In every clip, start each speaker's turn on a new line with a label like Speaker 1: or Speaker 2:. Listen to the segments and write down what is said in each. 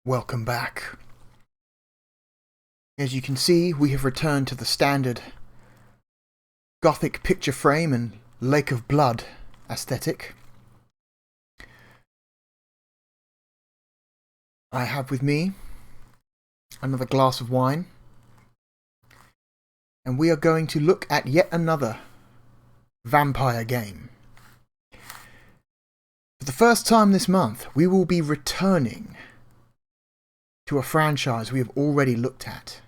Speaker 1: Welcome back. As you can see, we have returned to the standard Gothic picture frame and Lake of Blood aesthetic. I have with me another glass of wine, and we are going to look at yet another vampire game. For the first time this month, we will be returning to a franchise we have already looked at.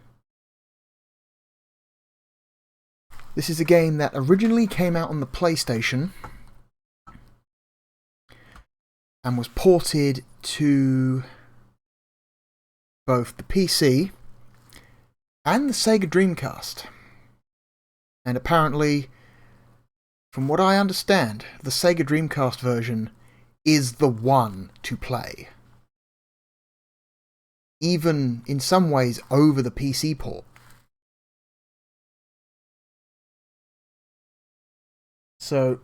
Speaker 1: This is a game that originally came out on the PlayStation and was ported to both the PC and the Sega Dreamcast. And apparently, from what I understand, the Sega Dreamcast version is the one to play. Even in some ways over the PC port. So,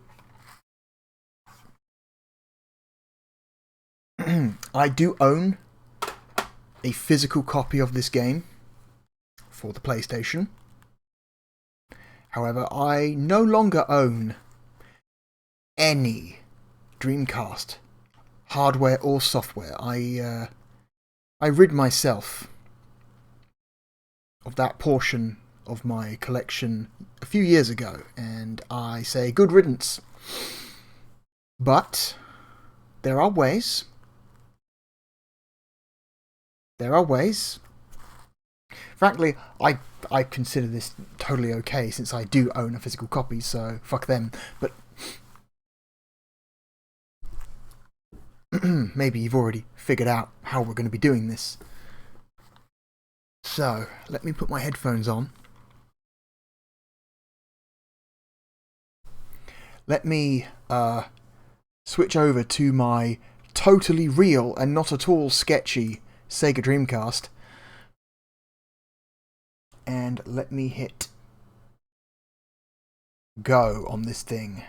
Speaker 1: I do own a physical copy of this game for the PlayStation. However, I no longer own any Dreamcast hardware or software. I rid myself of that portion of my collection a few years ago, and I say good riddance. But there are ways. Frankly, I consider this totally okay since I do own a physical copy, so fuck them. But maybe you've already figured out how we're going to be doing this. So, let me put my headphones on. Let me switch over to my totally real and not at all sketchy Sega Dreamcast. And let me hit go on this thing.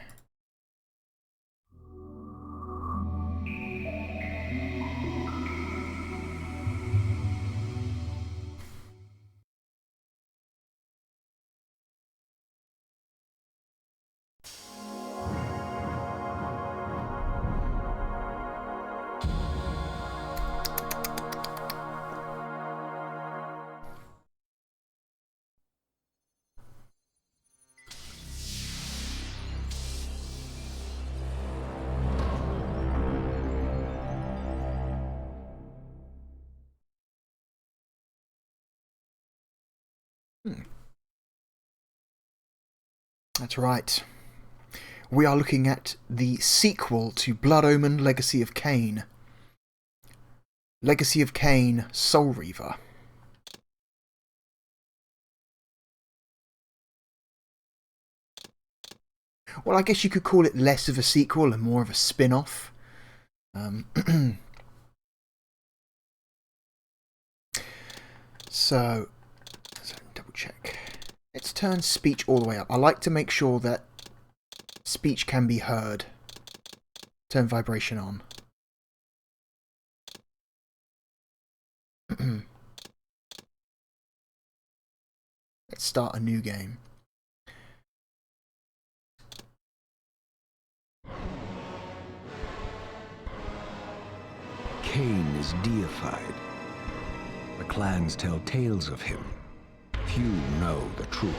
Speaker 1: That's right. We are looking at the sequel to Blood Omen Legacy of Kain. Legacy of Kain Soul Reaver. Well, I guess you could call it less of a sequel and more of a spin-off. So, let's double check. Let's turn speech all the way up. I like to make sure that speech can be heard. Turn vibration on. Let's start a new game.
Speaker 2: Kain is deified. The clans tell tales of him. Few know the truth.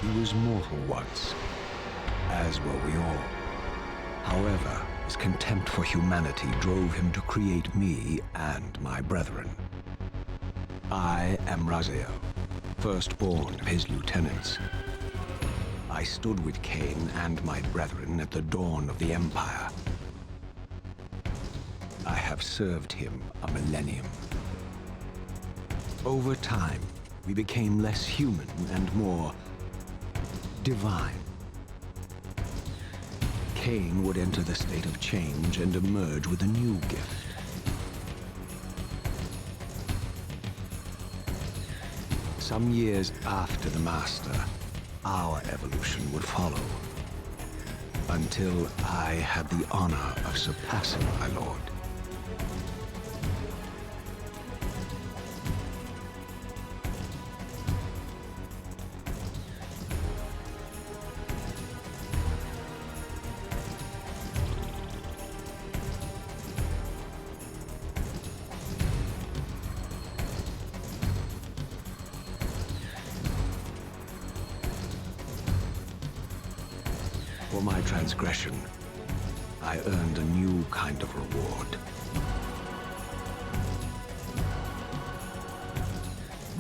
Speaker 2: He was mortal once, as were we all. However, his contempt for humanity drove him to create me and my brethren. I am Raziel, firstborn of his lieutenants. I stood with Kain and my brethren at the dawn of the Empire. I have served him a millennium. Over time, we became less human and more divine. Kain would enter the state of change and emerge with a new gift. Some years after the Master, our evolution would follow. Until I had the honor of surpassing my lord. For my transgression, I earned a new kind of reward.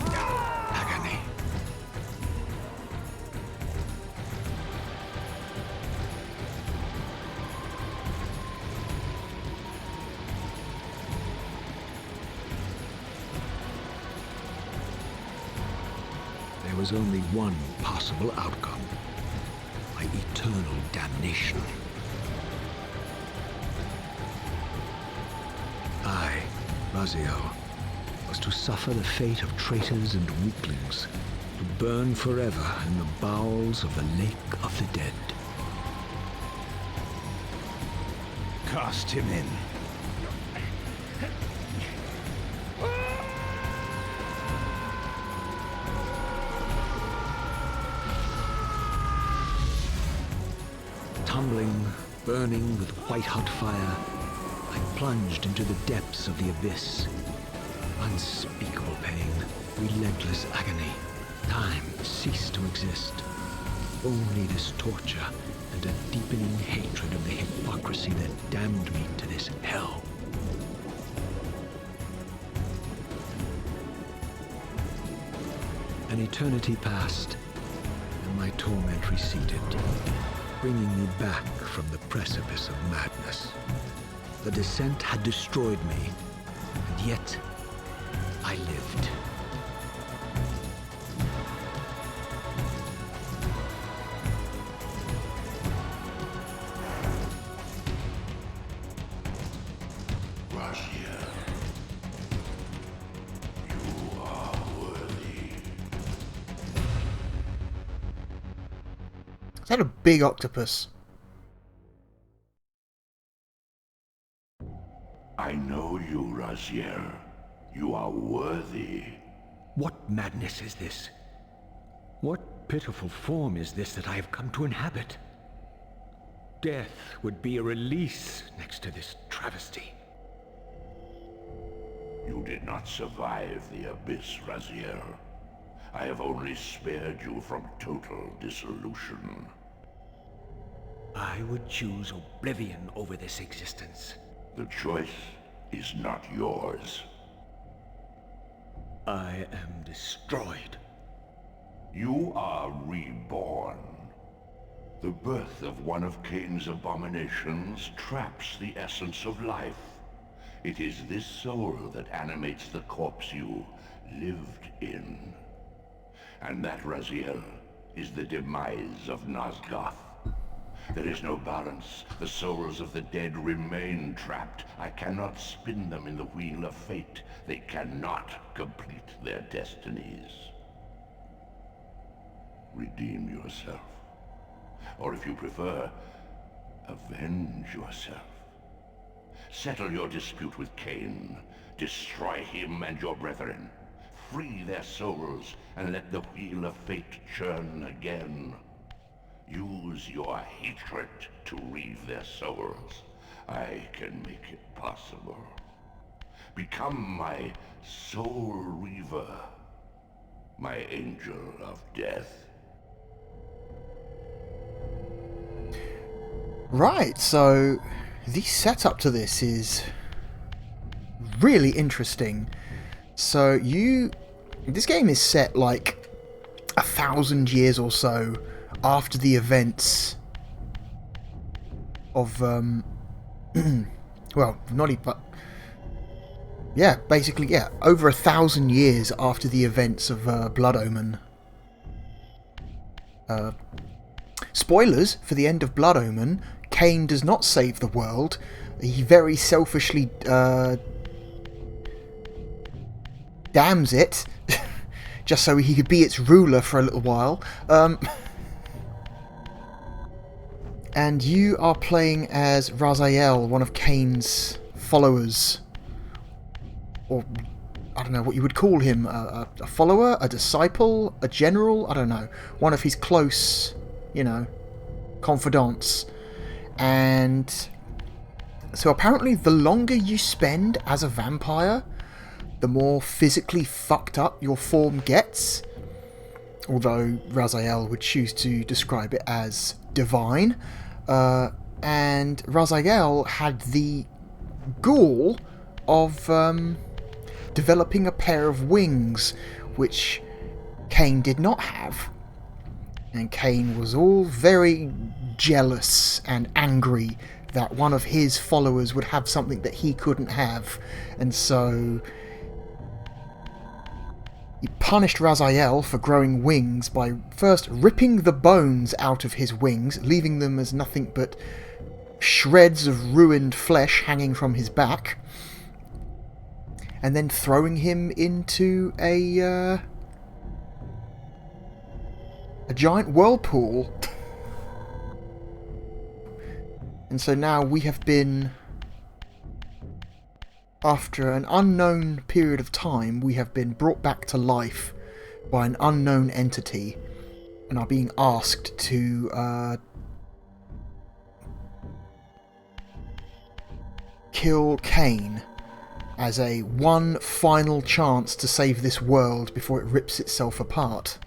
Speaker 2: Agony. There was only one possible outcome. My eternal damnation. I, Raziel, was to suffer the fate of traitors and weaklings, to burn forever in the bowels of the Lake of the Dead.
Speaker 3: Cast him in.
Speaker 2: Tumbling, burning with white-hot fire, I plunged into the depths of the abyss. Unspeakable pain, relentless agony. Time ceased to exist. Only this torture and a deepening hatred of the hypocrisy that damned me to this hell. An eternity passed, and my torment receded, bringing me back from the precipice of madness. The descent had destroyed me, and yet I lived.
Speaker 3: Raziel, you are worthy.
Speaker 1: Is that a big octopus?
Speaker 3: I know you, Raziel. You are worthy.
Speaker 2: What madness is this? What pitiful form is this that I have come to inhabit? Death would be a release next to this travesty.
Speaker 3: You did not survive the abyss, Raziel. I have only spared you from total dissolution.
Speaker 2: I would choose oblivion over this existence.
Speaker 3: The choice is not yours.
Speaker 2: I am destroyed.
Speaker 3: You are reborn. The birth of one of Cain's abominations traps the essence of life. It is this soul that animates the corpse you lived in. And that, Raziel, is the demise of Nosgoth. There is no balance. The souls of the dead remain trapped. I cannot spin them in the wheel of fate. They cannot complete their destinies. Redeem yourself. Or if you prefer, avenge yourself. Settle your dispute with Cain. Destroy him and your brethren. Free their souls and let the wheel of fate churn again. Use your hatred to reave their souls. I can make it possible. Become my soul reaver, my angel of death.
Speaker 1: Right, so the setup to this is really interesting. So this game is set like 1,000 years or so after the events of well, not even, but yeah, basically, yeah, over 1,000 years after the events of Blood Omen. Spoilers for the end of Blood Omen. Cain does not save the world. He very selfishly damns it just so he could be its ruler for a little while. And you are playing as Raziel, one of Cain's followers. Or, I don't know what you would call him. A follower? A disciple? A general? I don't know. One of his close, confidants. And so apparently the longer you spend as a vampire, the more physically fucked up your form gets. Although Raziel would choose to describe it as divine. And Raziel had the gall of developing a pair of wings, which Cain did not have. And Cain was all very jealous and angry that one of his followers would have something that he couldn't have. And so he punished Raziel for growing wings by first ripping the bones out of his wings, leaving them as nothing but shreds of ruined flesh hanging from his back, and then throwing him into a giant whirlpool. And so now we have been, after an unknown period of time, we have been brought back to life by an unknown entity and are being asked to kill Cain as a one final chance to save this world before it rips itself apart.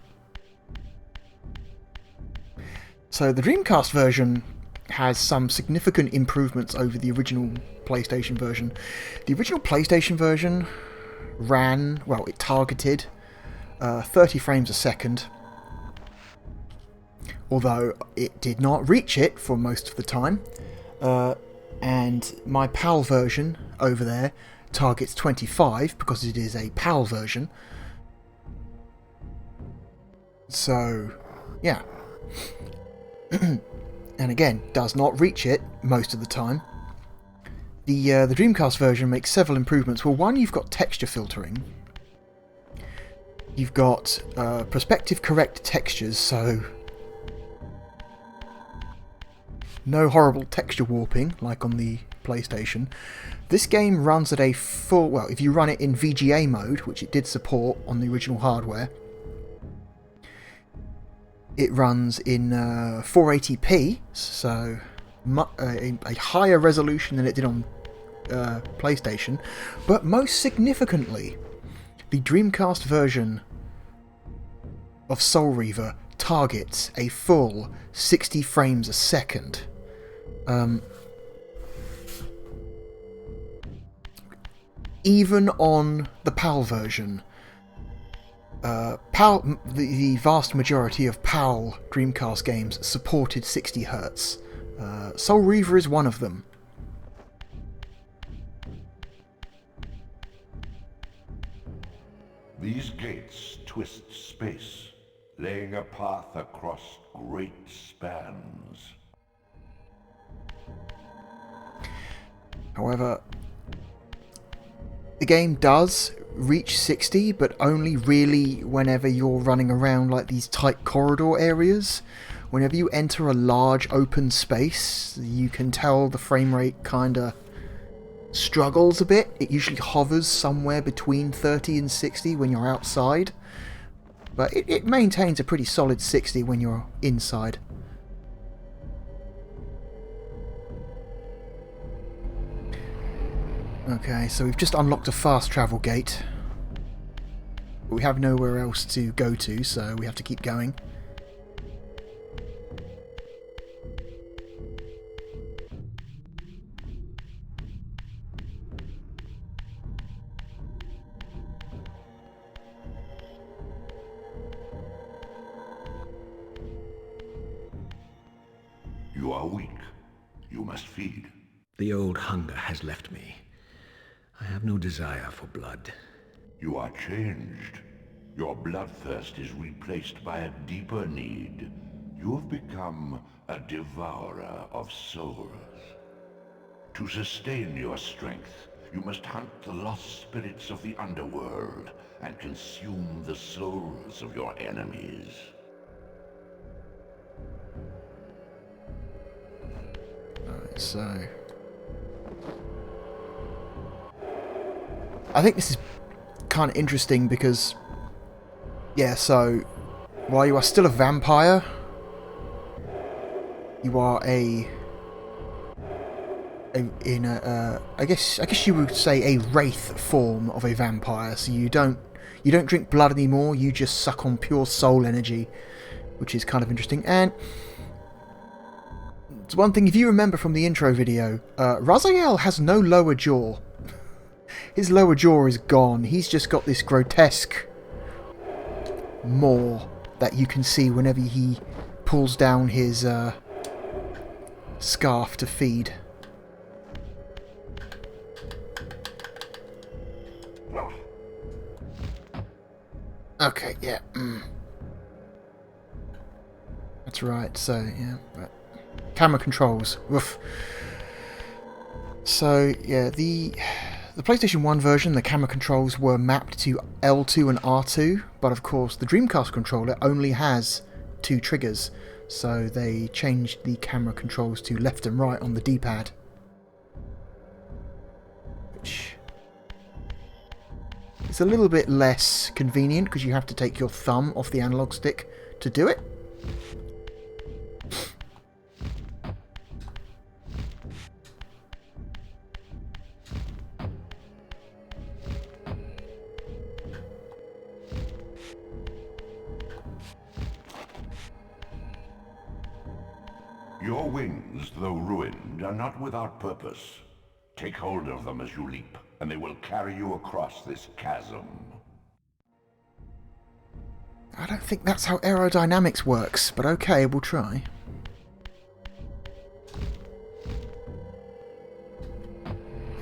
Speaker 1: So the Dreamcast version has some significant improvements over the original PlayStation version. The original PlayStation version ran, well, it targeted 30 frames a second, although it did not reach it for most of the time. And my PAL version over there targets 25 because it is a PAL version. So, yeah. And again, does not reach it most of the time. The Dreamcast version makes several improvements. Well, one, you've got texture filtering. You've got perspective correct textures, so no horrible texture warping like on the PlayStation. This game runs at a full... Well, if you run it in VGA mode, which it did support on the original hardware, it runs in 480p, so a higher resolution than it did on PlayStation. But most significantly, the Dreamcast version of Soul Reaver targets a full 60 frames a second. Even on the PAL version, the vast majority of PAL Dreamcast games supported 60 Hz. Soul Reaver is one of them.
Speaker 3: These gates twist space, laying a path across great spans.
Speaker 1: However, the game does reach 60, but only really whenever you're running around like these tight corridor areas. Whenever you enter a large open space, you can tell the frame rate kinda struggles a bit. It usually hovers somewhere between 30 and 60 when you're outside, but it maintains a pretty solid 60 when you're inside. Okay, so we've just unlocked a fast travel gate. We have nowhere else to go to, so we have to keep going.
Speaker 3: You are weak. You must feed.
Speaker 2: The old hunger has left me. I have no desire for blood.
Speaker 3: You are changed. Your bloodthirst is replaced by a deeper need. You have become a devourer of souls. To sustain your strength, you must hunt the lost spirits of the underworld and consume the souls of your enemies.
Speaker 1: Alright, so I think this is kind of interesting because, yeah, so while you are still a vampire, you are I guess you would say a wraith form of a vampire. So you don't drink blood anymore. You just suck on pure soul energy, which is kind of interesting. And It's one thing, if you remember from the intro video, Raziel has no lower jaw. His lower jaw is gone. He's just got this grotesque maw that you can see whenever he pulls down his scarf to feed. Okay, yeah. That's right, so, yeah. Right. Camera controls. Woof. So, yeah, the PlayStation 1 version, the camera controls were mapped to L2 and R2, but of course the Dreamcast controller only has 2 triggers, so they changed the camera controls to left and right on the D-pad. Which is a little bit less convenient because you have to take your thumb off the analog stick to do it.
Speaker 3: Your wings, though ruined, are not without purpose. Take hold of them as you leap, and they will carry you across this chasm.
Speaker 1: I don't think that's how aerodynamics works, but okay, we'll try.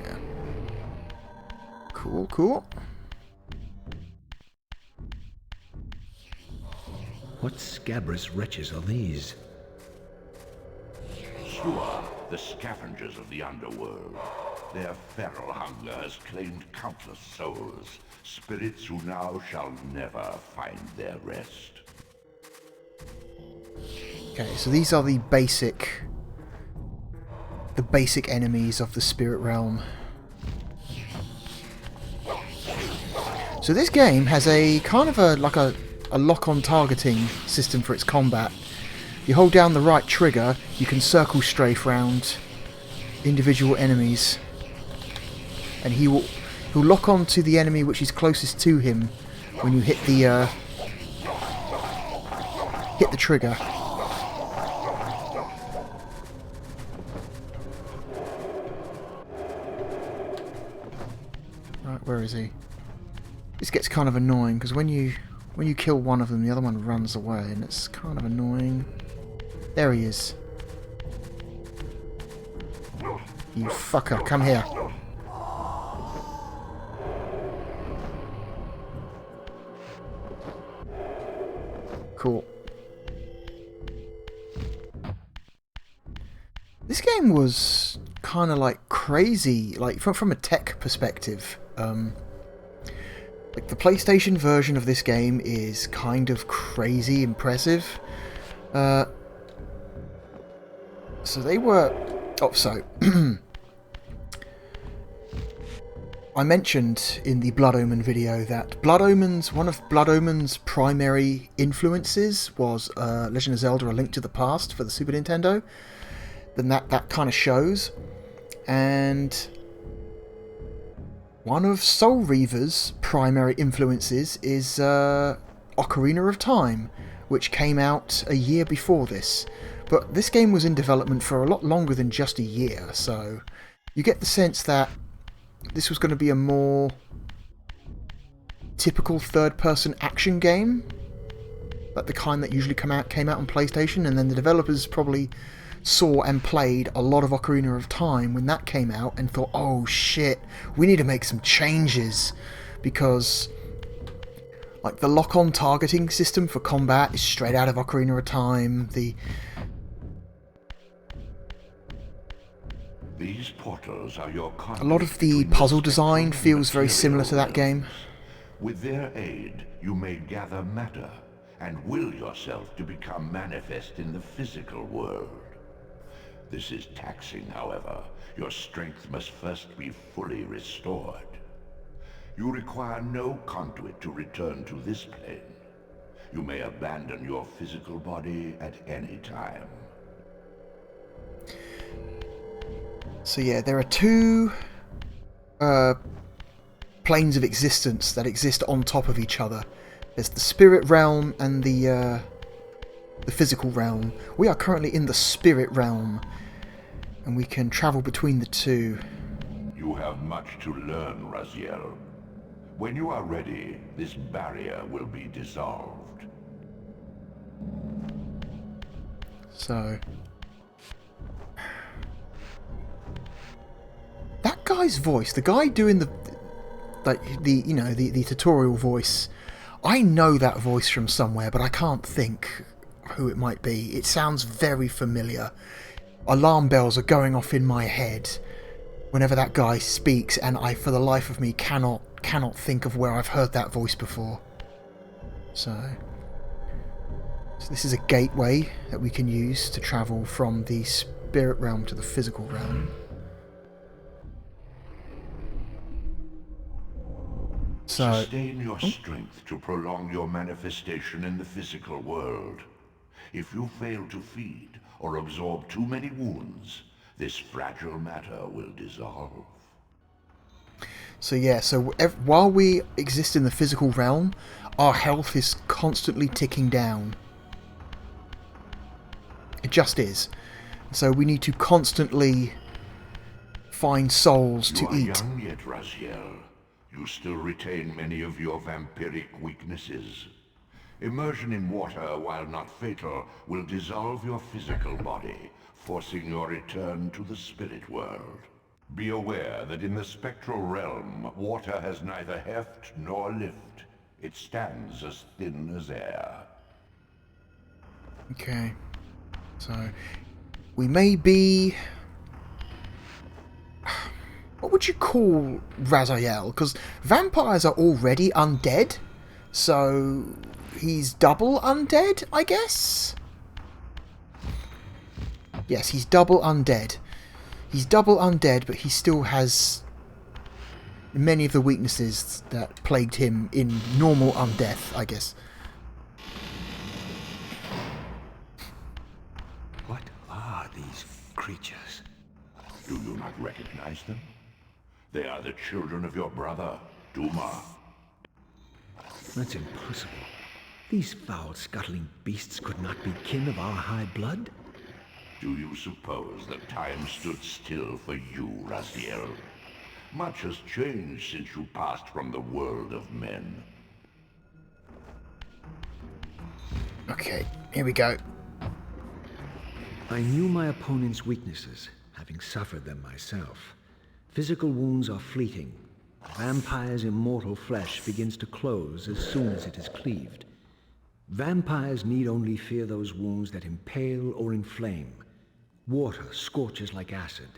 Speaker 1: Yeah. Cool, cool.
Speaker 2: What scabrous wretches are these?
Speaker 3: The scavengers of the underworld. Their feral hunger has claimed countless souls, spirits who now shall never find their rest.
Speaker 1: Okay, so these are the basic enemies of the spirit realm. So this game has a kind of a lock-on targeting system for its combat. You hold down the right trigger, you can circle strafe round individual enemies, and he'll lock on to the enemy which is closest to him when you hit the trigger. Right, where is he? This gets kind of annoying because when you kill one of them, the other one runs away, and it's kind of annoying. There he is. You fucker, come here. Cool. This game was kind of like crazy, like from a tech perspective. Like the PlayStation version of this game is kind of crazy impressive. So they were... Oh, so... I mentioned in the Blood Omen video that one of Blood Omen's primary influences was Legend of Zelda: A Link to the Past for the Super Nintendo. Then that kind of shows. And one of Soul Reaver's primary influences is Ocarina of Time, which came out a year before this. But this game was in development for a lot longer than just a year, so you get the sense that this was going to be a more typical third-person action game, like the kind that usually came out on PlayStation, and then the developers probably saw and played a lot of Ocarina of Time when that came out and thought, oh shit, we need to make some changes, because like the lock-on targeting system for combat is straight out of Ocarina of Time.
Speaker 3: These portals are your
Speaker 1: A lot of the puzzle design feels very similar to that game.
Speaker 3: With their aid, you may gather matter and will yourself to become manifest in the physical world. This is taxing, however. Your strength must first be fully restored. You require no conduit to return to this plane. You may abandon your physical body at any time.
Speaker 1: So yeah, there are two planes of existence that exist on top of each other. There's the spirit realm and the the physical realm. We are currently in the spirit realm, and we can travel between the two.
Speaker 3: You have much to learn, Raziel. When you are ready, this barrier will be dissolved.
Speaker 1: So... that guy's voice, the guy doing the tutorial voice, I know that voice from somewhere, but I can't think who it might be. It sounds very familiar. Alarm bells are going off in my head whenever that guy speaks, and I, for the life of me, cannot think of where I've heard that voice before. So this is a gateway that we can use to travel from the spirit realm to the physical realm.
Speaker 3: Sustain your strength to prolong your manifestation in the physical world. If you fail to feed or absorb too many wounds, this fragile matter will dissolve.
Speaker 1: So yeah, while we exist in the physical realm, our health is constantly ticking down. It just is. So we need to constantly find souls to eat.
Speaker 3: You are young yet, Raziel. You still retain many of your vampiric weaknesses. Immersion in water, while not fatal, will dissolve your physical body, forcing your return to the spirit world. Be aware that in the spectral realm, water has neither heft nor lift. It stands as thin as air.
Speaker 1: Okay. So, we may be... what would you call Raziel? Because vampires are already undead, so he's double undead, I guess? Yes, he's double undead. He's double undead, but he still has many of the weaknesses that plagued him in normal undeath, I guess.
Speaker 2: What are these creatures?
Speaker 3: Do you not recognize them? They are the children of your brother, Duma.
Speaker 2: That's impossible. These foul, scuttling beasts could not be kin of our high blood?
Speaker 3: Do you suppose that time stood still for you, Raziel? Much has changed since you passed from the world of men.
Speaker 1: Okay, here we go.
Speaker 2: I knew my opponent's weaknesses, having suffered them myself. Physical wounds are fleeting. Vampire's immortal flesh begins to close as soon as it is cleaved. Vampires need only fear those wounds that impale or inflame. Water scorches like acid,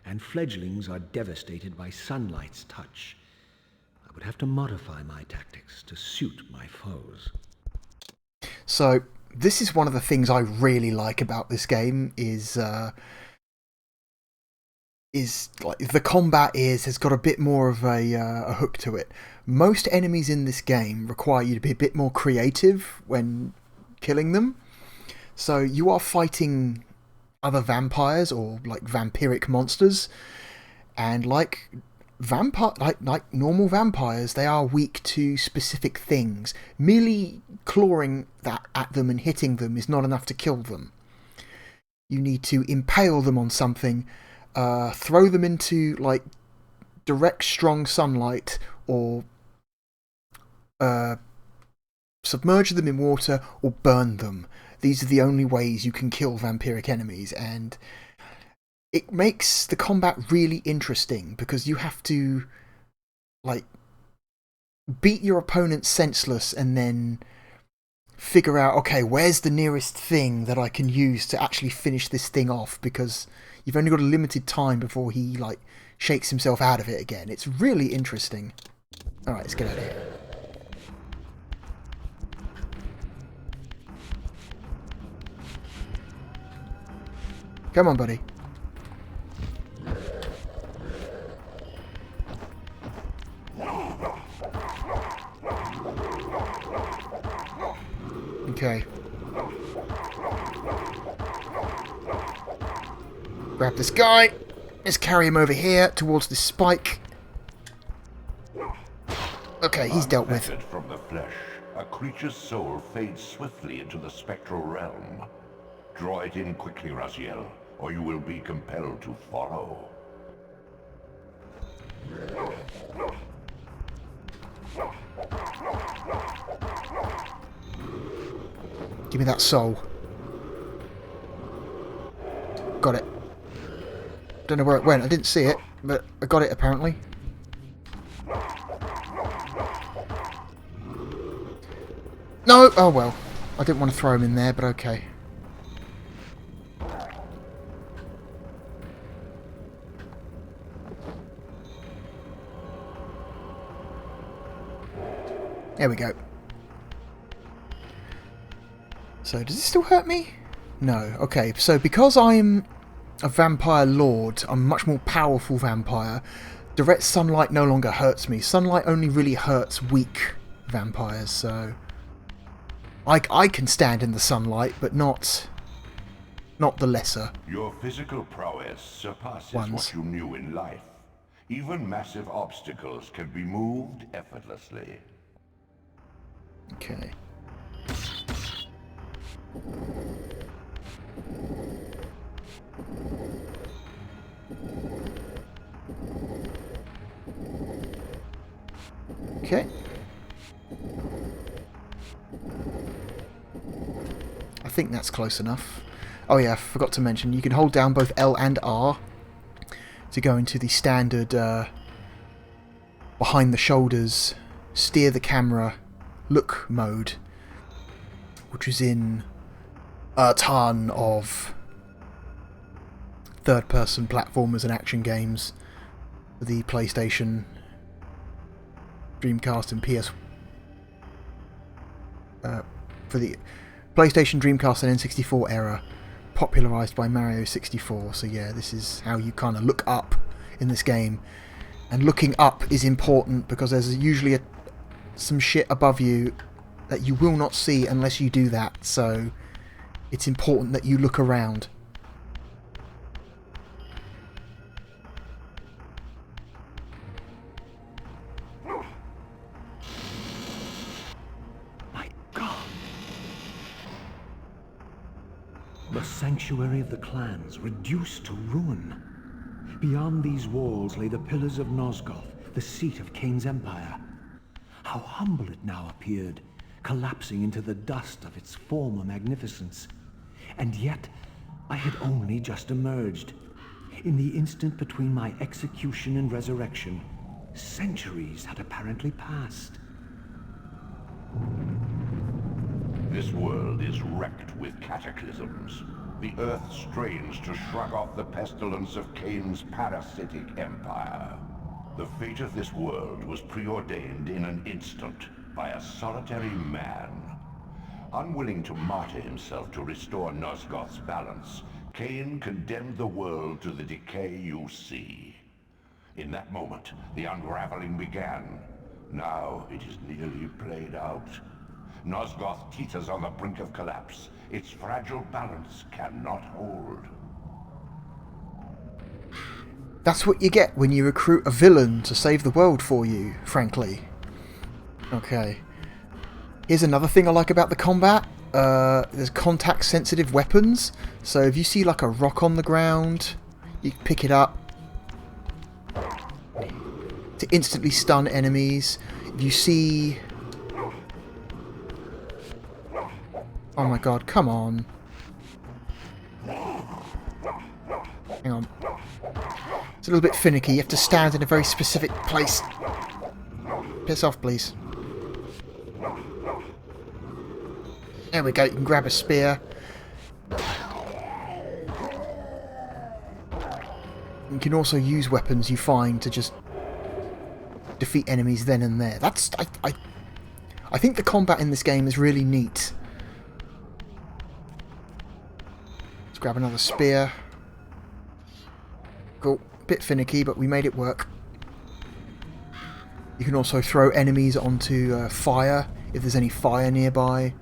Speaker 2: and fledglings are devastated by sunlight's touch. I would have to modify my tactics to suit my foes.
Speaker 1: So, this is one of the things I really like about this game, is like the combat has got a bit more of a hook to it. Most enemies in this game require you to be a bit more creative when killing them. So you are fighting other vampires or like vampiric monsters, and like normal vampires, they are weak to specific things. Merely clawing at them and hitting them is not enough to kill them. You need to impale them on something, throw them into like direct strong sunlight, or submerge them in water, or burn them. These are the only ways you can kill vampiric enemies, and it makes the combat really interesting because you have to like beat your opponent senseless and then figure out, okay, where's the nearest thing that I can use to actually finish this thing off, because you've only got a limited time before he like shakes himself out of it again. It's really interesting. Alright, let's get out of here. Come on, buddy. Okay. Grab this guy. Let's carry him over here towards this spike. Okay, he's dealt with.
Speaker 3: Unfettered from the flesh, a creature's soul fades swiftly into the spectral realm. Draw it in quickly, Raziel, or you will be compelled to follow.
Speaker 1: Give me that soul. Got it. Don't know where it went. I didn't see it, but I got it apparently. No! Oh well. I didn't want to throw him in there, but okay. There we go. So, does it still hurt me? No. Okay, so because I'm a vampire lord, I'm a much more powerful vampire, direct sunlight no longer hurts me. Sunlight only really hurts weak vampires, so... I can stand in the sunlight, but not the lesser
Speaker 3: Your physical prowess surpasses
Speaker 1: ones.
Speaker 3: what you knew in life. Even massive obstacles can be moved effortlessly.
Speaker 1: Okay. Okay. I think that's close enough. Oh yeah, I forgot to mention, you can hold down both L and R to go into the standard behind the shoulders, steer the camera, look mode, which is in a ton of third-person platformers and action games for the PlayStation, Dreamcast and PS... for the PlayStation, Dreamcast and N64 era, popularised by Mario 64. So yeah, this is how you kind of look up in this game. And looking up is important because there's usually some shit above you that you will not see unless you do that. So it's important that you look around.
Speaker 2: My God! The sanctuary of the clans reduced to ruin. Beyond these walls lay the pillars of Nosgoth, the seat of Kain's empire. How humble it now appeared, collapsing into the dust of its former magnificence. And yet, I had only just emerged. In the instant between my execution and resurrection, centuries had apparently passed.
Speaker 3: This world is wrecked with cataclysms. The earth strains to shrug off the pestilence of Kain's parasitic empire. The fate of this world was preordained in an instant by a solitary man. Unwilling to martyr himself to restore Nosgoth's balance, Kain condemned the world to the decay you see. In that moment, the unraveling began. Now it is nearly played out. Nosgoth teeters on the brink of collapse. Its fragile balance cannot hold.
Speaker 1: That's what you get when you recruit a villain to save the world for you, frankly. Okay. Here's another thing I like about the combat. There's contact-sensitive weapons. So if you see like a rock on the ground, you can pick it up to instantly stun enemies. If you see... Oh my god, come on. Hang on. It's a little bit finicky. You have to stand in a very specific place. Piss off, please. There we go. You can grab a spear. You can also use weapons you find to just defeat enemies then and there. That's... I think the combat in this game is really neat. Let's grab another spear. Cool. Bit finicky, but we made it work. You can also throw enemies onto fire if there's any fire nearby.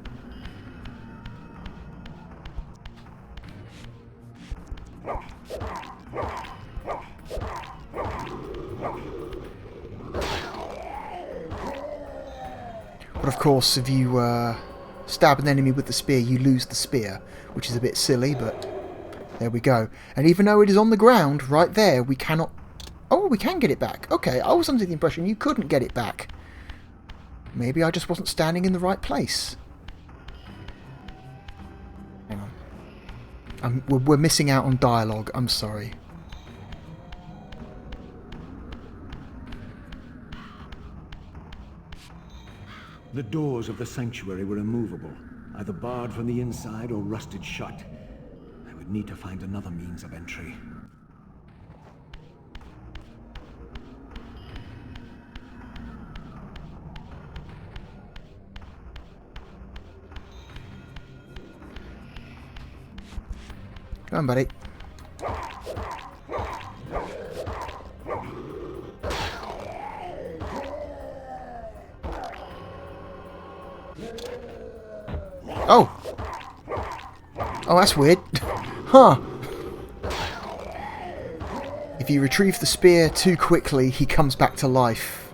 Speaker 1: What But of course, if you stab an enemy with the spear, you lose the spear, which is a bit silly, but there we go. And even though it is on the ground, right there, we cannot... Oh, we can get it back. Okay, I was under the impression you couldn't get it back. Maybe I just wasn't standing in the right place. Hang on. We're missing out on dialogue. I'm sorry.
Speaker 2: The doors of the sanctuary were immovable, either barred from the inside or rusted shut. I would need to find another means of entry.
Speaker 1: Come on, buddy. Oh! Oh, that's weird. Huh. If you retrieve the spear too quickly, he comes back to life.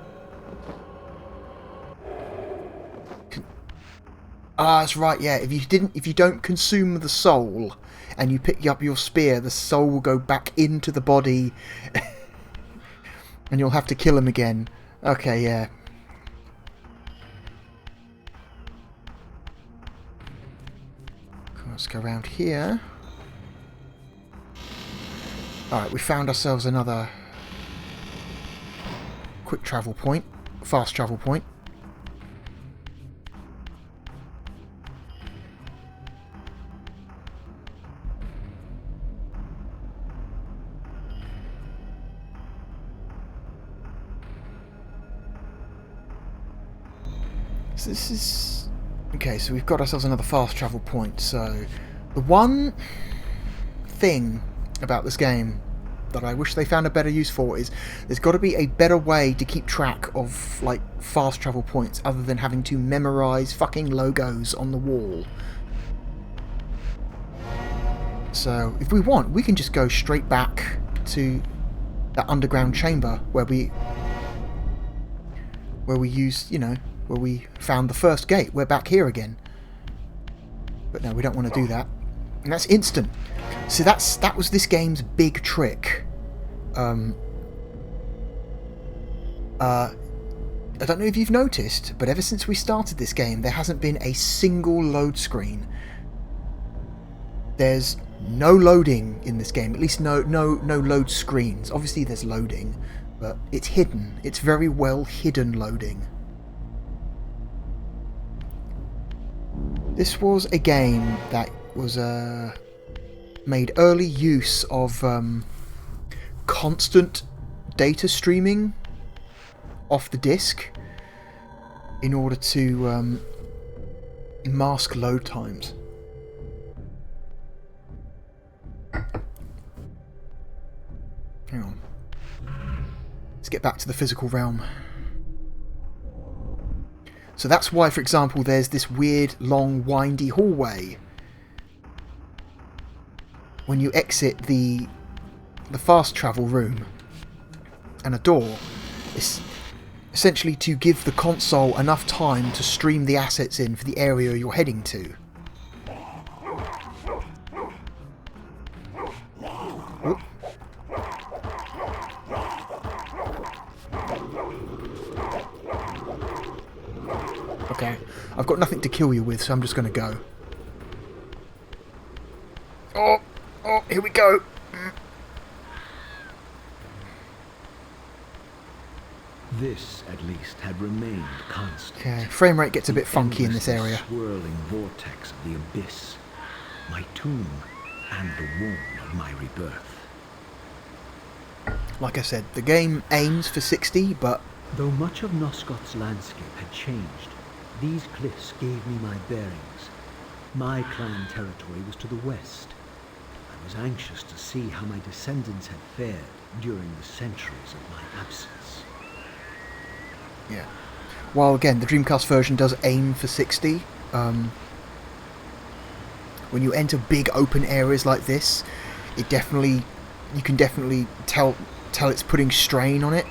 Speaker 1: Ah, that's right, yeah. If you don't consume the soul and you pick up your spear, the soul will go back into the body and you'll have to kill him again. Okay, yeah. Let's go around here. Alright, we found ourselves another quick travel point, fast travel point. So this is... Okay, so we've got ourselves another fast travel point. So the one thing about this game that I wish they found a better use for is there's got to be a better way to keep track of like fast travel points other than having to memorize fucking logos on the wall. So if we want, we can just go straight back to that underground chamber where we used, you know, where we found the first gate. We're back here again. But no, we don't want to do that. And that's instant. So that was this game's big trick. I don't know if you've noticed, but ever since we started this game, there hasn't been a single load screen. There's no loading in this game. At least no load screens. Obviously there's loading, but it's hidden. It's very well hidden loading. This was a game that was made early use of constant data streaming off the disk in order to mask load times. Hang on. Let's get back to the physical realm. So that's why, for example, there's this weird, long, windy hallway. When you exit the fast travel room and a door, it's essentially to give the console enough time to stream the assets in for the area you're heading to. Oop. Okay, I've got nothing to kill you with, so I'm just going to go. Oh, here we go.
Speaker 2: This, at least, had remained constant.
Speaker 1: Okay, frame rate gets a bit funky in this area.
Speaker 2: Swirling vortex of the abyss, my tomb, and the womb of my rebirth.
Speaker 1: Like I said, the game aims for 60, but...
Speaker 2: Though much of Nosgoth's landscape had changed, these cliffs gave me my bearings. My clan territory was to the west. I was anxious to see how my descendants had fared during the centuries of my absence.
Speaker 1: Yeah. While again, the Dreamcast version does aim for 60. When you enter big open areas like this, you can definitely tell it's putting strain on it.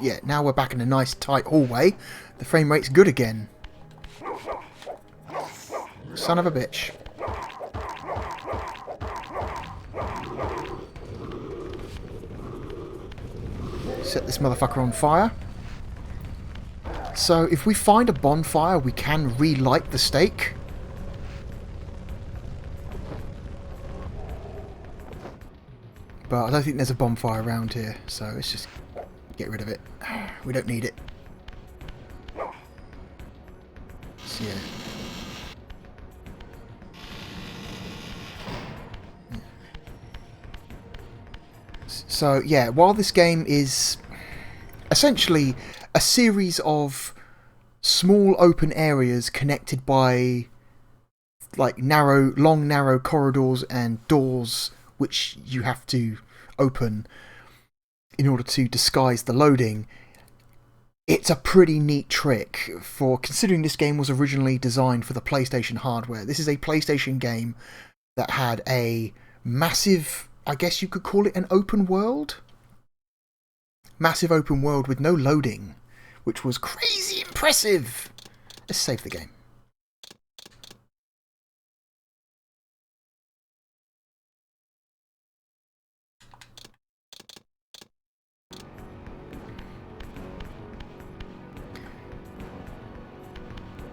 Speaker 1: yeah, now we're back in a nice tight hallway. The frame rate's good again. Son of a bitch. Set this motherfucker on fire. So if we find a bonfire, we can relight the stake. But I don't think there's a bonfire around here, so let's just get rid of it. We don't need it. So, yeah. So yeah, while this game is essentially a series of small open areas connected by like long narrow corridors and doors which you have to open in order to disguise the loading, it's a pretty neat trick for considering this game was originally designed for the PlayStation hardware. This is a PlayStation game that had a massive, I guess you could call it an open world? Massive open world with no loading, which was crazy impressive. Let's save the game.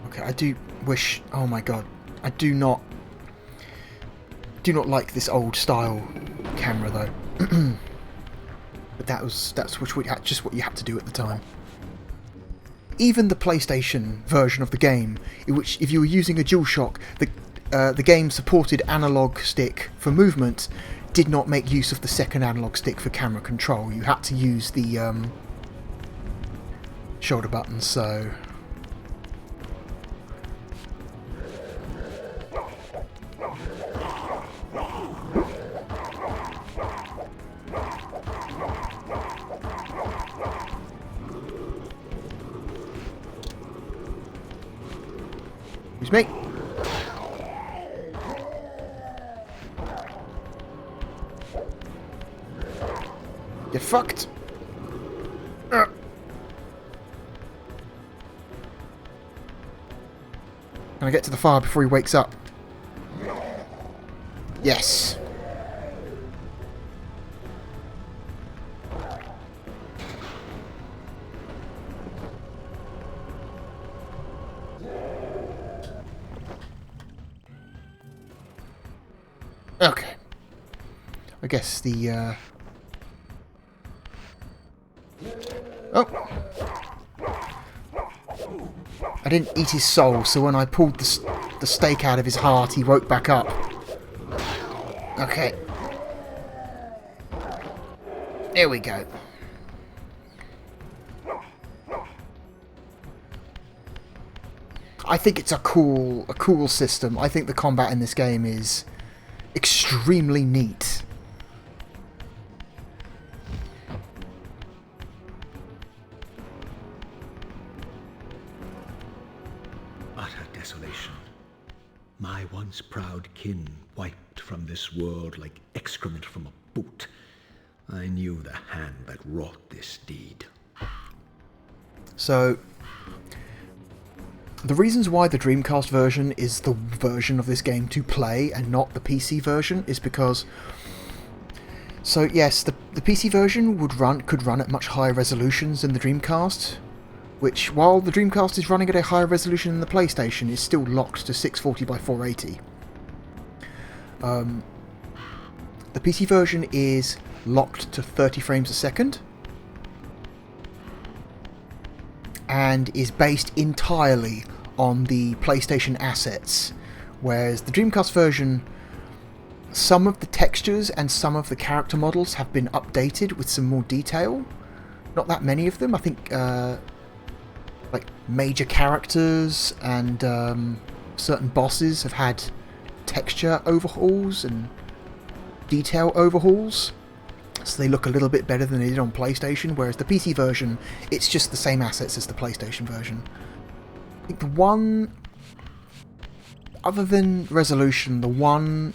Speaker 1: Okay, I do wish... Oh my god. I do not like this old style camera though. But that's just what you had to do at the time. Even the PlayStation version of the game, in which if you were using a DualShock, the game supported analog stick for movement, did not make use of the second analog stick for camera control. You had to use the shoulder buttons, so... Excuse me. Get fucked. Can I get to the fire before he wakes up? Yes. Okay. I guess the, Oh! I didn't eat his soul, so when I pulled the stake out of his heart, he woke back up. Okay. There we go. I think it's a cool system. I think the combat in this game is extremely neat.
Speaker 2: Utter desolation. My once proud kin wiped from this world like excrement from a boot. I knew the hand that wrought this deed.
Speaker 1: So, the reasons why the Dreamcast version is the version of this game to play and not the PC version is because... So yes, the PC version could run at much higher resolutions than the Dreamcast, which, while the Dreamcast is running at a higher resolution than the PlayStation, is still locked to 640 by 480. The PC version is locked to 30 frames a second, and is based entirely on the PlayStation assets, whereas the Dreamcast version, some of the textures and some of the character models have been updated with some more detail. Not that many of them. I think like major characters and certain bosses have had texture overhauls and detail overhauls, so they look a little bit better than they did on PlayStation, whereas the PC version, it's just the same assets as the PlayStation version. I think the one, other than resolution, the one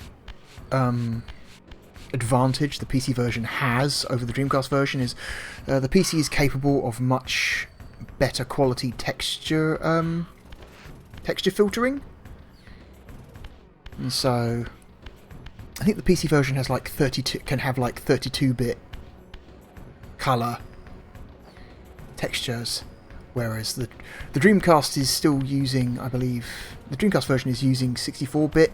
Speaker 1: advantage the PC version has over the Dreamcast version is the PC is capable of much better quality texture filtering, and so I think the PC version has like 32-bit color textures, whereas the Dreamcast is still using, I believe, the Dreamcast version is using 64-bit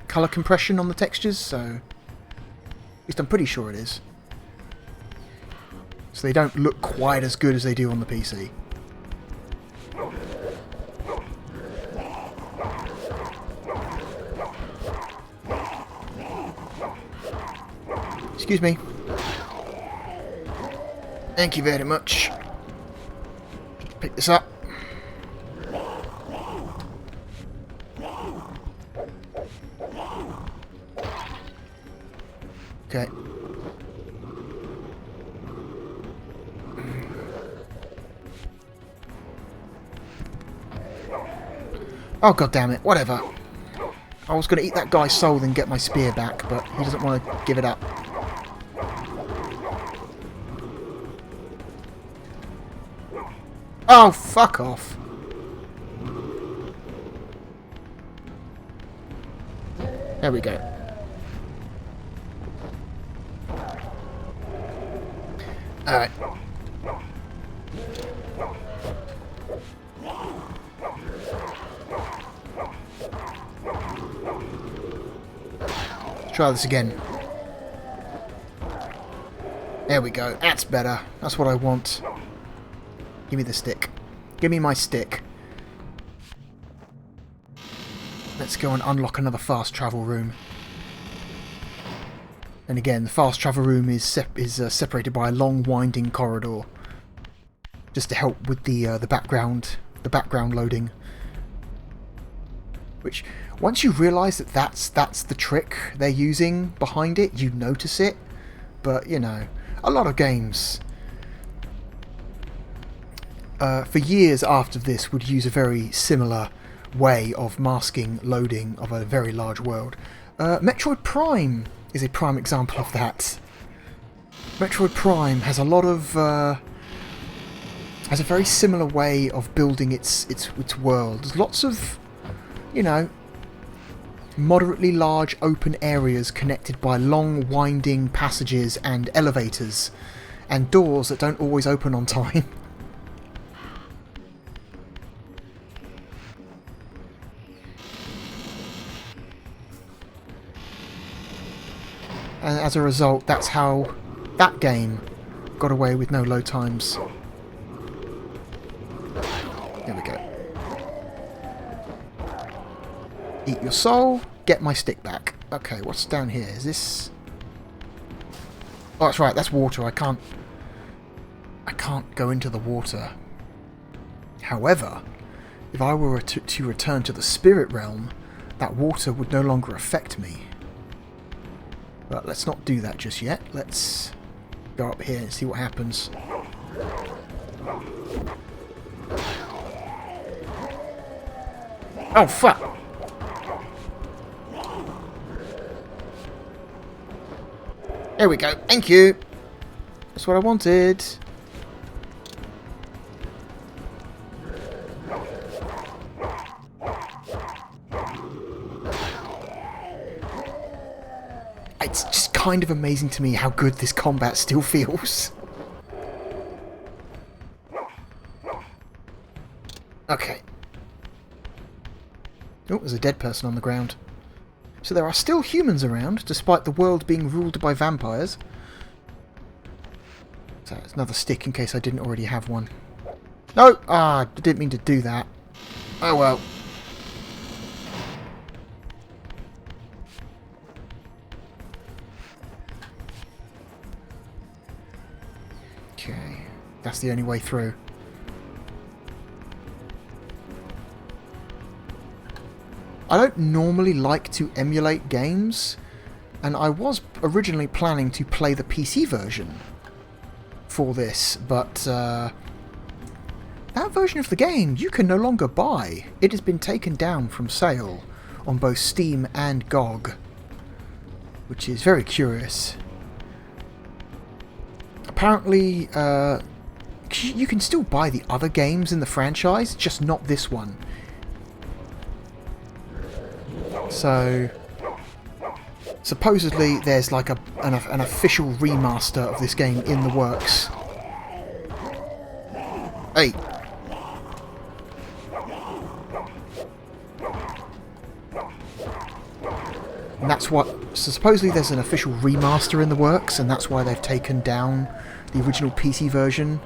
Speaker 1: color compression on the textures, so at least I'm pretty sure it is. So they don't look quite as good as they do on the PC. Excuse me. Thank you very much. Pick this up. Okay. Oh, god damn it. Whatever. I was going to eat that guy's soul and get my spear back, but he doesn't want to give it up. Oh, fuck off. There we go. Alright. Try this again. There we go. That's better. That's what I want. Give me the stick. Give me my stick. Let's go and unlock another fast travel room. And again, the fast travel room is separated by a long, winding corridor, just to help with the background loading. Which, once you realise that that's the trick they're using behind it, you notice it. But you know, a lot of games for years after this would use a very similar way of masking loading of a very large world. Metroid Prime is a prime example of that. Metroid Prime has a lot of has a very similar way of building its world. There's lots of, you know, moderately large open areas connected by long winding passages and elevators and doors that don't always open on time. And as a result, that's how that game got away with no load times. There we go. Eat your soul, get my stick back. Okay, what's down here? Is this... Oh, that's right, that's water. I can't go into the water. However, if I were to return to the spirit realm, that water would no longer affect me. But let's not do that just yet. Let's go up here and see what happens. Oh, fuck! There we go. Thank you. That's what I wanted. It's just kind of amazing to me how good this combat still feels. Okay. Oh, there's a dead person on the ground. So there are still humans around, despite the world being ruled by vampires. So it's another stick in case I didn't already have one. No! Ah, I didn't mean to do that. Oh well. Okay, that's the only way through. I don't normally like to emulate games, and I was originally planning to play the PC version for this, but that version of the game you can no longer buy. It has been taken down from sale on both Steam and GOG. which is very curious. Apparently, you can still buy the other games in the franchise, just not this one. So, supposedly there's like an official remaster of this game in the works. Hey! And that's what... So supposedly there's an official remaster in the works, and that's why they've taken down the original PC version.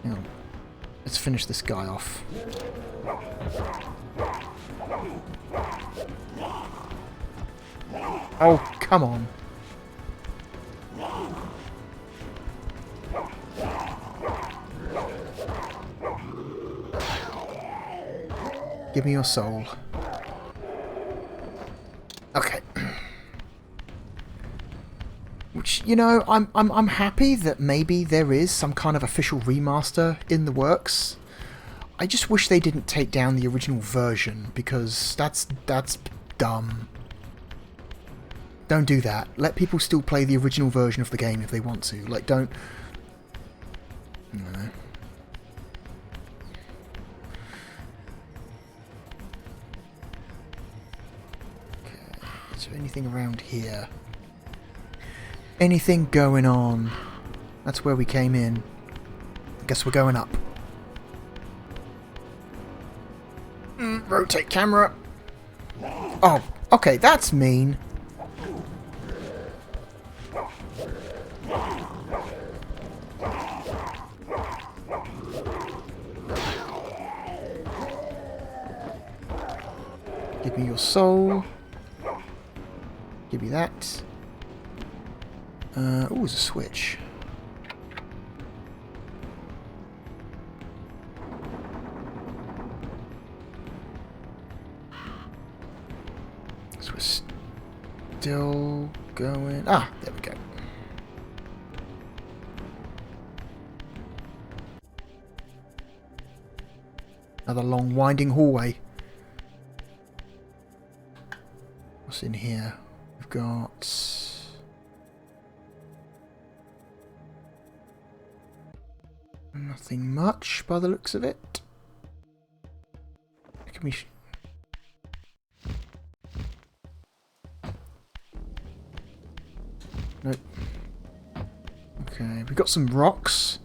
Speaker 1: Hang on. Let's finish this guy off. Oh, come on. Give me your soul. Okay. Which, you know, I'm happy that maybe there is some kind of official remaster in the works. I just wish they didn't take down the original version, because that's dumb. Don't do that. Let people still play the original version of the game if they want to. Like, don't... I don't know. Okay, is there anything around here? Anything going on? That's where we came in. I guess we're going up. Rotate camera. Oh, okay, that's mean. Give me your soul. Give me that. Oh, there's a switch. So we're still going... Ah, there we go. Another long winding hallway. What's in here? We've got... nothing much by the looks of it. Can we... Nope. Okay, we've got some rocks.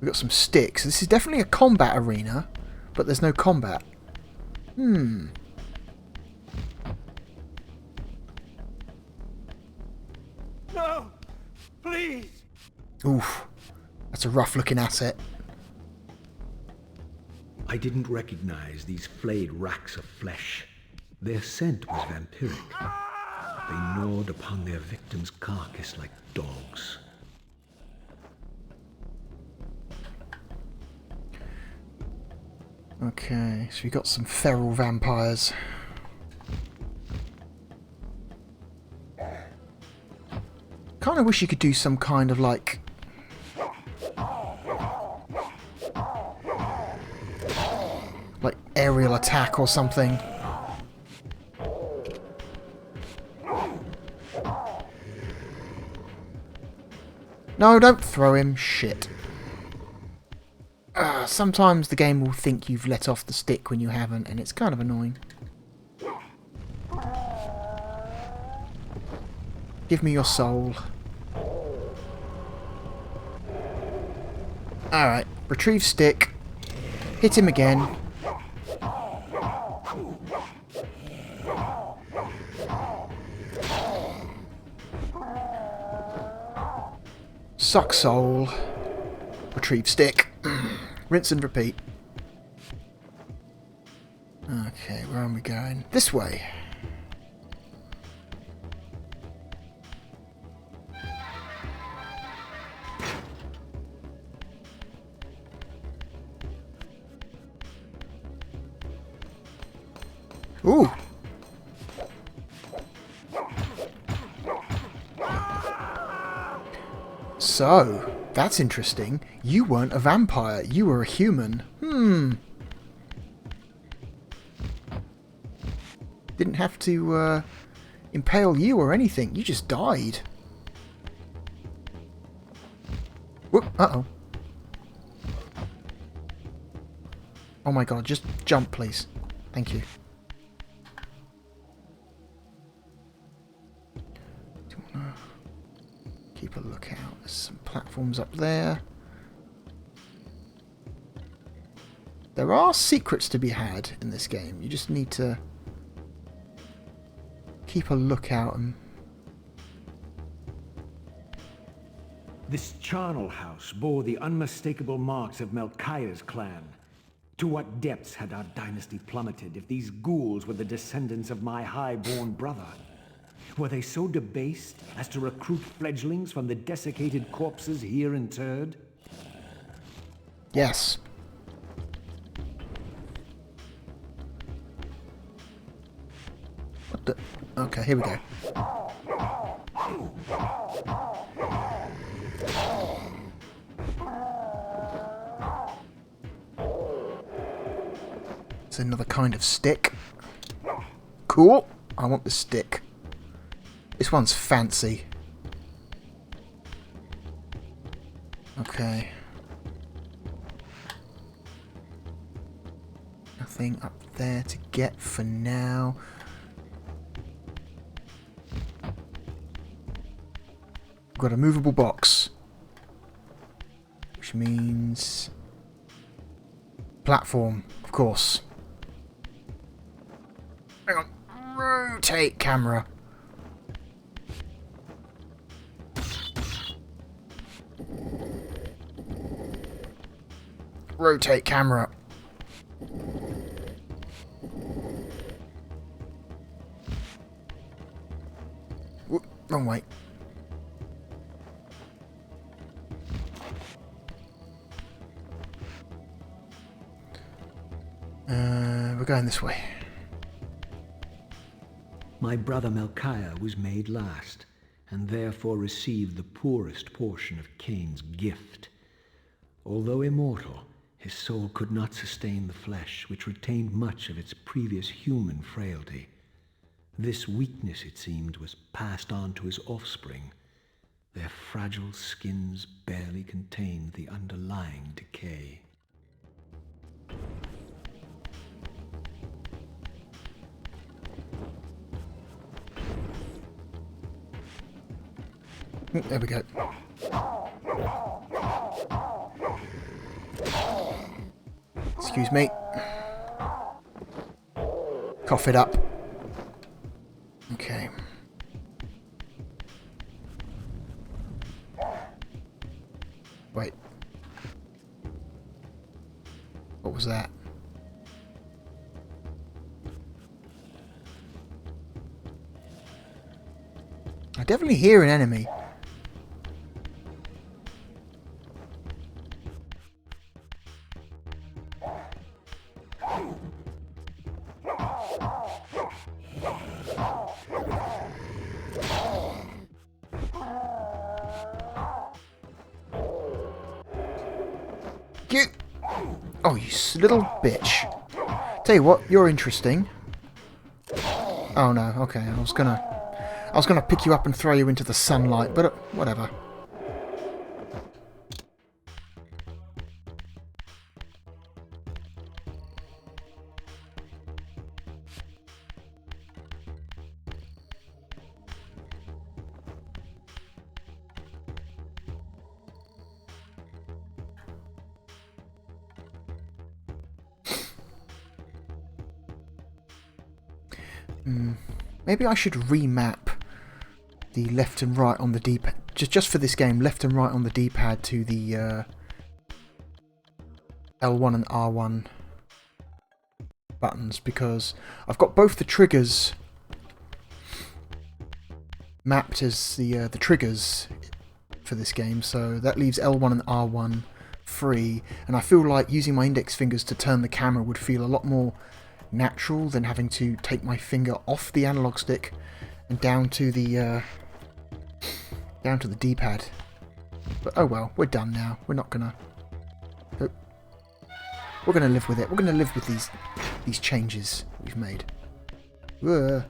Speaker 1: We've got some sticks. This is definitely a combat arena, but there's no combat. No, please. Oof. That's a rough-looking asset.
Speaker 2: I didn't recognize these flayed racks of flesh. Their scent was vampiric. They gnawed upon their victim's carcass like dogs.
Speaker 1: Okay, so we got some feral vampires. Kind of wish you could do some kind of like aerial attack or something. No, don't throw him. Shit. Sometimes the game will think you've let off the stick when you haven't, and it's kind of annoying. Give me your soul. Alright, retrieve stick. Hit him again. Suck soul. Retrieve stick. Rinse and repeat. Okay, where are we going? This way. Ooh. So, that's interesting. You weren't a vampire, you were a human. Didn't have to impale you or anything. You just died. Whoop! Uh-oh. Oh my god, just jump, please. Thank you. Do you wanna keep a lookout? There's some platforms up there. There are secrets to be had in this game. You just need to keep a lookout and...
Speaker 4: This charnel house bore the unmistakable marks of Melchiah's clan. To what depths had our dynasty plummeted if these ghouls were the descendants of my high-born brother? Were they so debased as to recruit fledglings from the desiccated corpses here interred?
Speaker 1: Yes. What the... Okay, here we go. It's another kind of stick. Cool. I want the stick. This one's fancy. Okay. Nothing up there to get for now. Got a movable box. Which means... platform, of course. Hang on. Rotate camera. Rotate camera. Whoop, wrong way. We're going this way.
Speaker 4: My brother Melchiah was made last, and therefore received the poorest portion of Cain's gift. Although immortal, his soul could not sustain the flesh, which retained much of its previous human frailty. This weakness, it seemed, was passed on to his offspring. Their fragile skins barely contained the underlying decay.
Speaker 1: There we go. Excuse me. Cough it up. Okay. Wait. What was that? I definitely hear an enemy. Oh, you little bitch. Tell you what, you're interesting. Oh no, okay, I was gonna pick you up and throw you into the sunlight, but whatever. Maybe I should remap the left and right on the D-pad, just for this game, left and right on the D-pad to the L1 and R1 buttons, because I've got both the triggers mapped as the triggers for this game, so that leaves L1 and R1 free, and I feel like using my index fingers to turn the camera would feel a lot more natural than having to take my finger off the analog stick and down to the D-pad. But oh well, we're done now. We're not gonna. We're gonna live with it. We're gonna live with these changes we've made. Oof.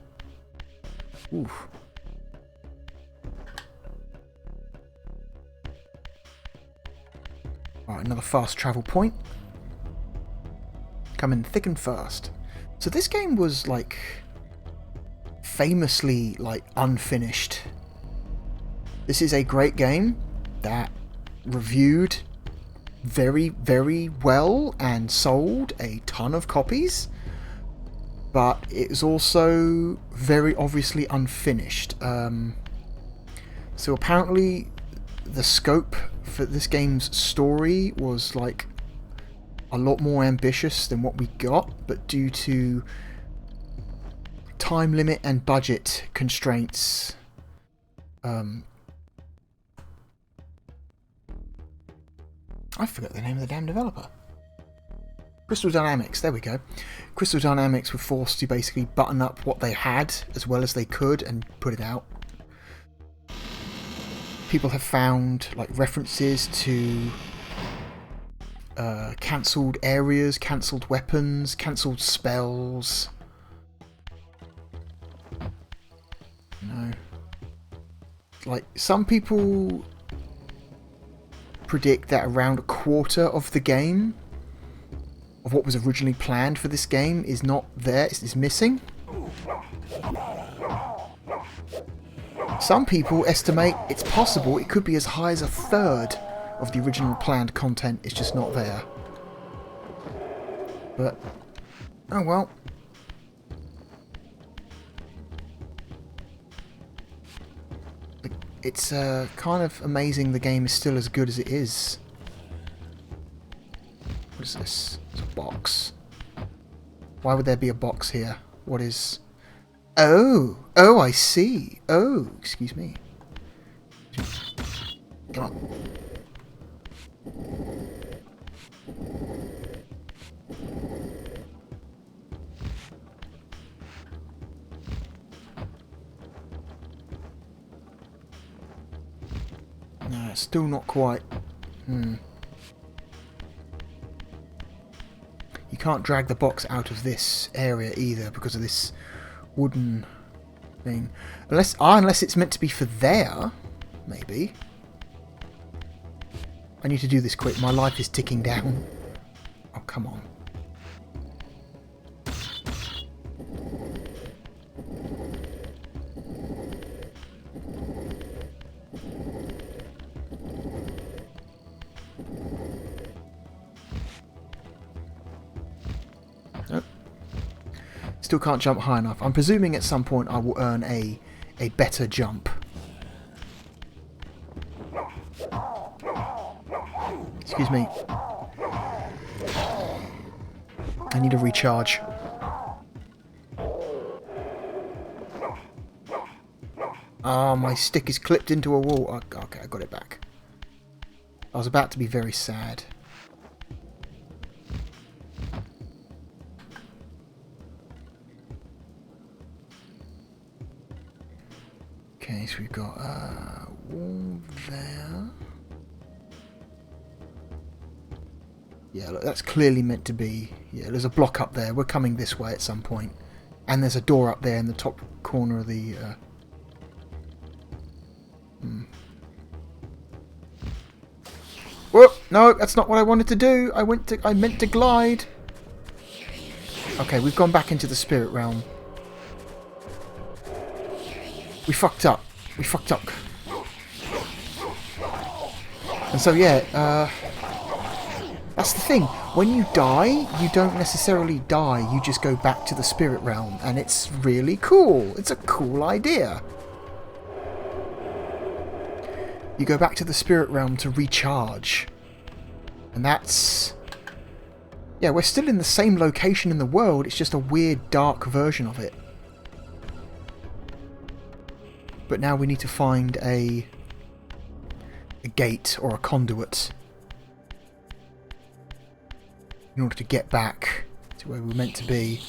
Speaker 1: Alright, another fast travel point. Coming thick and fast. So this game was, like, famously, like, unfinished. This is a great game that reviewed very, very well and sold a ton of copies, but it was also very obviously unfinished. So apparently the scope for this game's story was like a lot more ambitious than what we got, but due to time limit and budget constraints, I forgot the name of the damn developer. Crystal Dynamics, there we go. Crystal Dynamics were forced to basically button up what they had as well as they could and put it out. People have found like references to cancelled areas, cancelled weapons, cancelled spells. You know, like some people predict that around a quarter of the game, of what was originally planned for this game, is not there, is missing. Some people estimate it's possible it could be as high as a third of the original planned content is just not there. But, oh well. It's kind of amazing the game is still as good as it is. What is this? It's a box. Why would there be a box here? What is... Oh! Oh, I see! Oh, excuse me. Come on. No, it's still not quite. You can't drag the box out of this area either because of this wooden thing. Unless it's meant to be for there, maybe. I need to do this quick. My life is ticking down. Oh, come on. Still can't jump high enough. I'm presuming at some point I will earn a better jump. Excuse me. I need a recharge. Ah, my stick is clipped into a wall. Oh, okay, I got it back. I was about to be very sad. Okay, so we've got a wall there. Yeah, look, that's clearly meant to be... Yeah, there's a block up there. We're coming this way at some point. And there's a door up there in the top corner of the... Whoop! No, that's not what I wanted to do. I meant to glide. Okay, we've gone back into the spirit realm. We fucked up. We fucked up. And so, yeah, that's the thing. When you die, you don't necessarily die. You just go back to the spirit realm. And it's really cool. It's a cool idea. You go back to the spirit realm to recharge. And that's... Yeah, we're still in the same location in the world. It's just a weird, dark version of it. But now we need to find a gate or a conduit in order to get back to where we're meant to be.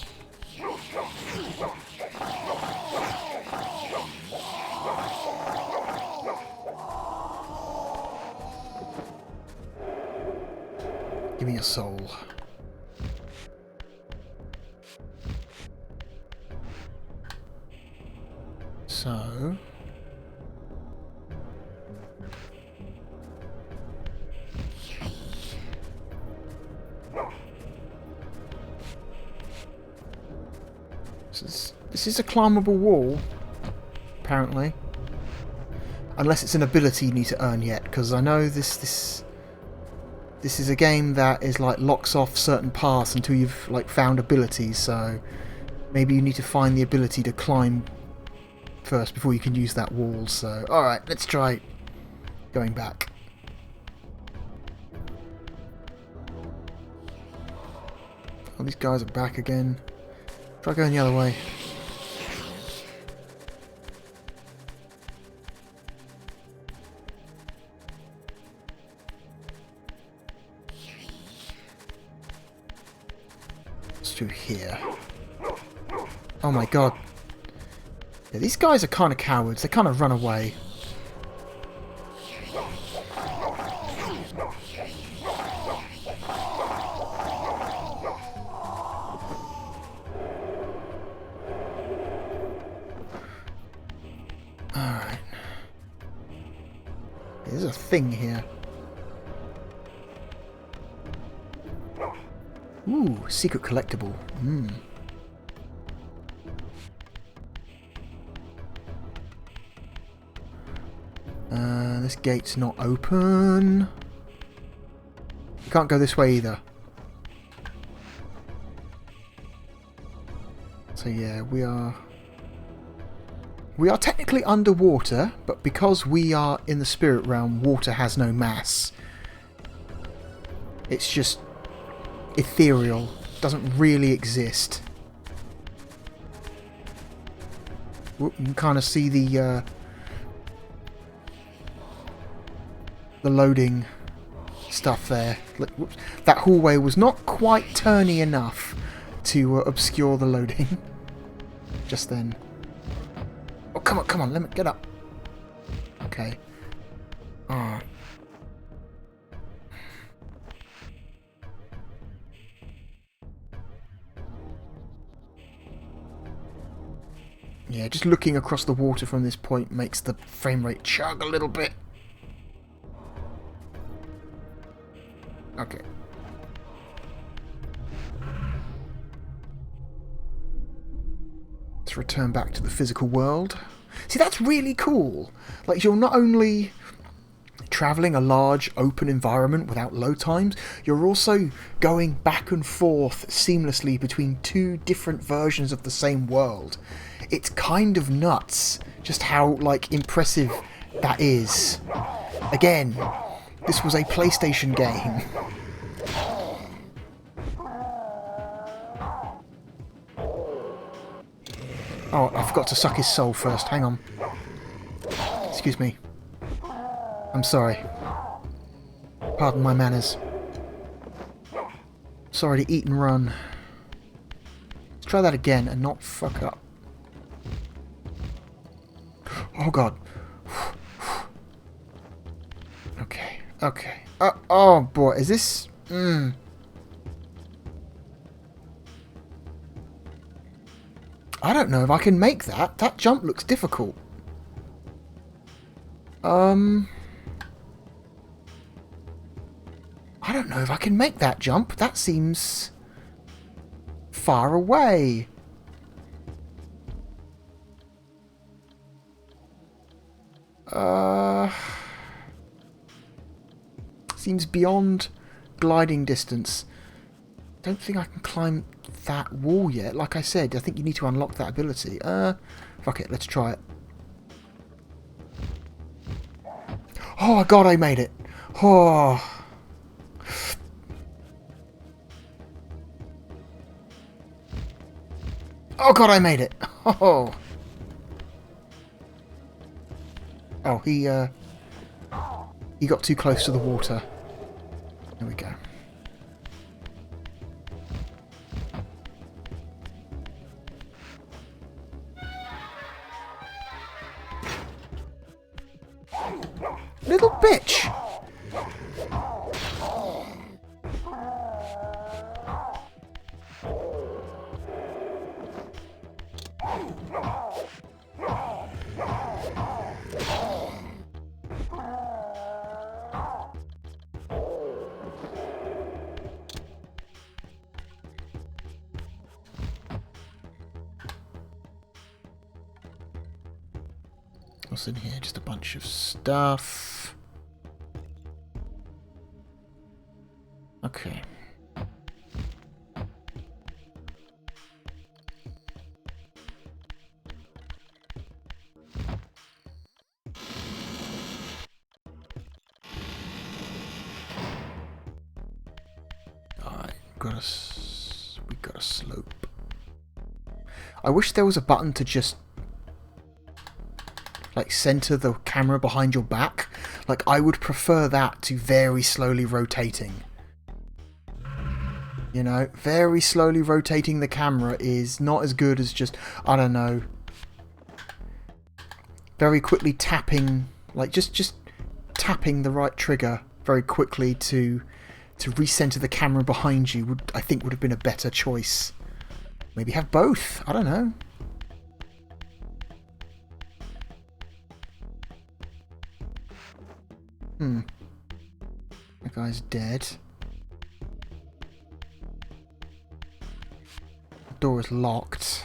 Speaker 1: Give me a soul. So... This is a climbable wall, apparently. Unless it's an ability you need to earn yet, because I know this is a game that is like locks off certain paths until you've like found abilities, so maybe you need to find the ability to climb first before you can use that wall. So alright, let's try going back. Oh, these guys are back again. Try going the other way. Let's do here. Oh my god. Yeah, these guys are kind of cowards. They kind of run away. Alright. There's a thing here. Ooh, secret collectible. This gate's not open. You can't go this way either. So yeah, we are technically underwater, but because we are in the spirit realm, water has no mass. It's just ethereal. Doesn't really exist. You can kind of see the loading stuff there. Look, whoops. That hallway was not quite turny enough to obscure the loading just then. Oh, come on, let me get up. Okay. Alright. Yeah, just looking across the water from this point makes the frame rate chug a little bit. Okay. Let's return back to the physical world. See, that's really cool. Like, you're not only travelling a large open environment without load times, you're also going back and forth seamlessly between two different versions of the same world. It's kind of nuts just how, like, impressive that is. Again, this was a PlayStation game. Oh, I forgot to suck his soul first. Hang on. Excuse me. I'm sorry. Pardon my manners. Sorry to eat and run. Let's try that again and not fuck up. Oh god. Okay. Okay. Oh boy, is this... I don't know if I can make that. That jump looks difficult. I don't know if I can make that jump. That seems far away. Seems beyond gliding distance. Don't think I can climb that wall yet. Like I said, I think you need to unlock that ability. Fuck it, let's try it. Oh god, I made it. Oh. Oh god, I made it. Oh. Oh, he got too close to the water. There we go. Little bitch! What's in here? Just a bunch of stuff. Okay. Alright, we got a slope. I wish there was a button to just like center the camera behind your back. Like, I would prefer that to very slowly rotating. You know, very slowly rotating the camera is not as good as just, I don't know, very quickly tapping, like just tapping the right trigger very quickly to recenter the camera behind you I think would have been a better choice. Maybe have both, I don't know. That guy's dead. The door is locked.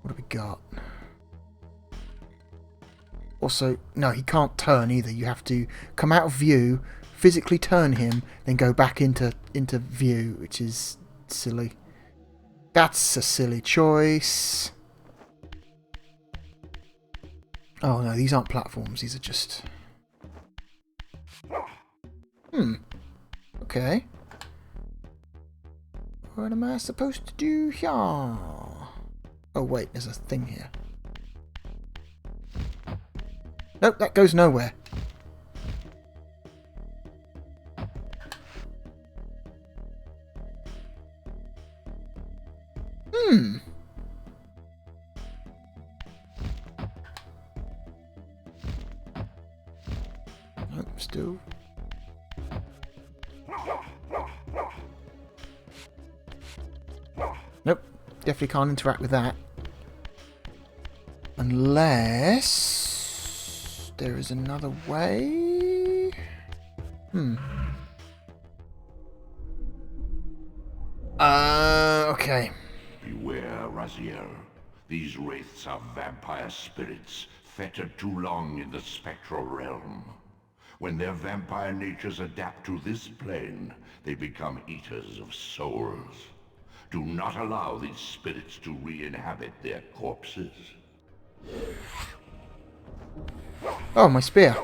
Speaker 1: What have we got? Also, no, he can't turn either. You have to come out of view, physically turn him, then go back into view, which is silly. That's a silly choice. Oh no, these aren't platforms, these are just... Okay. What am I supposed to do here? Oh wait, there's a thing here. Nope, that goes nowhere. Nope, still. Nope, definitely can't interact with that. Unless there is another way. Okay.
Speaker 3: Beware, Raziel. These wraiths are vampire spirits, fettered too long in the spectral realm. When their vampire natures adapt to this plane, they become eaters of souls. Do not allow these spirits to re-inhabit their corpses.
Speaker 1: Oh, my spear.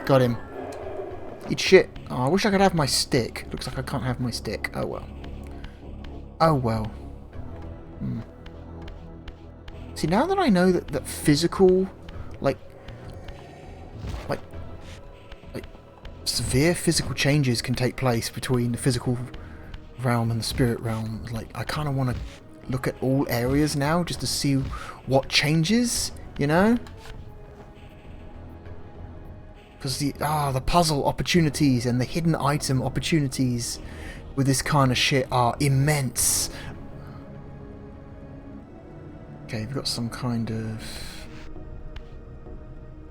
Speaker 1: Got him. Eat shit. Oh, I wish I could have my stick. Looks like I can't have my stick. Oh well. Oh well. See, now that I know that physical, like severe physical changes can take place between the physical realm and the spirit realm, like, I kind of want to look at all areas now just to see what changes, you know? Because the puzzle opportunities and the hidden item opportunities with this kind of shit are immense. Okay, we've got some kind of...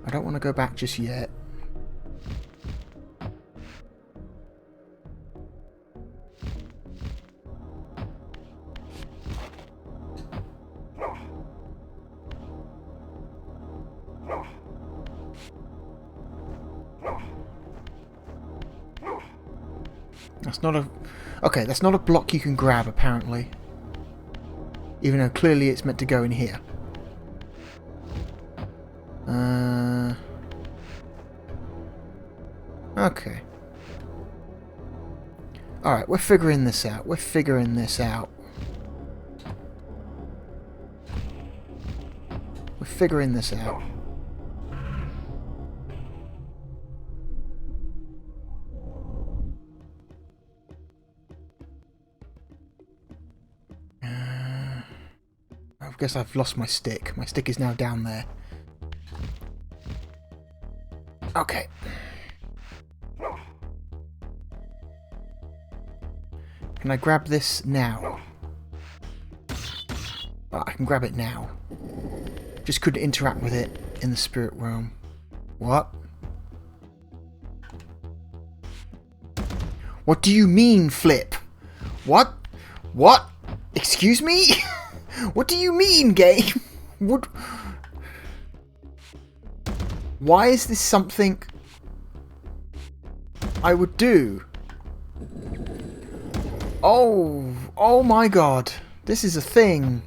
Speaker 1: I don't want to go back just yet. That's not a... Okay, that's not a block you can grab, apparently. Even though clearly it's meant to go in here. Okay. Alright, we're figuring this out. We're figuring this out. We're figuring this out. I guess I've lost my stick. My stick is now down there. Okay. Can I grab this now? But I can grab it now. Just couldn't interact with it in the spirit realm. What? What do you mean, flip? What? What? Excuse me? What do you mean, game? What? Why is this something I would do? Oh my god. This is a thing.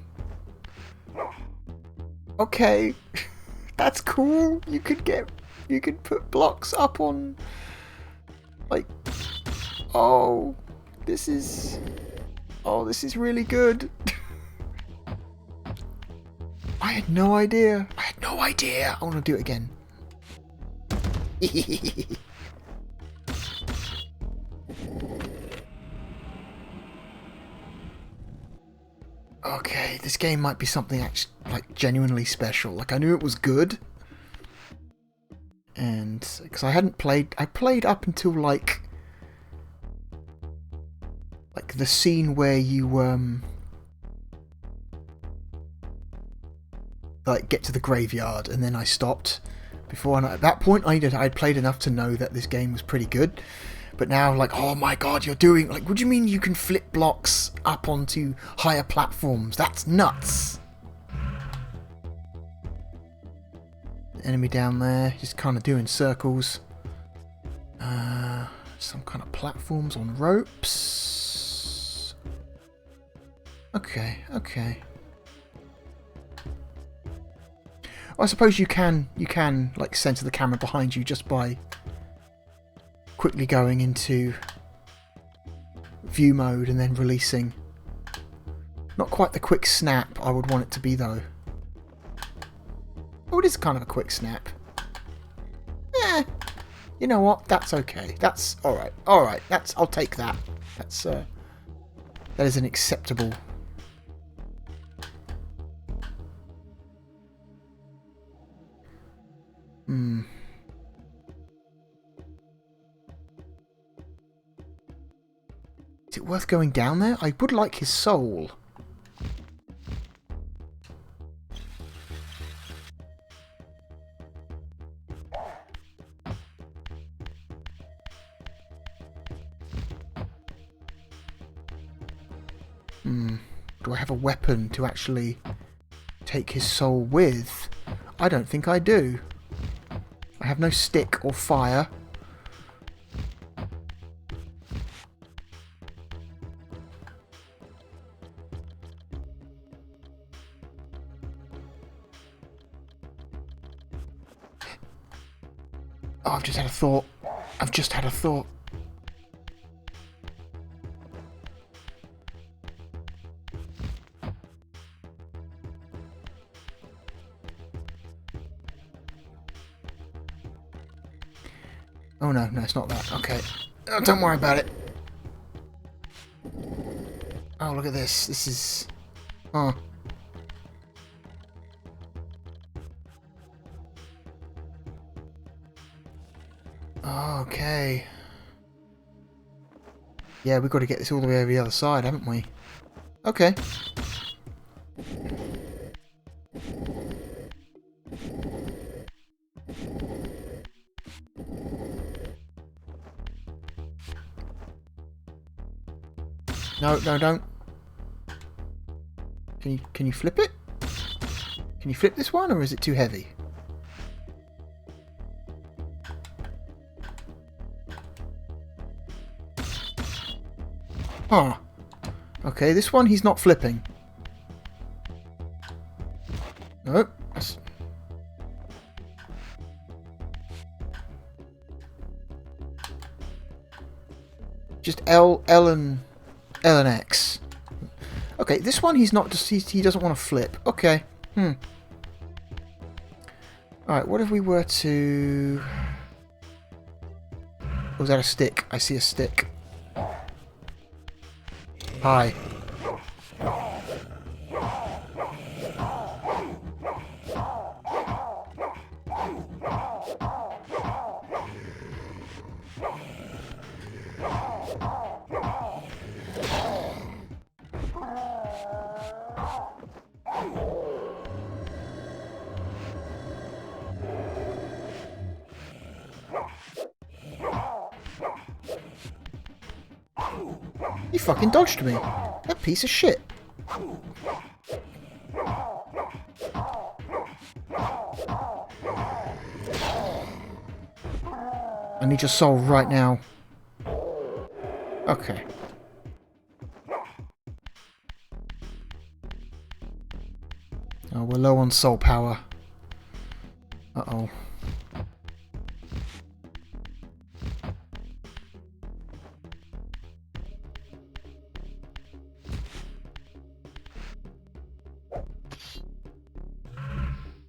Speaker 1: Okay. That's cool. You could put blocks up on, like, this is really good. I had no idea. I want to do it again. Okay, this game might be something actually, like, genuinely special. Like, I knew it was good, and because I played up until like the scene where you like get to the graveyard, and then I stopped. Before, and at that point I'd played enough to know that this game was pretty good. But now, like, oh my god, you're doing, like, what do you mean you can flip blocks up onto higher platforms? That's nuts. Enemy down there, just kind of doing circles. Some kind of platforms on ropes. Okay. I suppose you can like center the camera behind you just by quickly going into view mode and then releasing. Not quite the quick snap I would want it to be though. Oh, it is kind of a quick snap. You know what? That's okay. That's alright. Alright, I'll take that. That is an acceptable. Is it worth going down there? I would like his soul. Do I have a weapon to actually take his soul with? I don't think I do. I have no stick or fire. Oh, I've just had a thought. Oh no, it's not that. Okay. Oh, don't worry about it. Oh, look at this. This is... Oh. Okay. Yeah, we've got to get this all the way over the other side, haven't we? Okay. No, don't. Can you flip it? Can you flip this one, or is it too heavy? Huh. Okay, this one he's not flipping. No. Just L and X. Okay, this one he's not just he doesn't want to flip. Okay. Alright, what if we were to... Oh, was that a stick? I see a stick. Hi. He fucking dodged me. That piece of shit. I need your soul right now. Okay. Oh, we're low on soul power. Uh-oh.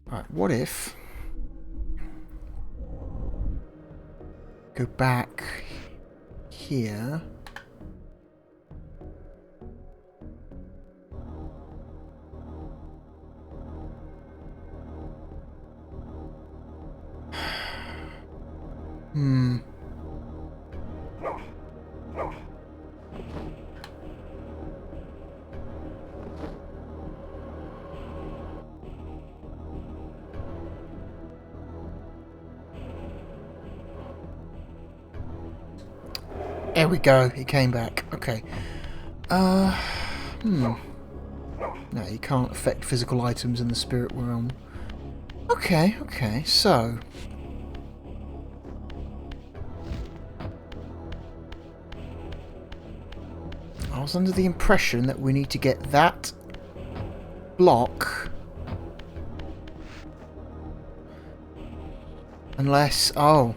Speaker 1: Right, what if... go back here. There we go, he came back. Okay. No, you can't affect physical items in the spirit realm. Okay, okay, so... I was under the impression that we need to get that block... unless... oh...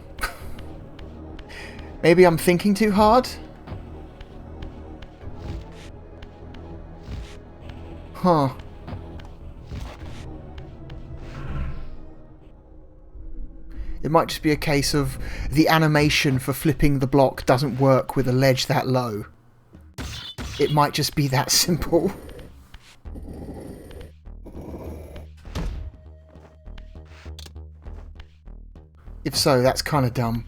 Speaker 1: maybe I'm thinking too hard? Huh. It might just be a case of the animation for flipping the block doesn't work with a ledge that low. It might just be that simple. If so, that's kind of dumb.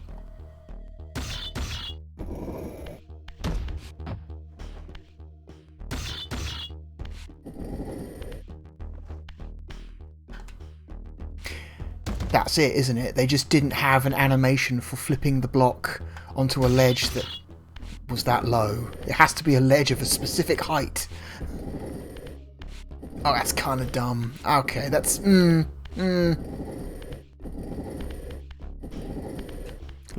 Speaker 1: That's it, isn't it? They just didn't have an animation for flipping the block onto a ledge that was that low. It has to be a ledge of a specific height. Oh, that's kind of dumb. Okay, that's... Look,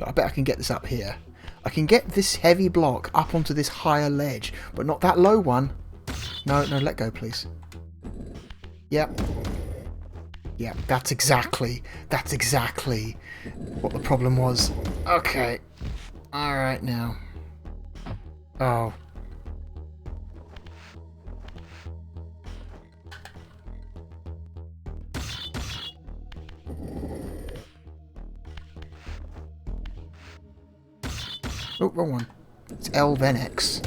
Speaker 1: I bet I can get this up here. I can get this heavy block up onto this higher ledge, but not that low one. No, no, let go, please. Yep. Yeah, that's exactly what the problem was. Okay. Alright now. Oh. Oh, wrong one. It's L then X.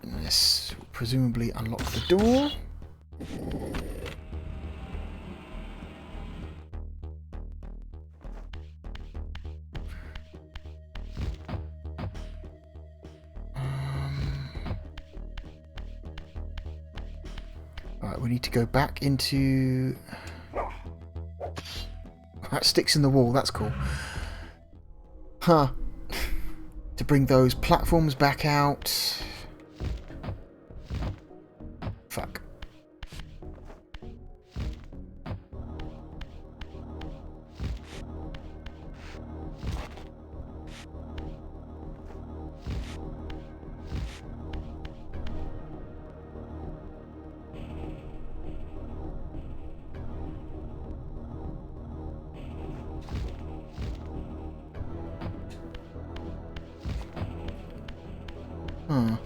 Speaker 1: And this will presumably unlock the door. Alright, we need to go back into... that sticks in the wall, that's cool. Huh. To bring those platforms back out... fuck. Huh.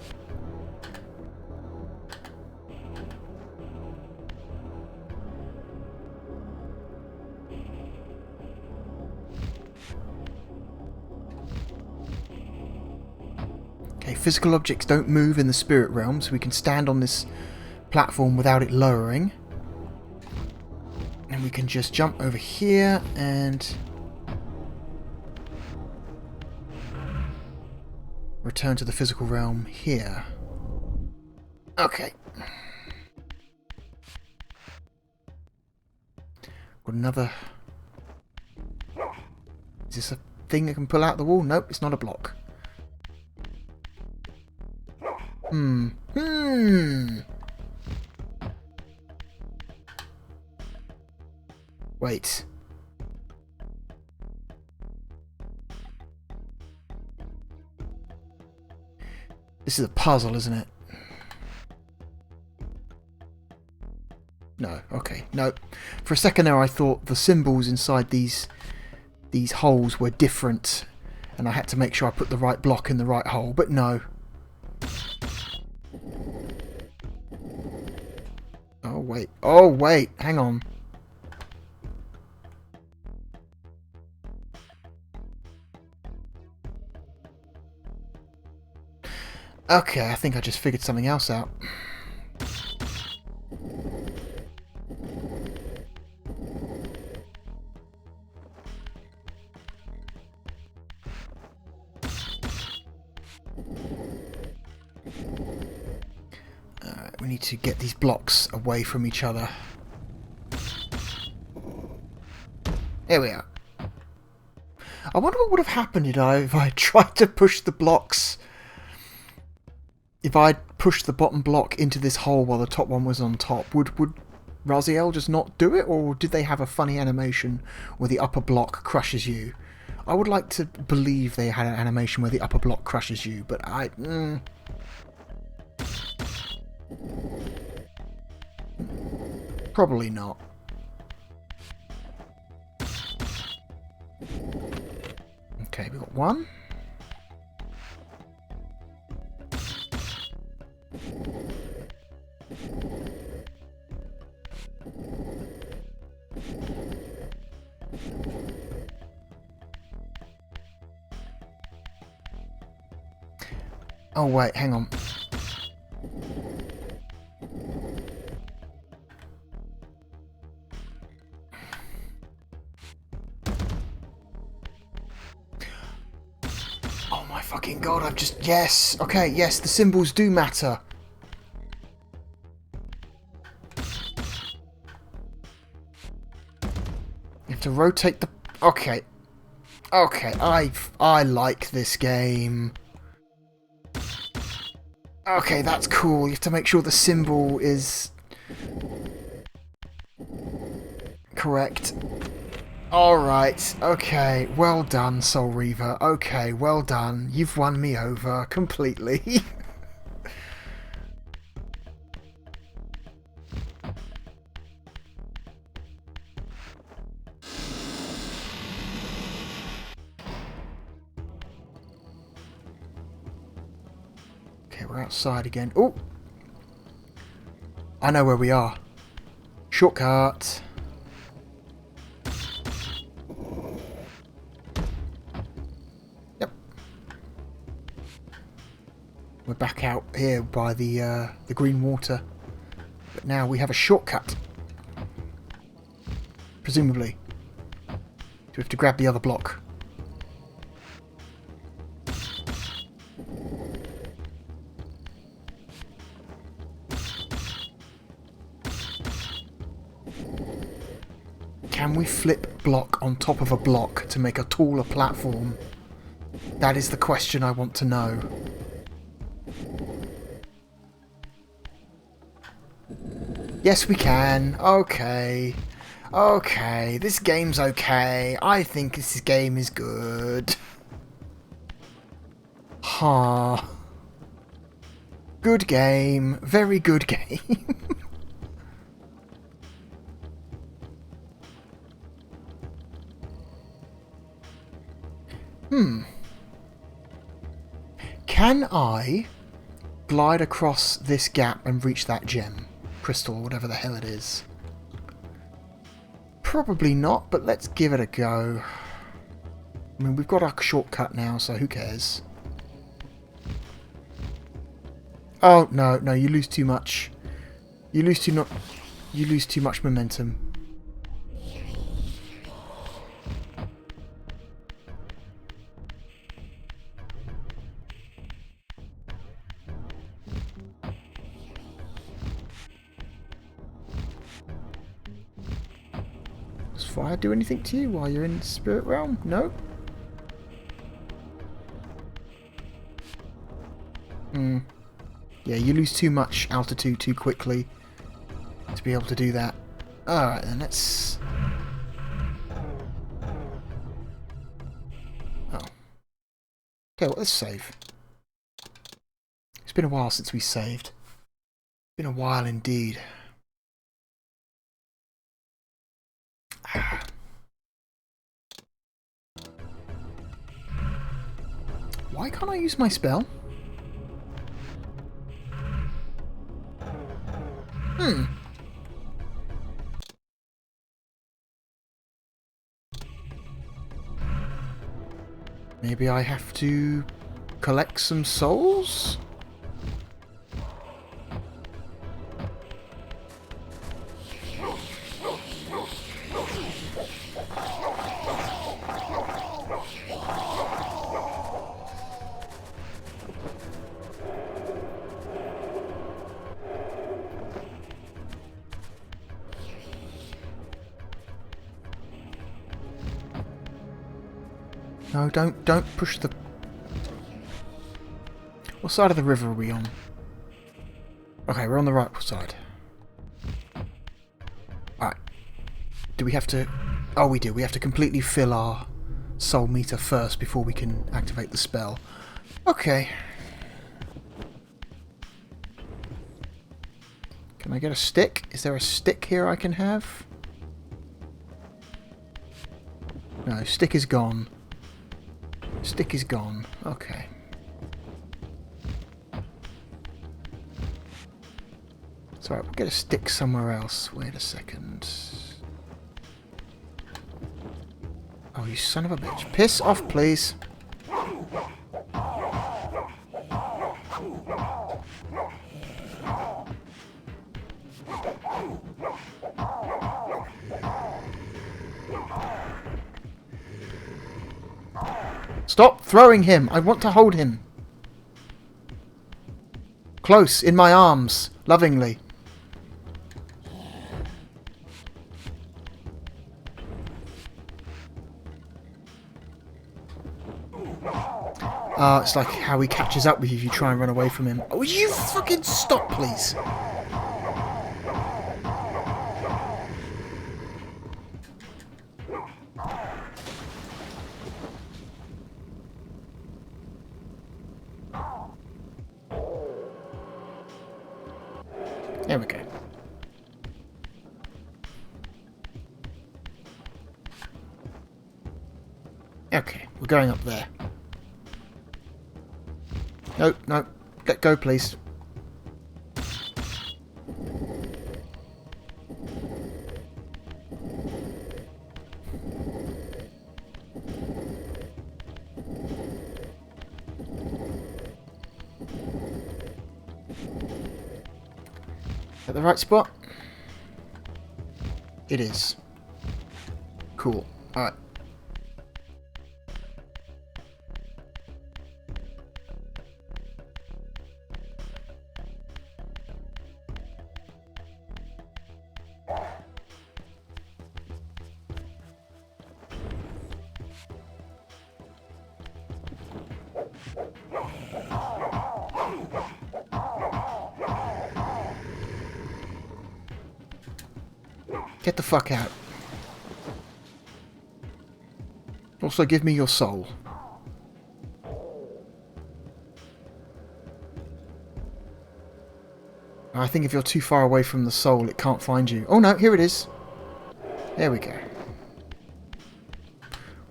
Speaker 1: Okay, physical objects don't move in the spirit realm, so we can stand on this platform without it lowering. And we can just jump over here and... return to the physical realm here. Okay. Got another... Is this a thing I can pull out the wall? Nope, it's not a block. Wait. This is a puzzle, isn't it? No, okay, no. For a second there I thought the symbols inside these holes were different and I had to make sure I put the right block in the right hole, but no. Oh wait, hang on. Okay, I think I just figured something else out. Alright, we need to get these blocks away from each other. Here we are. I wonder what would have happened if I tried to push the blocks. If I pushed the bottom block into this hole while the top one was on top, would Raziel just not do it? Or did they have a funny animation where the upper block crushes you? I would like to believe they had an animation where the upper block crushes you, but probably not. Okay, we got one. Oh wait, hang on. Oh my fucking god, I've just... Yes! Okay, yes, the symbols do matter. You have to rotate the... Okay. Okay, I like this game. Okay, that's cool. You have to make sure the symbol is correct. Alright, okay. Well done, Soul Reaver. Okay, well done. You've won me over completely. Okay, we're outside again. Oh! I know where we are. Shortcut. Yep. We're back out here by the green water. But now we have a shortcut. Presumably. Do we have to grab the other block? Can we flip block on top of a block to make a taller platform? That is the question I want to know. Yes, we can. Okay. Okay. This game's okay. I think this game is good. Ha. Good game. Very good game. Can I glide across this gap and reach that gem? Crystal, or whatever the hell it is. Probably not, but let's give it a go. I mean, we've got our shortcut now, so who cares? Oh, no, no, you lose too much. You lose too much momentum. fire do anything to you while you're in the spirit realm? No? Yeah, you lose too much altitude too quickly to be able to do that. Alright then, let's... Oh. Okay, well, let's save. It's been a while since we saved. Been a while indeed. Why can't I use my spell? Maybe I have to collect some souls? No, don't push the... What side of the river are we on? Okay, we're on the right side. Alright. Do we have to... Oh, we do. We have to completely fill our soul meter first before we can activate the spell. Okay. Can I get a stick? Is there a stick here I can have? No, stick is gone. Stick is gone. Okay. It's alright, we'll get a stick somewhere else. Wait a second. Oh, you son of a bitch. Piss off, please. Stop throwing him! I want to hold him. Close, in my arms, lovingly. It's like how he catches up with you if you try and run away from him. Oh, would you fucking stop, please? There we go. Okay, we're going up there. No, no. Let go, please. At the right spot? It is. Cool. Alright. Get the fuck out. Also, give me your soul. I think if you're too far away from the soul, it can't find you. Oh no, here it is. There we go.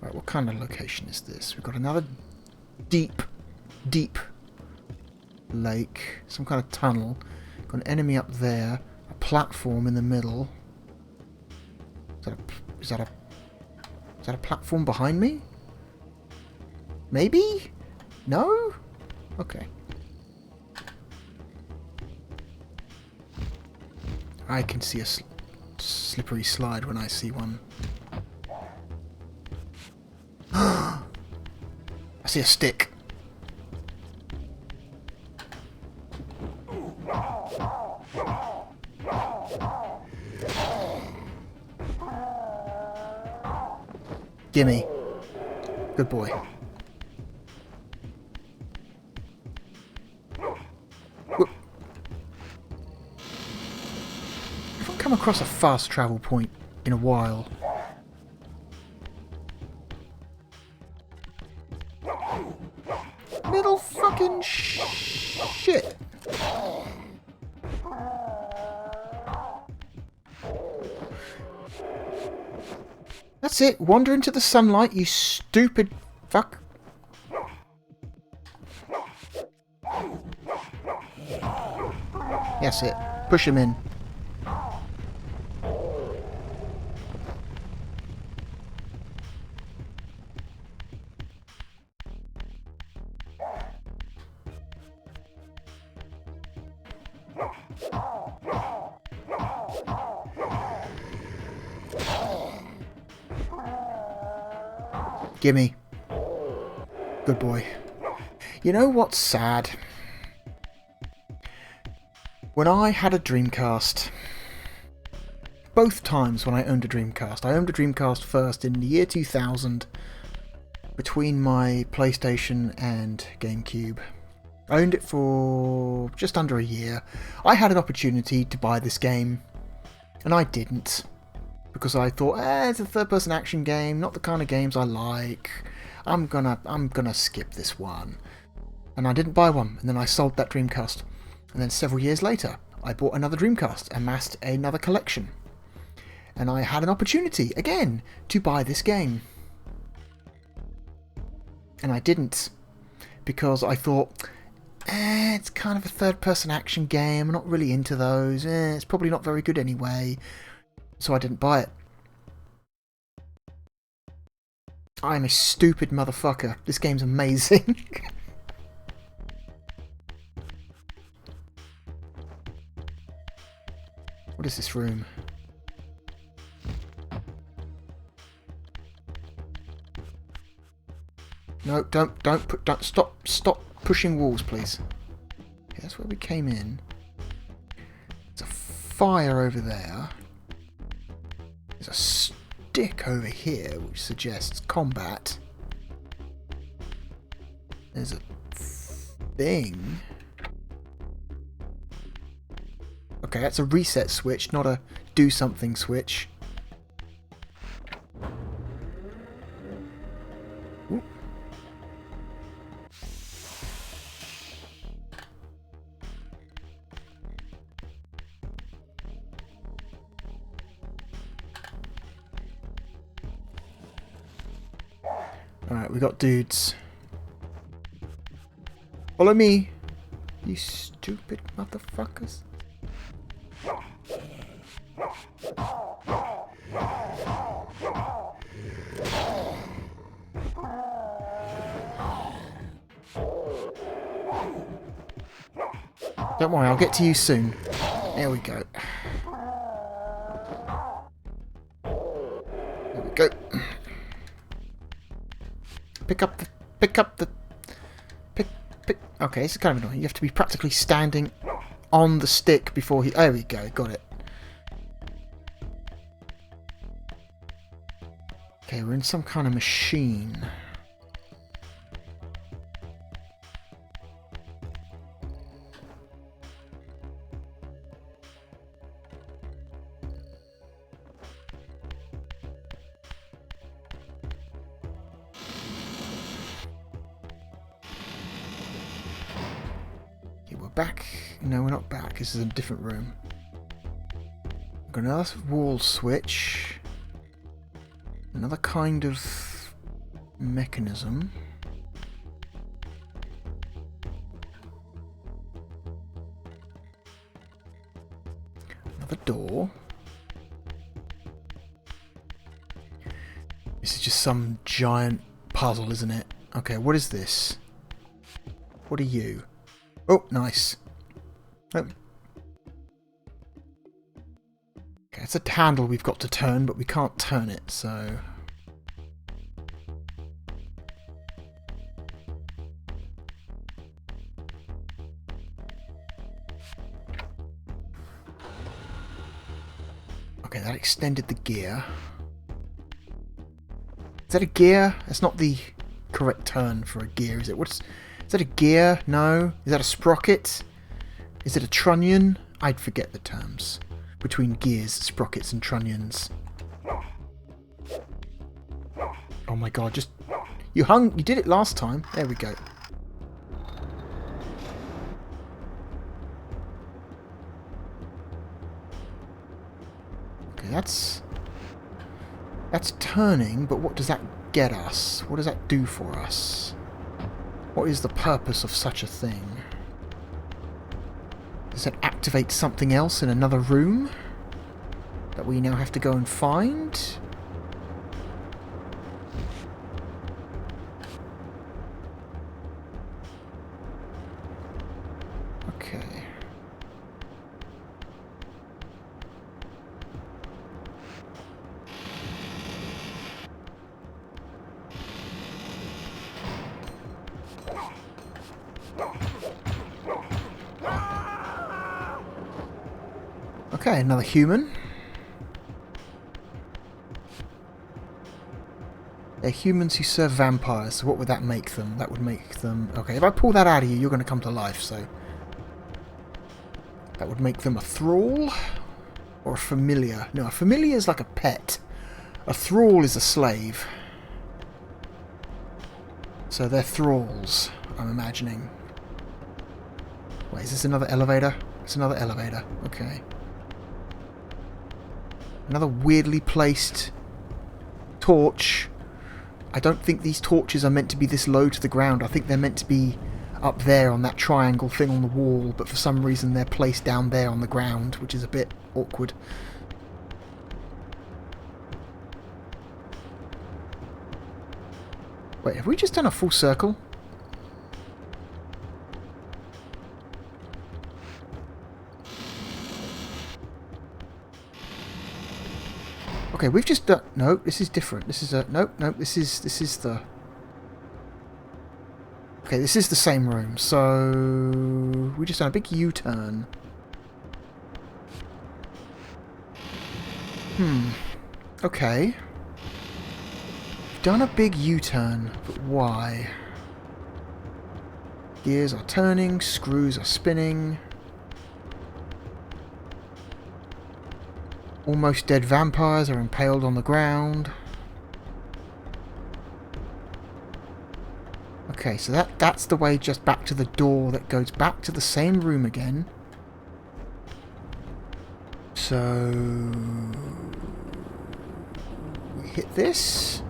Speaker 1: Right, what kind of location is this? We've got another deep lake. Some kind of tunnel. Got an enemy up there. A platform in the middle. Is that a platform behind me? Maybe? No? Okay. I can see a slippery slide when I see one. I see a stick. Gimme. Good boy. Whoop. I haven't come across a fast travel point in a while. Little fucking shit. That's it. Wander into the sunlight, you stupid fuck. That's it. Push him in. Gimme. Good boy. You know what's sad? When I had a Dreamcast, both times when I owned a Dreamcast, I owned a Dreamcast first in the year 2000, between my PlayStation and GameCube. I owned it for just under a year. I had an opportunity to buy this game, and I didn't. Because I thought, it's a third-person action game, not the kind of games I like. I'm gonna skip this one. And I didn't buy one, and then I sold that Dreamcast. And then several years later, I bought another Dreamcast, amassed another collection. And I had an opportunity, again, to buy this game. And I didn't. Because I thought, it's kind of a third-person action game, I'm not really into those, it's probably not very good anyway. So I didn't buy it. I'm a stupid motherfucker. This game's amazing. What is this room? No, don't stop pushing walls, please. Okay, that's where we came in. There's a fire over there. There's a stick over here, which suggests combat. There's a thing. Okay, that's a reset switch, not a do something switch. Ooh. Alright, we got dudes. Follow me, you stupid motherfuckers. Don't worry, I'll get to you soon. There we go. There we go. Pick up the... Okay, this is kind of annoying. You have to be practically standing on the stick before he... There we go, got it. Okay, we're in some kind of machine. Back? No, we're not back. This is a different room. We've got another wall switch. Another kind of mechanism. Another door. This is just some giant puzzle, isn't it? Okay, what is this? What are you? Oh, nice. Oh. Okay, it's a handle we've got to turn, but we can't turn it, so... Okay, that extended the gear. Is that a gear? That's not the correct turn for a gear, is it? Is that a gear? No. Is that a sprocket? Is it a trunnion? I'd forget the terms between gears, sprockets, and trunnions. Oh my god, just... You did it last time. There we go. Okay, that's turning, but what does that get us? What does that do for us? What is the purpose of such a thing? Does it activate something else in another room that we now have to go and find? Okay. Okay, another human. They're humans who serve vampires, so what would that make them? That would make them... Okay, if I pull that out of you, you're going to come to life, so... That would make them a thrall? Or a familiar? No, a familiar is like a pet. A thrall is a slave. So they're thralls, I'm imagining. Wait, is this another elevator? It's another elevator. Okay. Another weirdly placed torch. I don't think these torches are meant to be this low to the ground. I think they're meant to be up there on that triangle thing on the wall, but for some reason they're placed down there on the ground, which is a bit awkward. Wait, have we just done a full circle? Okay, we've just done... No, this is different. This is a... Nope, nope, this is the... Okay, this is the same room, so... We just done a big U-turn. Okay. Done a big U-turn, but why? Gears are turning, screws are spinning. Almost dead vampires are impaled on the ground. Okay, so that's the way just back to the door that goes back to the same room again. So... we hit this.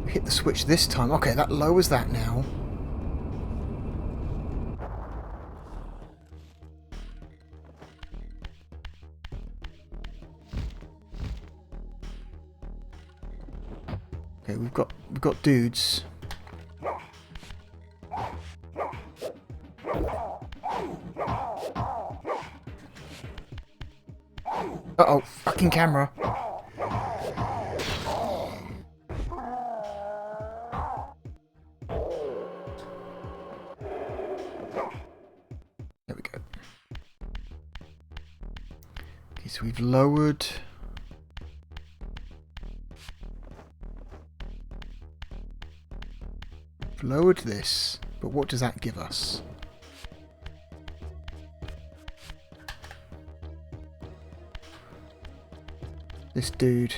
Speaker 1: Hit the switch this time. Okay, that lowers that now. Okay, we've got dudes. Uh-oh, fucking camera. There we go. Okay, so we've lowered... lowered this, but what does that give us? This dude.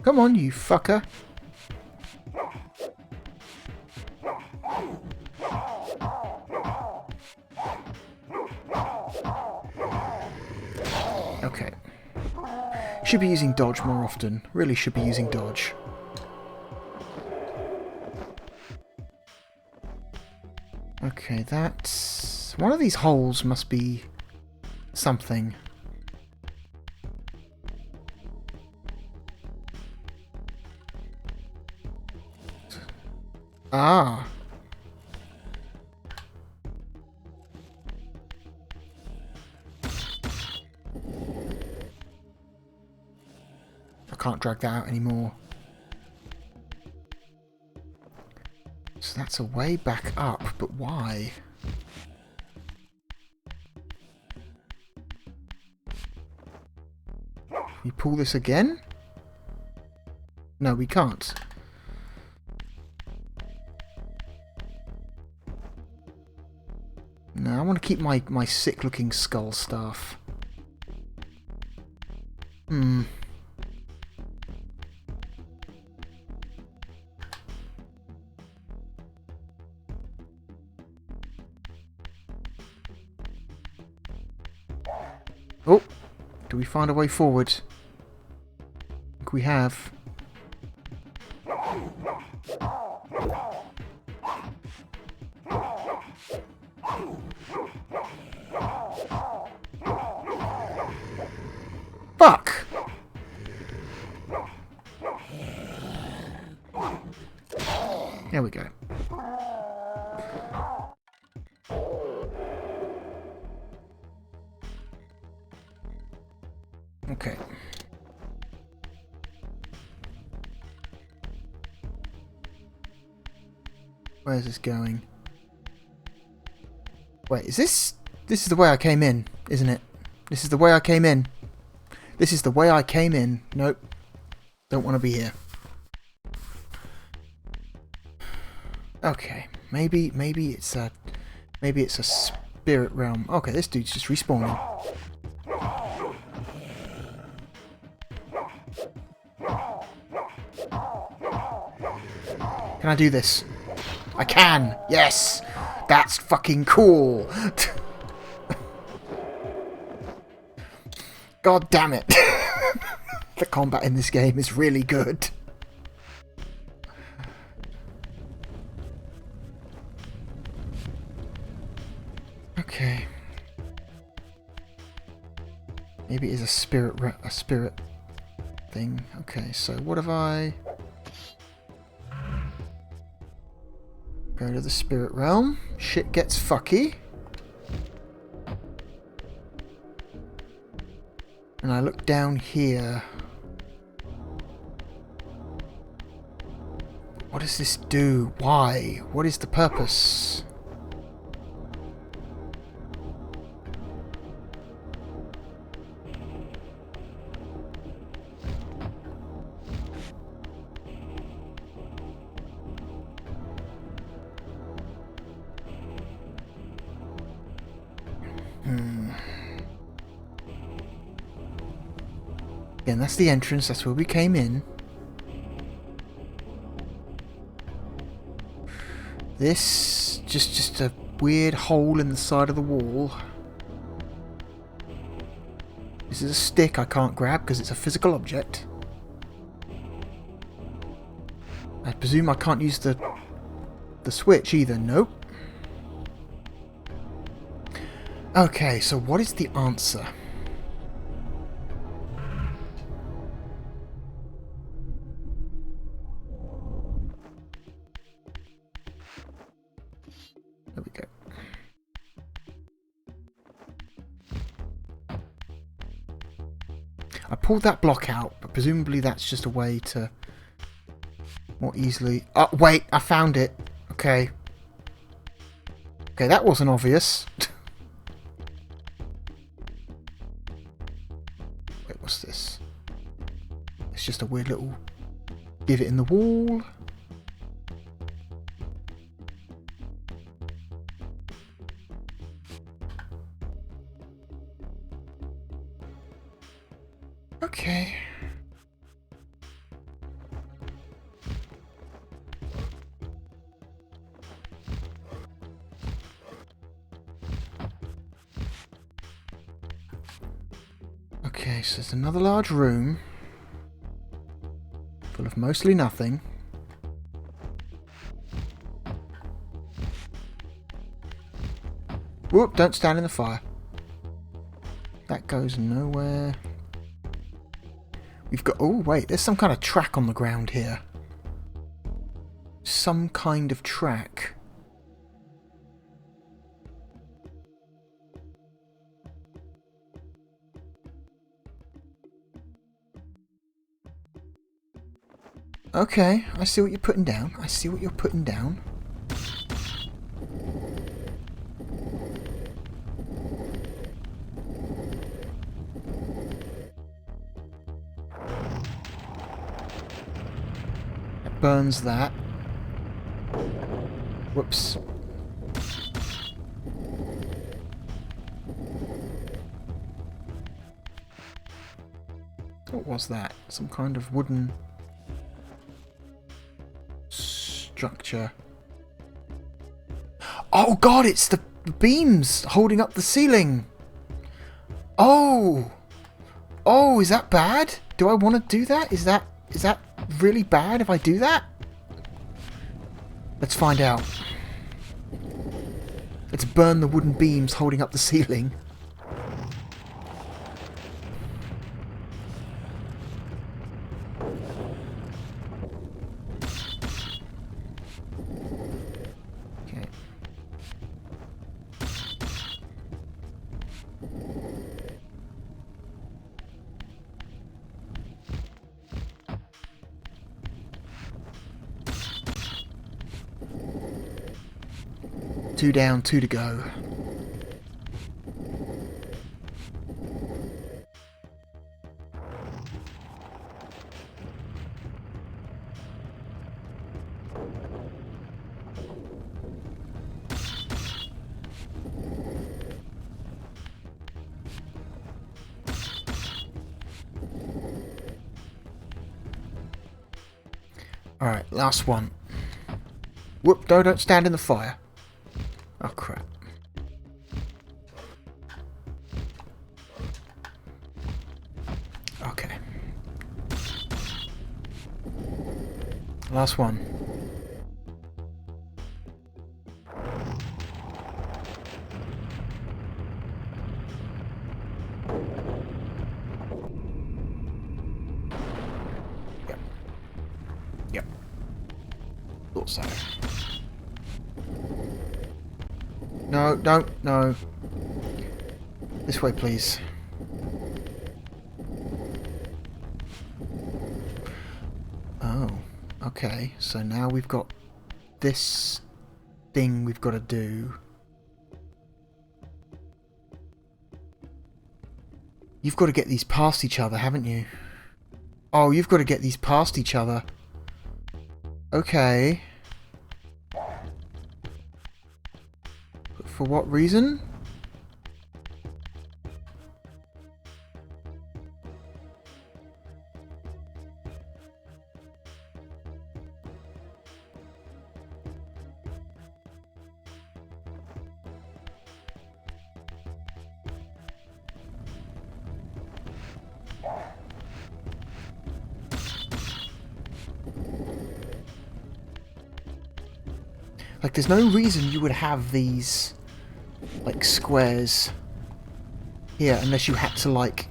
Speaker 1: Come on, you fucker. Okay. Should be using dodge more often. Really should be using dodge. Okay, that's... one of these holes must be something. Ah. I can't drag that out anymore. So that's a way back up, but why? We pull this again? No, we can't. No, I want to keep my sick-looking skull staff. Oh! Do we find a way forward? I think we have. Fuck! There we go. Okay. Where's this going? Wait, is this... This is the way I came in, isn't it? This is the way I came in. This is the way I came in. Nope. Don't want to be here. Okay. Maybe it's a spirit realm. Okay, this dude's just respawning. Can I do this? I can! Yes! That's fucking cool! God damn it! The combat in this game is really good. Okay. Maybe it is a spirit thing. Okay, so what have I... Go to the spirit realm. Shit gets fucky. And I look down here. What does this do? Why? What is the purpose? Again, that's the entrance. That's where we came in. This just a weird hole in the side of the wall. This is a stick I can't grab because it's a physical object. I presume I can't use the switch either. Nope. Okay, so what is the answer? There we go. I pulled that block out, but presumably that's just a way to more easily... Oh, wait, I found it. Okay. Okay, that wasn't obvious. Wait, what's this? It's just a weird little divot in the wall. Okay. Okay, so there's another large room full of mostly nothing. Whoop, don't stand in the fire. That goes nowhere. We've got... Oh, wait, there's some kind of track on the ground here. Some kind of track. Okay, I see what you're putting down. I see what you're putting down. burns that. Whoops. What was that? Some kind of wooden structure. Oh god, it's the beams holding up the ceiling! Oh! Oh, is that bad? Do I want to do that? Is that really bad if I do that? Let's find out. Let's burn the wooden beams holding up the ceiling. Okay. Two down, two to go. Alright, last one. Whoop, no, don't stand in the fire. Oh crap. Okay. Last one. Yep. Yep. Thought so. No, don't, no. This way, please. Oh, okay. So now we've got this thing we've got to do. You've got to get these past each other, haven't you? Oh, you've got to get these past each other. Okay. For what reason? Like, there's no reason you would have these, like, squares here unless you had to, like,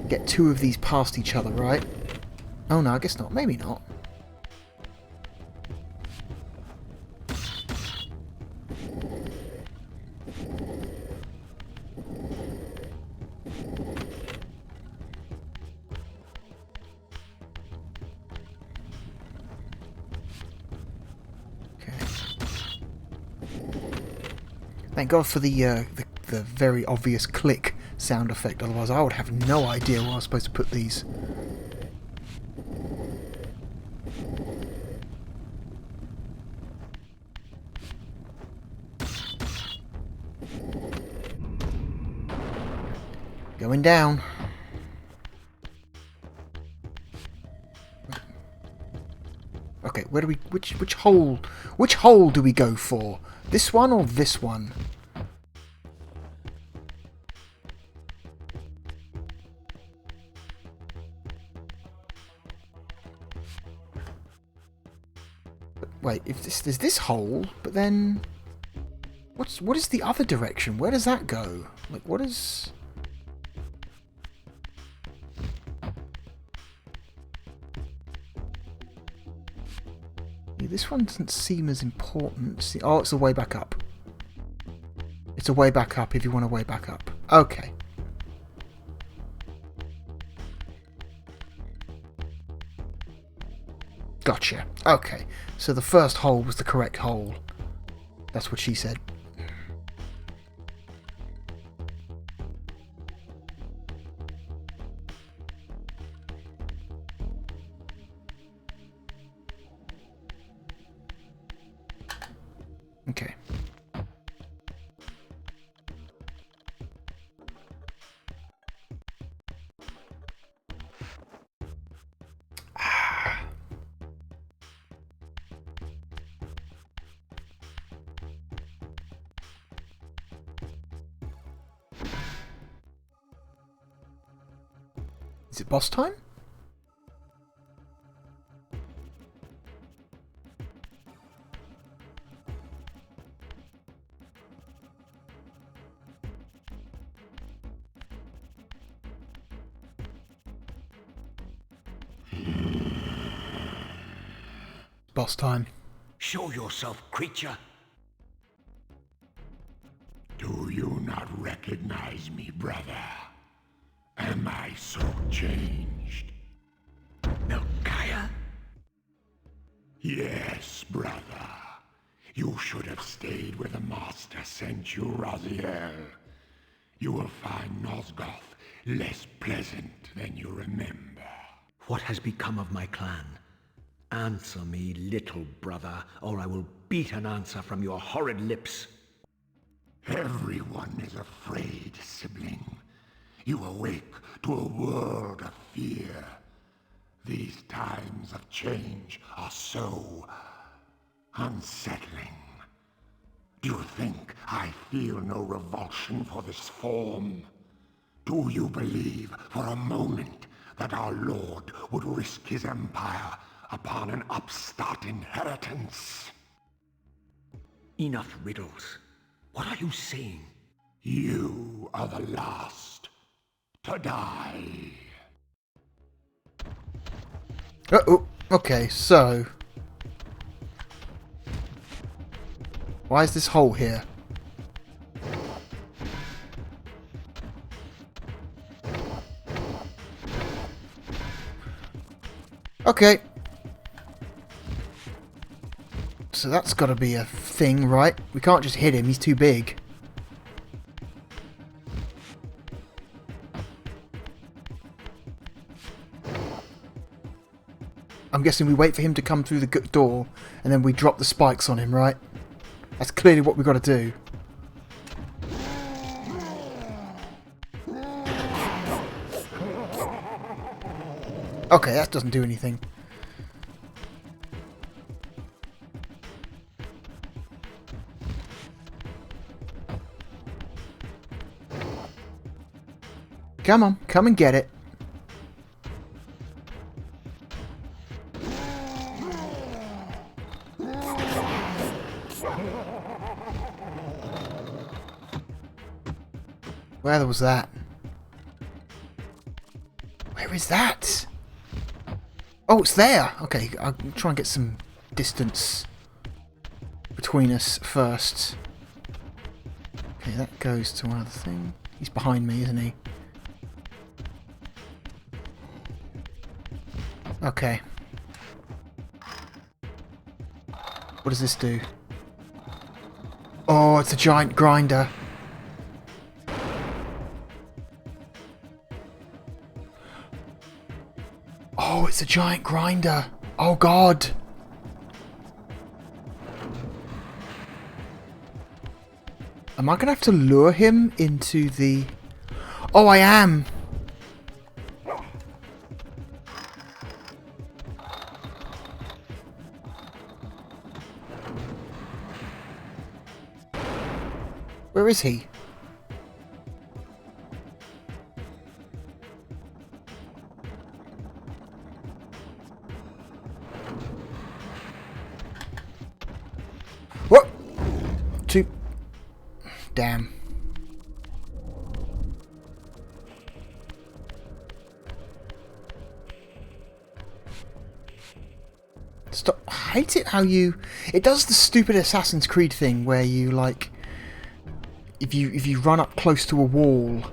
Speaker 1: get two of these past each other, right? Oh no, I guess not. Maybe not. Thank God for the very obvious click sound effect, otherwise I would have no idea where I was supposed to put these. Going down. Okay, where do we which hole do we go for? This one or this one? Wait, if there's this hole, but then what is the other direction? Where does that go? Like, what is? Yeah, this one doesn't seem as important. Oh, it's a way back up. It's a way back up if you want a way back up. Okay. Gotcha. Okay. So the first hole was the correct hole. That's what she said. Okay. Is it boss time? Boss time.
Speaker 2: Show yourself, creature.
Speaker 5: Do you not recognize me, brother? Am I so changed?
Speaker 2: Melchiah?
Speaker 5: Yes, brother. You should have stayed where the Master sent you, Raziel. You will find Nosgoth less pleasant than you remember.
Speaker 4: What has become of my clan? Answer me, little brother, or I will beat an answer from your horrid lips.
Speaker 5: Everyone is afraid, sibling. You awake to a world of fear. These times of change are so unsettling. Do you think I feel no revulsion for this form? Do you believe for a moment that our Lord would risk his empire upon an upstart inheritance?
Speaker 4: Enough riddles. What are you saying?
Speaker 5: You are the last to die.
Speaker 1: Uh-oh. Okay, so... why is this hole here? Okay. So that's got to be a thing, right? We can't just hit him, he's too big. I'm guessing we wait for him to come through the door, and then we drop the spikes on him, right? That's clearly what we've got to do. Okay, that doesn't do anything. Come on, come and get it. Where was that? Where is that? Oh, it's there! Okay, I'll try and get some distance between us first. Okay, that goes to another thing. He's behind me, isn't he? Okay. What does this do? Oh, it's a giant grinder. Oh, it's a giant grinder. Oh, God. Am I going to have to lure him into the... Oh, I am. Where is he? What? Two. Damn. Stop. I hate it how you... It does the stupid Assassin's Creed thing where you, like... If you run up close to a wall,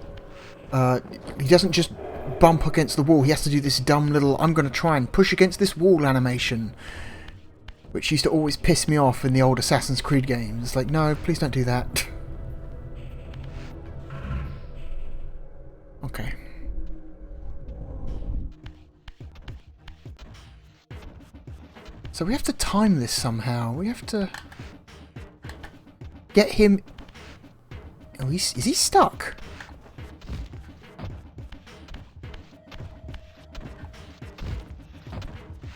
Speaker 1: he doesn't just bump against the wall. He has to do this dumb little "I'm going to try and push against this wall" animation, which used to always piss me off in the old Assassin's Creed games. It's like, no, please don't do that. Okay. So we have to time this somehow. We have to... get him... Oh, is he stuck?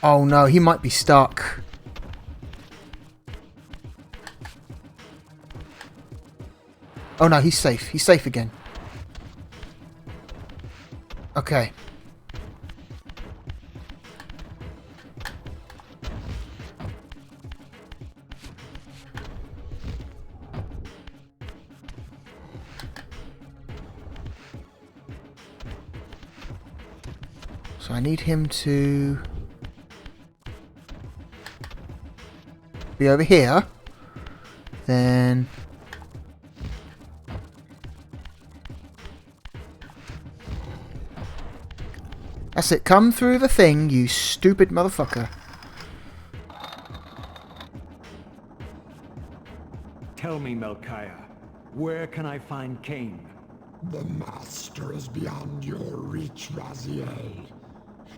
Speaker 1: Oh no, he might be stuck. Oh no, he's safe. He's safe again. Okay. So I need him to be over here. Then that's it. Come through the thing, you stupid motherfucker.
Speaker 4: Tell me, Melchiah, where can I find Cain?
Speaker 5: The Master is beyond your reach, Raziel.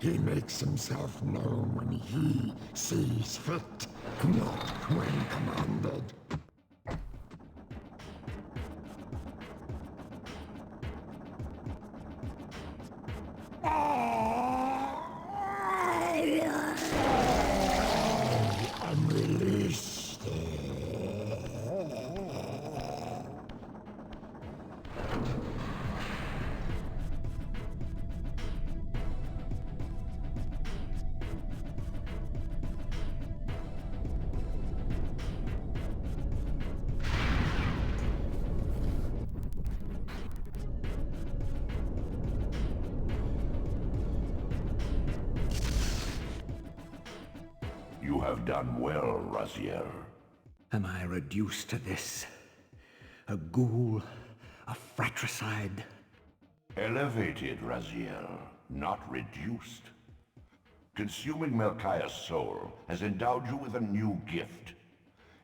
Speaker 5: He makes himself known when he sees fit, not when commanded. I'm released.
Speaker 3: You have done well, Raziel.
Speaker 4: Am I reduced to this? A ghoul? A fratricide?
Speaker 3: Elevated, Raziel, not reduced. Consuming Melchiah's soul has endowed you with a new gift.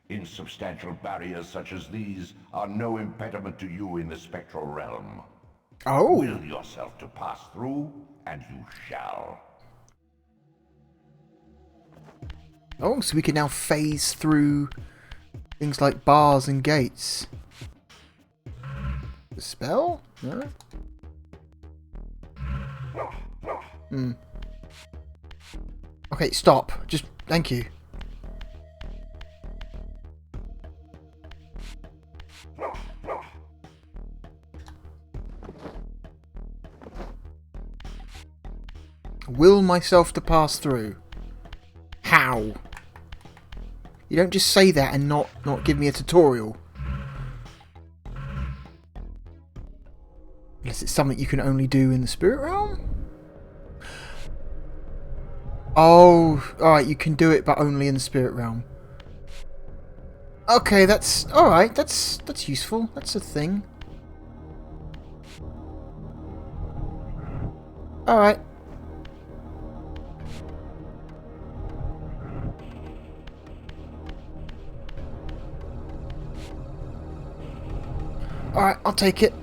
Speaker 3: Insubstantial barriers such as these are no impediment to you in the spectral realm.
Speaker 1: Oh.
Speaker 3: Will yourself to pass through, and you shall.
Speaker 1: Oh, so we can now phase through things like bars and gates. The spell? No? Hmm. Okay, stop. Just, thank you. Will myself to pass through. How? You don't just say that and not give me a tutorial. Unless it's something you can only do in the spirit realm? Oh, alright, you can do it but only in the spirit realm. Okay, that's alright, that's useful. That's a thing. Alright. Alright, I'll take it.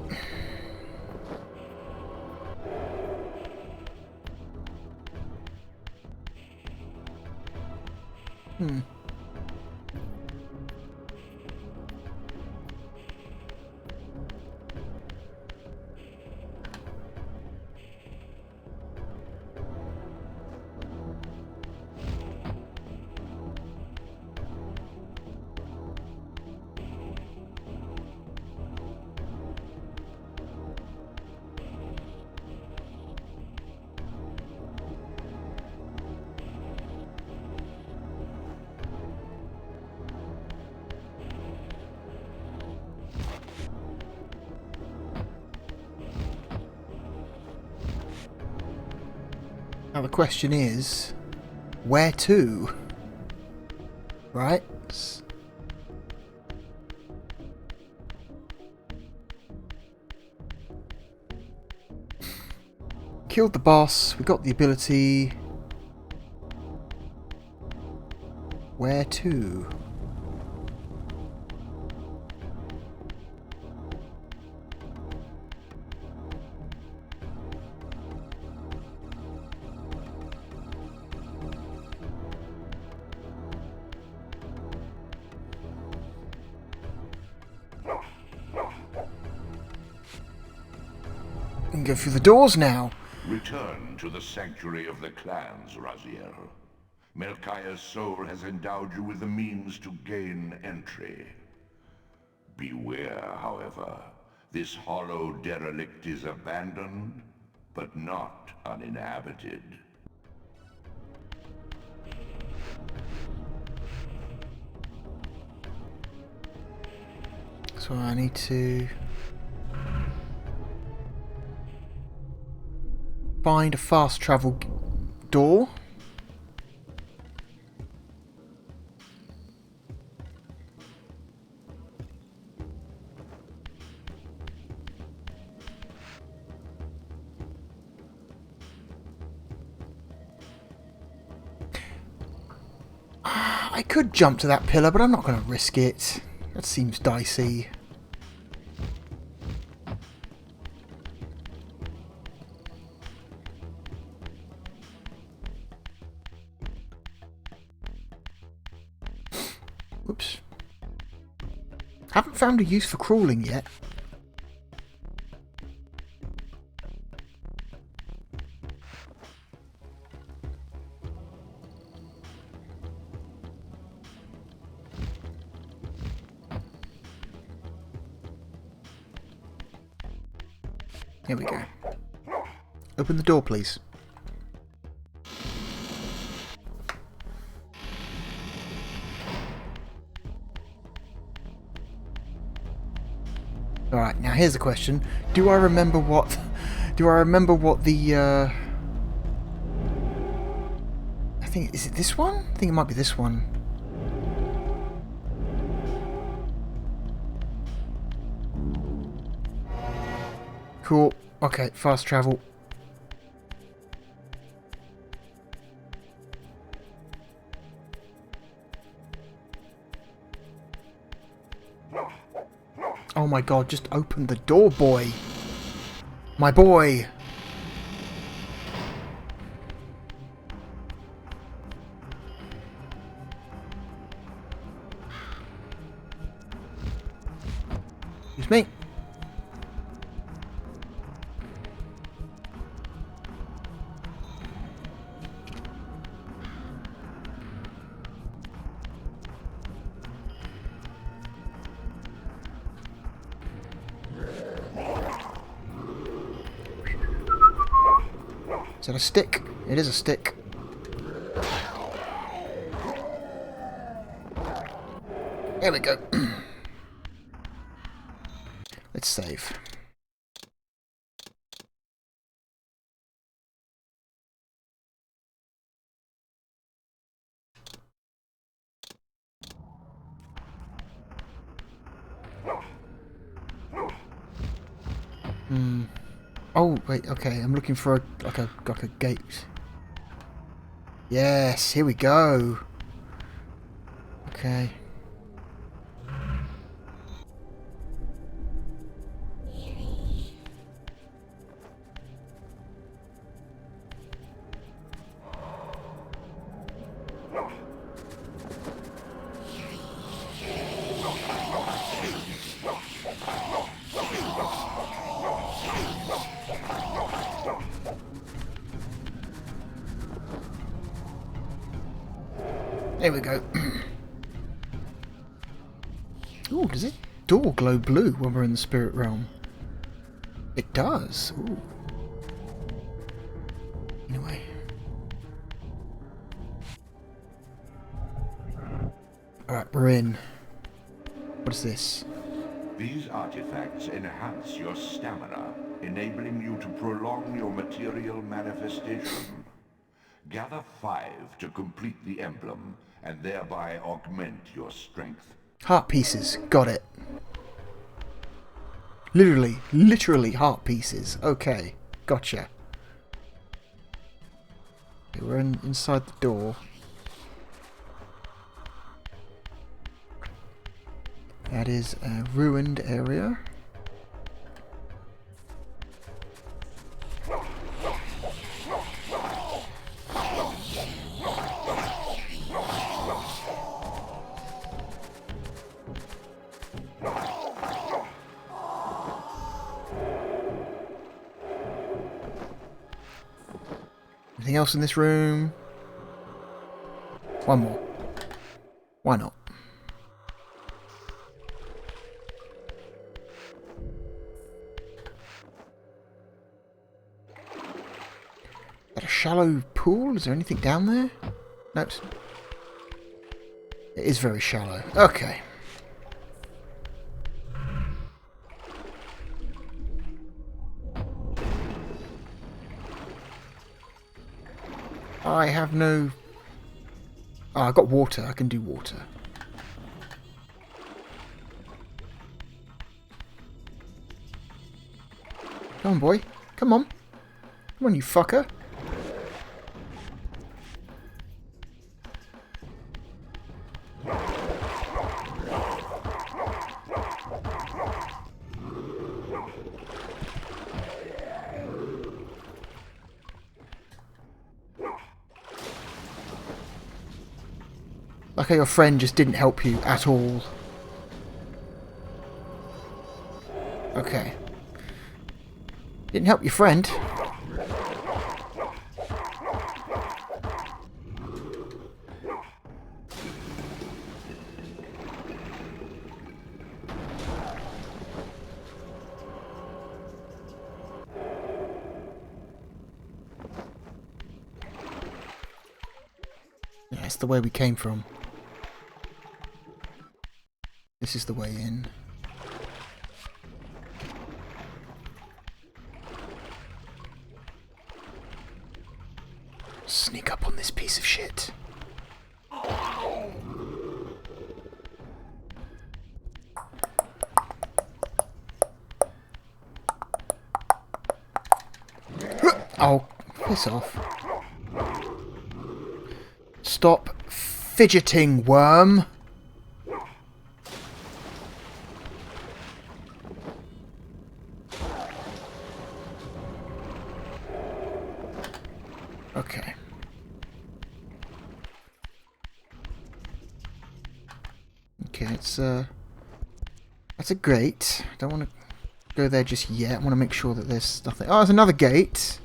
Speaker 1: Now the question is, where to? Right? Killed the boss, we got the ability. Where to? go through the doors now.
Speaker 3: Return to the sanctuary of the clans, Raziel. Melchiah's soul has endowed you with the means to gain entry. Beware, however. This hollow derelict is abandoned, but not uninhabited.
Speaker 1: So I need to find a fast travel door. I could jump to that pillar, but I'm not going to risk it. That seems dicey. Oops. Haven't found a use for crawling yet. Here we go. Open the door, please. Alright, now here's the question. Do I remember what the I think, is it this one? I think it might be this one. Cool. Okay, fast travel. Oh my god, just open the door, boy. My boy. Excuse me. Is that a stick? It is a stick. There we go. Let's save. Oh wait, okay. I'm looking for like a gate. Yes, here we go. Okay. There we go. Ooh, does it door glow blue when we're in the spirit realm? It does. Ooh. Anyway. Alright, we're in. What is this?
Speaker 3: These artifacts enhance your stamina, enabling you to prolong your material manifestation. Gather 5 to complete the emblem, and thereby augment your strength.
Speaker 1: Heart pieces. Got it. Literally heart pieces. Okay, gotcha. Okay, we're inside the door. That is a ruined area. Anything else in this room? One more. Why not? Is that a shallow pool? Is there anything down there? No. It is very shallow. Okay. I have no... Oh, I got water. I can do water. Come on, boy. Come on. Come on, you fucker. Like how your friend just didn't help you at all. Okay. Didn't help your friend. Yeah, it's the way we came from. This is the way in. Sneak up on this piece of shit. Oh, piss off. Stop fidgeting, worm. Okay. Okay, that's a gate. Don't want to go there just yet. I want to make sure that there's nothing. Oh, there's another gate.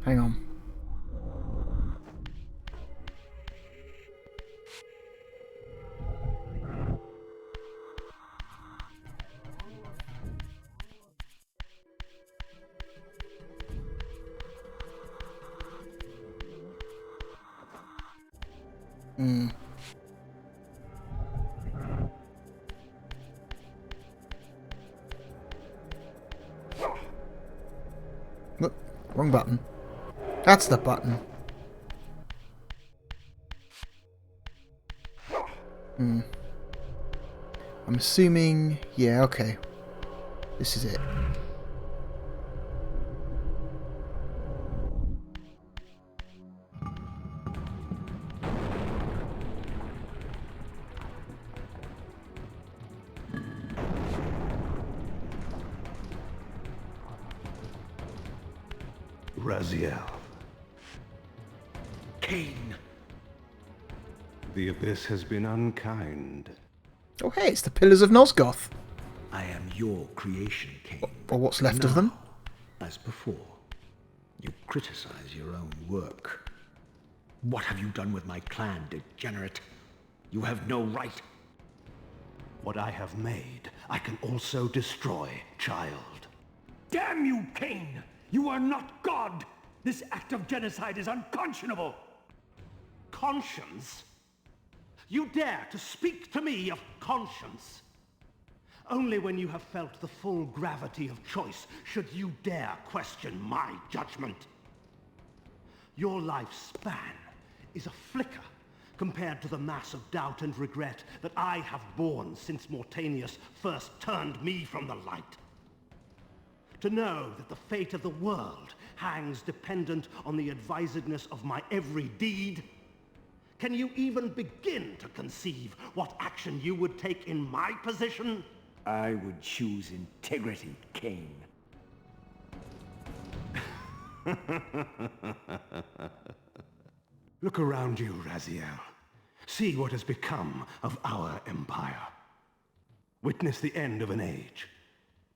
Speaker 1: Hang on. Look, wrong button. That's the button. I'm assuming... Yeah, okay. This is it.
Speaker 2: Raziel.
Speaker 6: Cain.
Speaker 2: The Abyss has been unkind.
Speaker 1: Oh hey, it's the Pillars of Nosgoth.
Speaker 4: I am your creation, Cain.
Speaker 1: Or what's left of them.
Speaker 4: As before, you criticize your own work. What have you done with my clan, degenerate? You have no right.
Speaker 6: What I have made, I can also destroy, child. Damn you, Cain! You are not God! This act of genocide is unconscionable! Conscience? You dare to speak to me of conscience? Only when you have felt the full gravity of choice should you dare question my judgment. Your lifespan is a flicker compared to the mass of doubt and regret that I have borne since Mortanius first turned me from the light. To know that the fate of the world hangs dependent on the advisedness of my every deed? Can you even begin to conceive what action you would take in my position? I would choose integrity, Cain. Look around you, Raziel. See what has become of our empire. Witness the end of an age.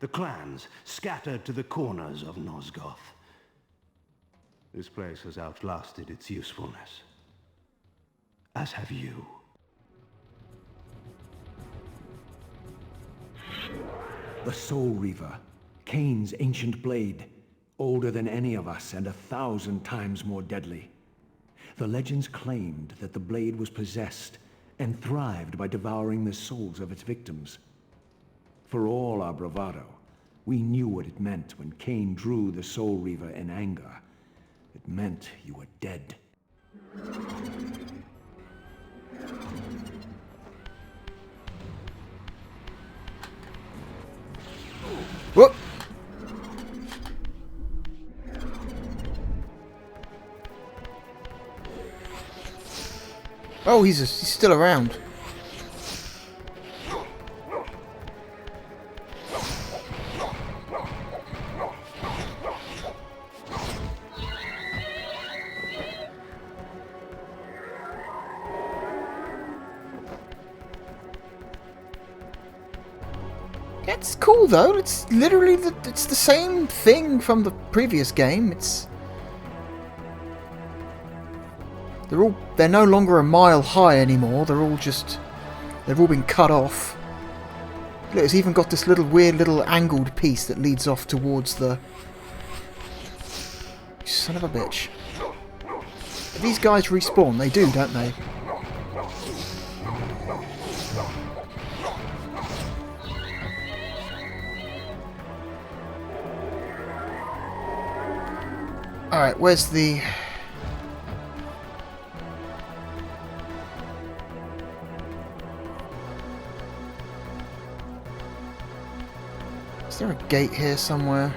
Speaker 6: The clans scattered to the corners of Nosgoth. This place has outlasted its usefulness. As have you.
Speaker 4: The Soul Reaver, Kain's ancient blade, older than any of us and 1,000 times more deadly. The legends claimed that the blade was possessed and thrived by devouring the souls of its victims. For all our bravado, we knew what it meant when Kain drew the Soul Reaver in anger. It meant you were dead.
Speaker 1: Whoop! Oh, he's still around. It's cool though. It's literally it's the same thing from the previous game. They're no longer a mile high anymore. They've all been cut off. Look, it's even got this weird little angled piece that leads off towards the... Son of a bitch. These guys respawn. They do, don't they? Alright, where's the... Is there a gate here somewhere?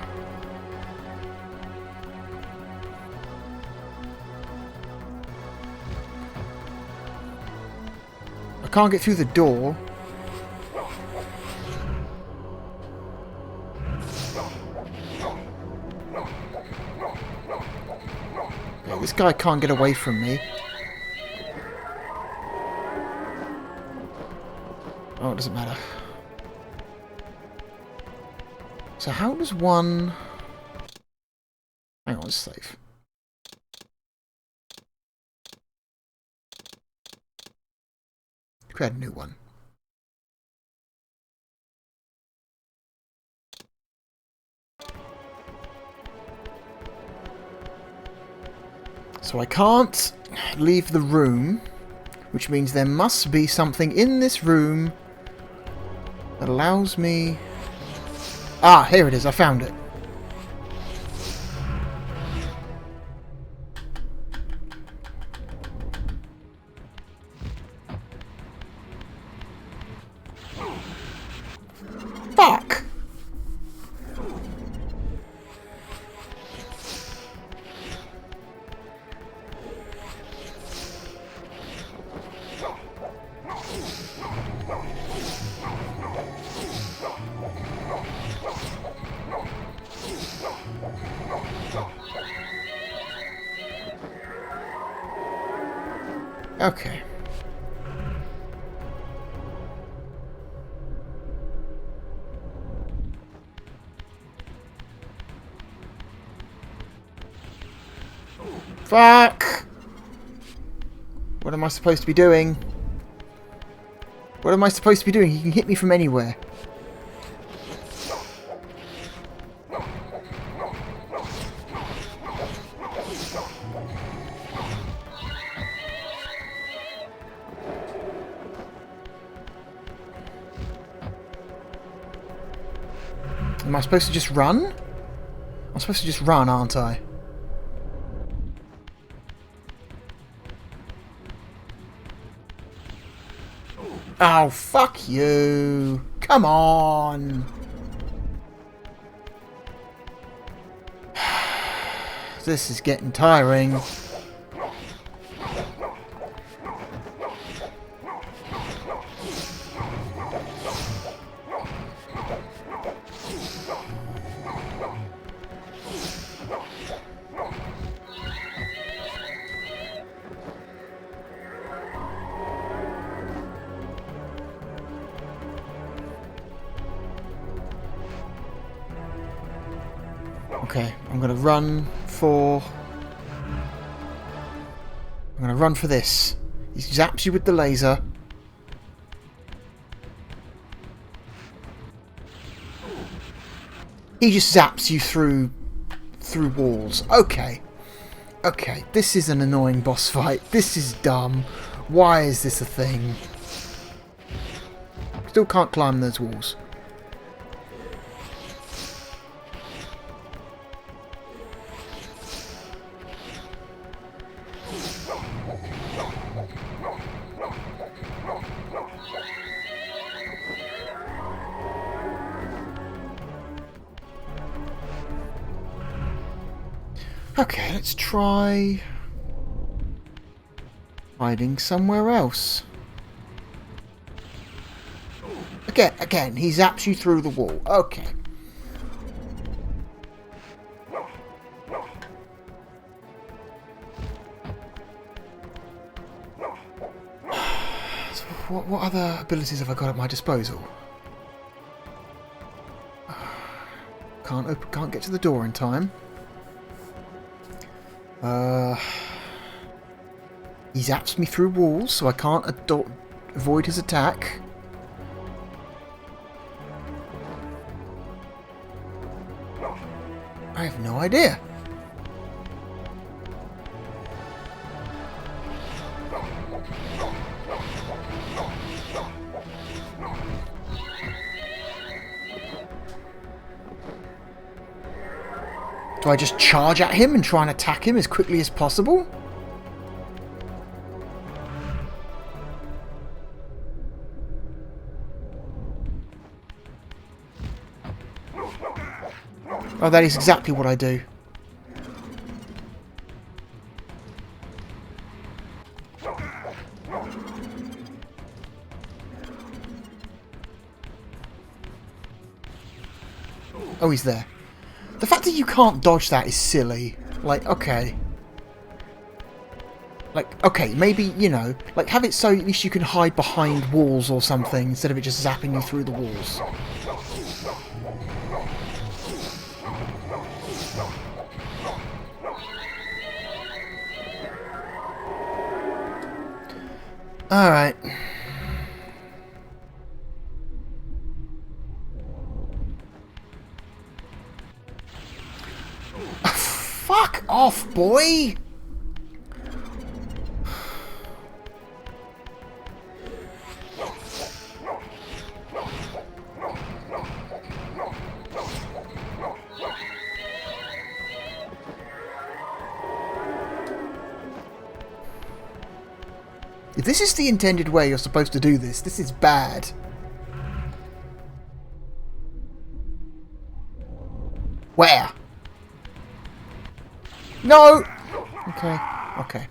Speaker 1: I can't get through the door. Okay, this guy can't get away from me. Oh, it doesn't matter. So how does one... Hang on, let's save. Create a new one. So I can't leave the room, which means there must be something in this room that allows me... Ah, here it is. I found it. Fuck! Okay. Fuck! What am I supposed to be doing? What am I supposed to be doing? He can hit me from anywhere. Am I supposed to just run? I'm supposed to just run, aren't I? Oh, fuck you. Come on. This is getting tiring. Okay, I'm gonna run for... I'm gonna run for this. He zaps you with the laser. He just zaps you through walls. Okay. Okay, this is an annoying boss fight. This is dumb. Why is this a thing? Still can't climb those walls. Okay, let's try hiding somewhere else. Again, he zaps you through the wall. Okay. So what other abilities have I got at my disposal? Can't get to the door in time. He zaps me through walls, so I can't avoid his attack. I have no idea. Do I just charge at him and try and attack him as quickly as possible? Oh, that is exactly what I do. Oh, he's there. The fact that you can't dodge that is silly. Like, okay. Like, okay, maybe, you know, like have it so at least you can hide behind walls or something instead of it just zapping you through the walls. Alright. Fuck off, boy! If this is the intended way you're supposed to do this, this is bad. Where? No! Okay, okay.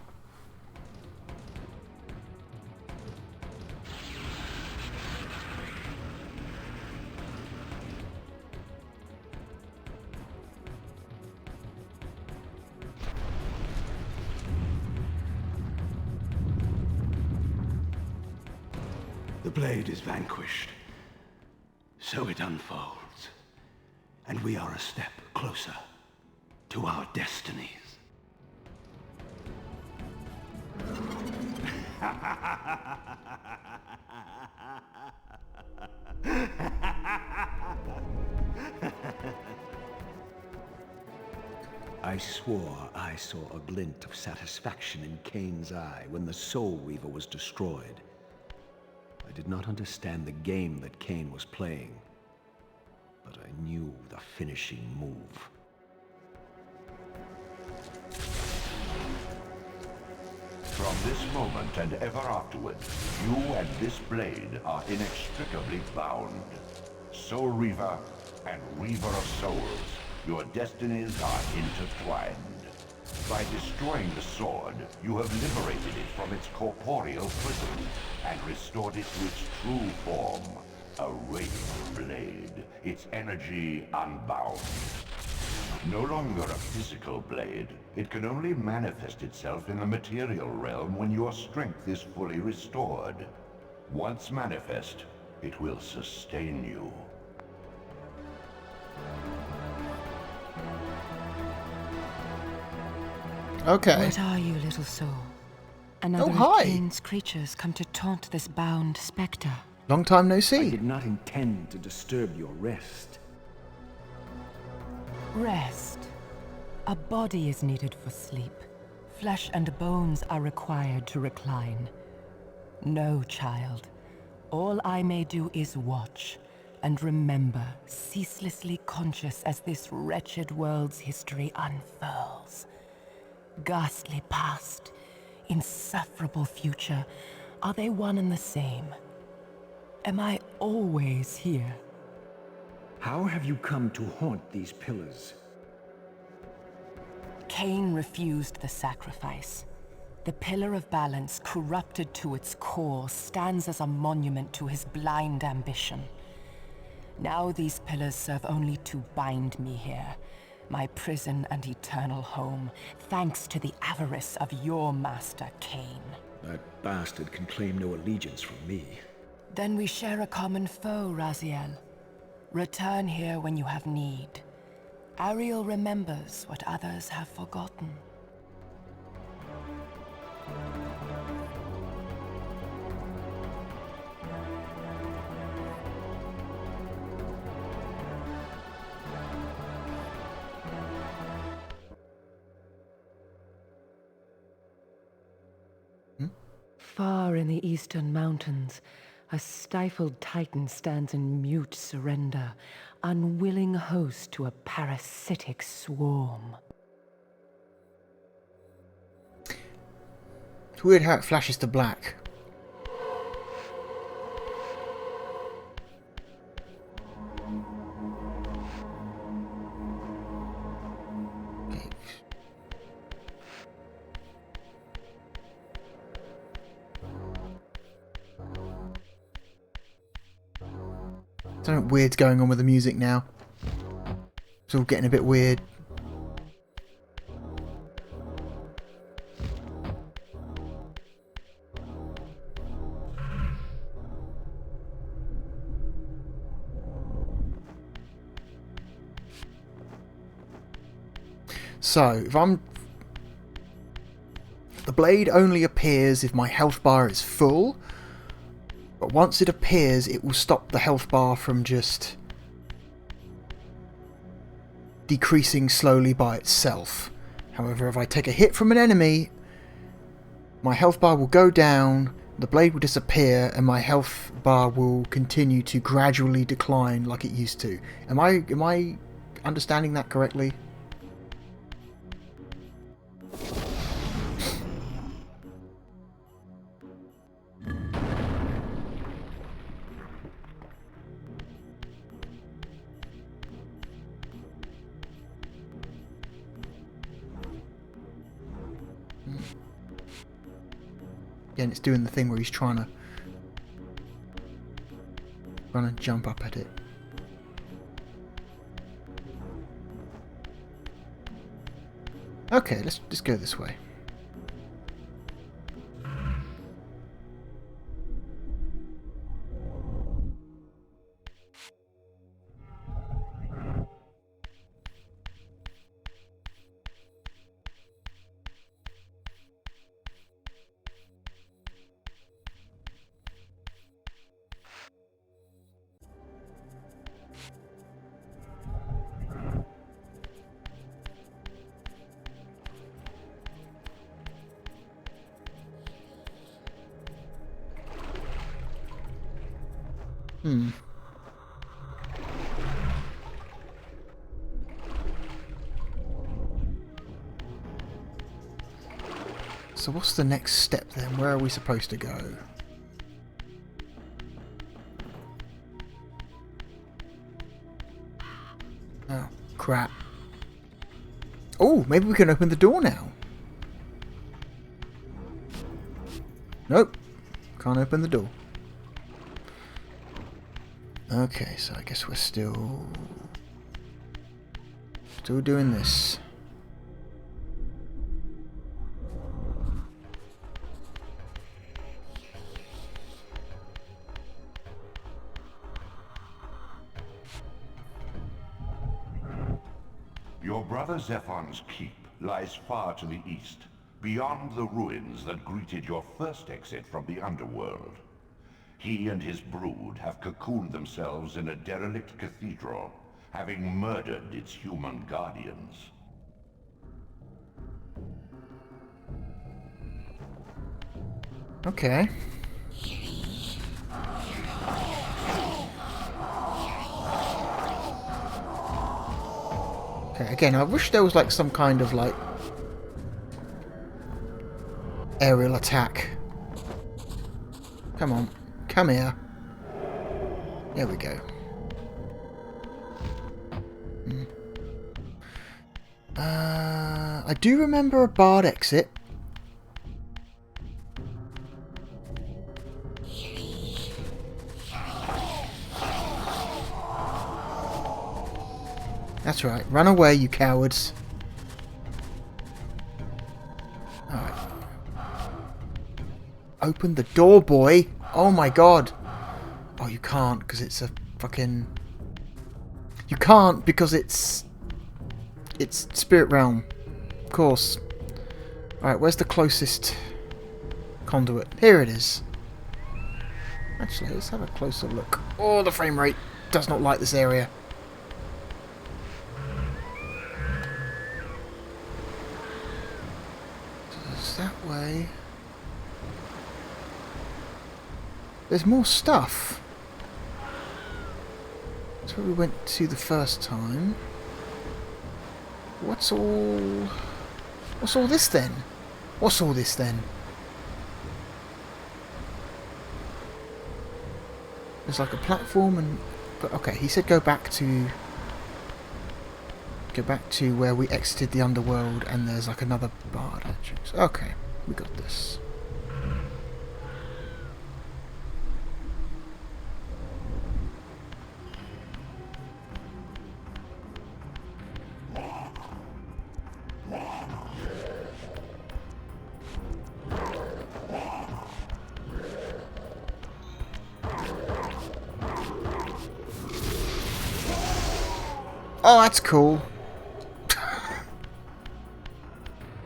Speaker 6: The blade is vanquished. So it unfolds. And we are a step closer to our destinies.
Speaker 4: I swore I saw a glint of satisfaction in Kane's eye when the Soul Reaver was destroyed. I did not understand the game that Kane was playing, but I knew the finishing move.
Speaker 3: From this moment and ever afterward, you and this blade are inextricably bound. Soul Reaver and Reaver of Souls, your destinies are intertwined. By destroying the sword, you have liberated it from its corporeal prison and restored it to its true form, a wraith blade, its energy unbound. No longer a physical blade, it can only manifest itself in the material realm when your strength is fully restored. Once manifest, it will sustain you.
Speaker 1: Okay.
Speaker 7: What are you, little soul? Another
Speaker 1: hi.
Speaker 7: of Cain's creatures come to taunt this bound spectre.
Speaker 1: Long time no
Speaker 4: I
Speaker 1: see.
Speaker 4: did not intend to disturb your rest.
Speaker 7: Rest. A body is needed for sleep. Flesh and bones are required to recline. No, child. All I may do is watch and remember, ceaselessly conscious as this wretched world's history unfurls. Ghastly past, insufferable future, are they one and the same? Am I always here?
Speaker 4: How have you come to haunt these pillars?
Speaker 7: Cain refused the sacrifice. The Pillar of Balance, corrupted to its core, stands as a monument to his blind ambition. Now these pillars serve only to bind me here, my prison and eternal home, thanks to the avarice of your master, Cain.
Speaker 4: That bastard can claim no allegiance from me.
Speaker 7: Then we share a common foe, Raziel. Return here when you have need. Ariel remembers what others have forgotten. Far in the eastern mountains, a stifled titan stands in mute surrender, unwilling host to a parasitic swarm.
Speaker 1: It's weird how it flashes to black. Okay. Something weird's going on with the music now. It's all getting a bit weird. So, the blade only appears if my health bar is full, but once it appears, it will stop the health bar from just decreasing slowly by itself. However, if I take a hit from an enemy, my health bar will go down, the blade will disappear, and my health bar will continue to gradually decline like it used to. Am I understanding that correctly? Again, it's doing the thing where he's trying to jump up at it. Okay, let's just go this way. So what's the next step then? Where are we supposed to go? Oh, crap. Oh, maybe we can open the door now. Nope. Can't open the door. Okay, so I guess we're still doing this.
Speaker 3: Your brother Zephon's keep lies far to the east, beyond the ruins that greeted your first exit from the underworld. He and his brood have cocooned themselves in a derelict cathedral, having murdered its human guardians.
Speaker 1: Okay. Okay, again, I wish there was like some kind of like aerial attack. Come on, come here. There we go. I do remember a barred exit. That's right. Run away, you cowards. Alright. Open the door, boy. Oh my god. Oh, you can't because it's a fucking... You can't because it's Spirit Realm. Of course. Alright, where's the closest conduit? Here it is. Actually, let's have a closer look. Oh, the frame rate does not like this area. That way. There's more stuff. That's where we went to the first time. What's all this then? What's all this then? There's like a platform and... But okay, he said go back to where we exited the underworld, and there's like another barred entrance. Okay, we got this. Oh, that's cool.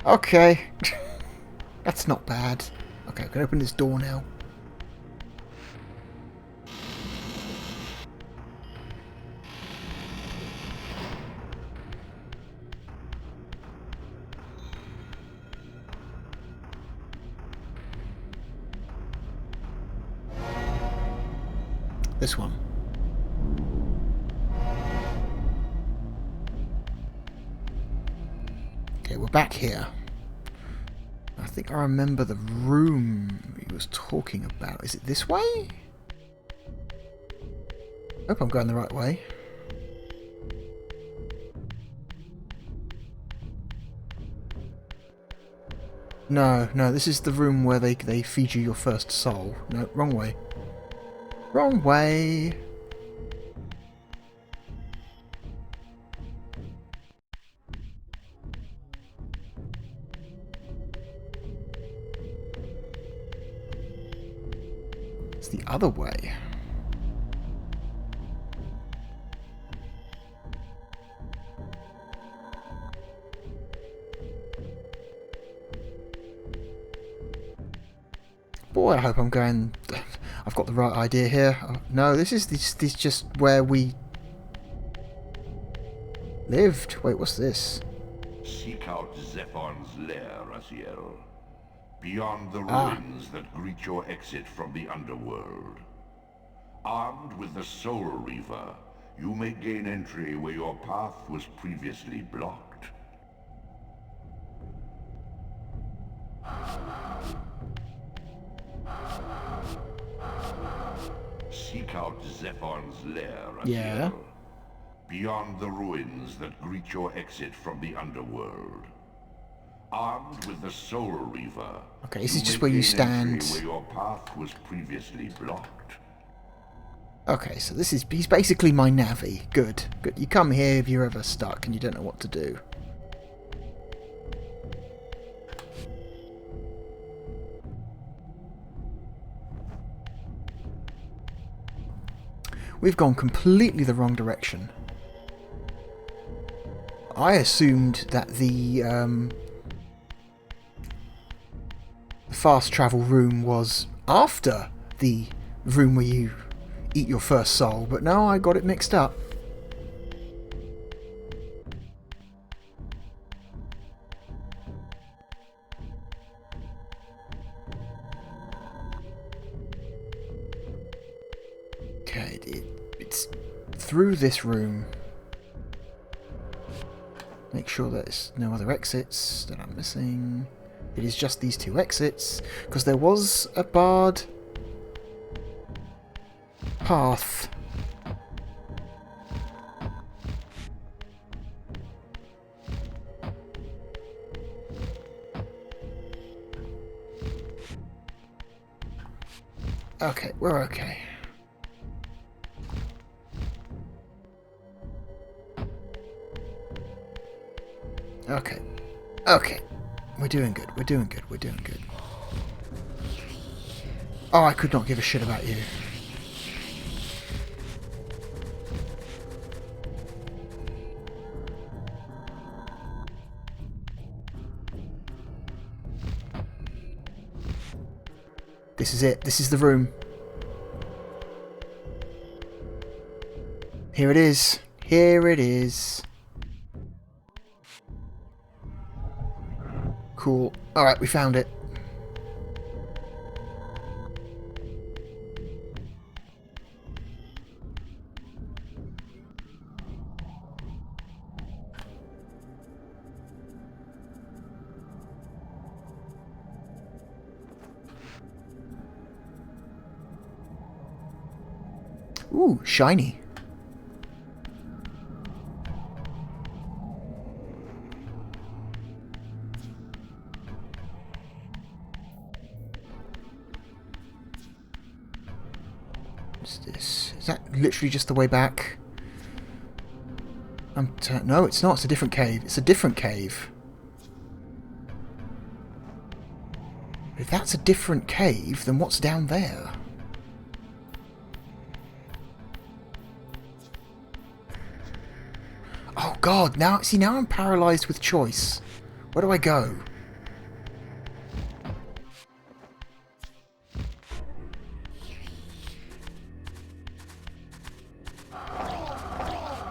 Speaker 1: Okay. That's not bad. Okay, I can open this door now. This one. Okay, we're back here. I think I remember the room he was talking about. Is it this way? Hope I'm going the right way. No, this is the room where they feed you your first soul. No, wrong way. Wrong way. It's the other way. Boy, I hope I'm going... I've got the right idea here. Oh, no, this is just where we lived. Wait, what's this?
Speaker 3: Seek out Zephon's lair, Raziel. Beyond the ruins that greet your exit from the underworld. Armed with the Soul Reaver, you may gain entry where your path was previously blocked. Seek out Zephon's lair, Raziel.
Speaker 1: Yeah.
Speaker 3: Beyond the ruins that greet your exit from the underworld. Armed with the Soul Reaver.
Speaker 1: Okay, this is just where you stand.
Speaker 3: Where your path was previously blocked.
Speaker 1: Okay, so he's basically my Navi. Good. You come here if you're ever stuck and you don't know what to do. We've gone completely the wrong direction. I assumed that the fast travel room was after the room where you eat your first soul, but no, I got it mixed up. Okay, it's through this room. Make sure there's no other exits that I'm missing. It is just these two exits, because there was a barred path. Okay, we're okay. Okay. Okay. We're doing good. We're doing good. We're doing good. Oh, I could not give a shit about you. This is it. This is the room. Here it is. Here it is. Cool. Alright, we found it. Ooh, shiny. What's this? Is that literally just the way back? No, it's not. It's a different cave. It's a different cave. If that's a different cave, then what's down there? Oh god, now I'm paralysed with choice. Where do I go?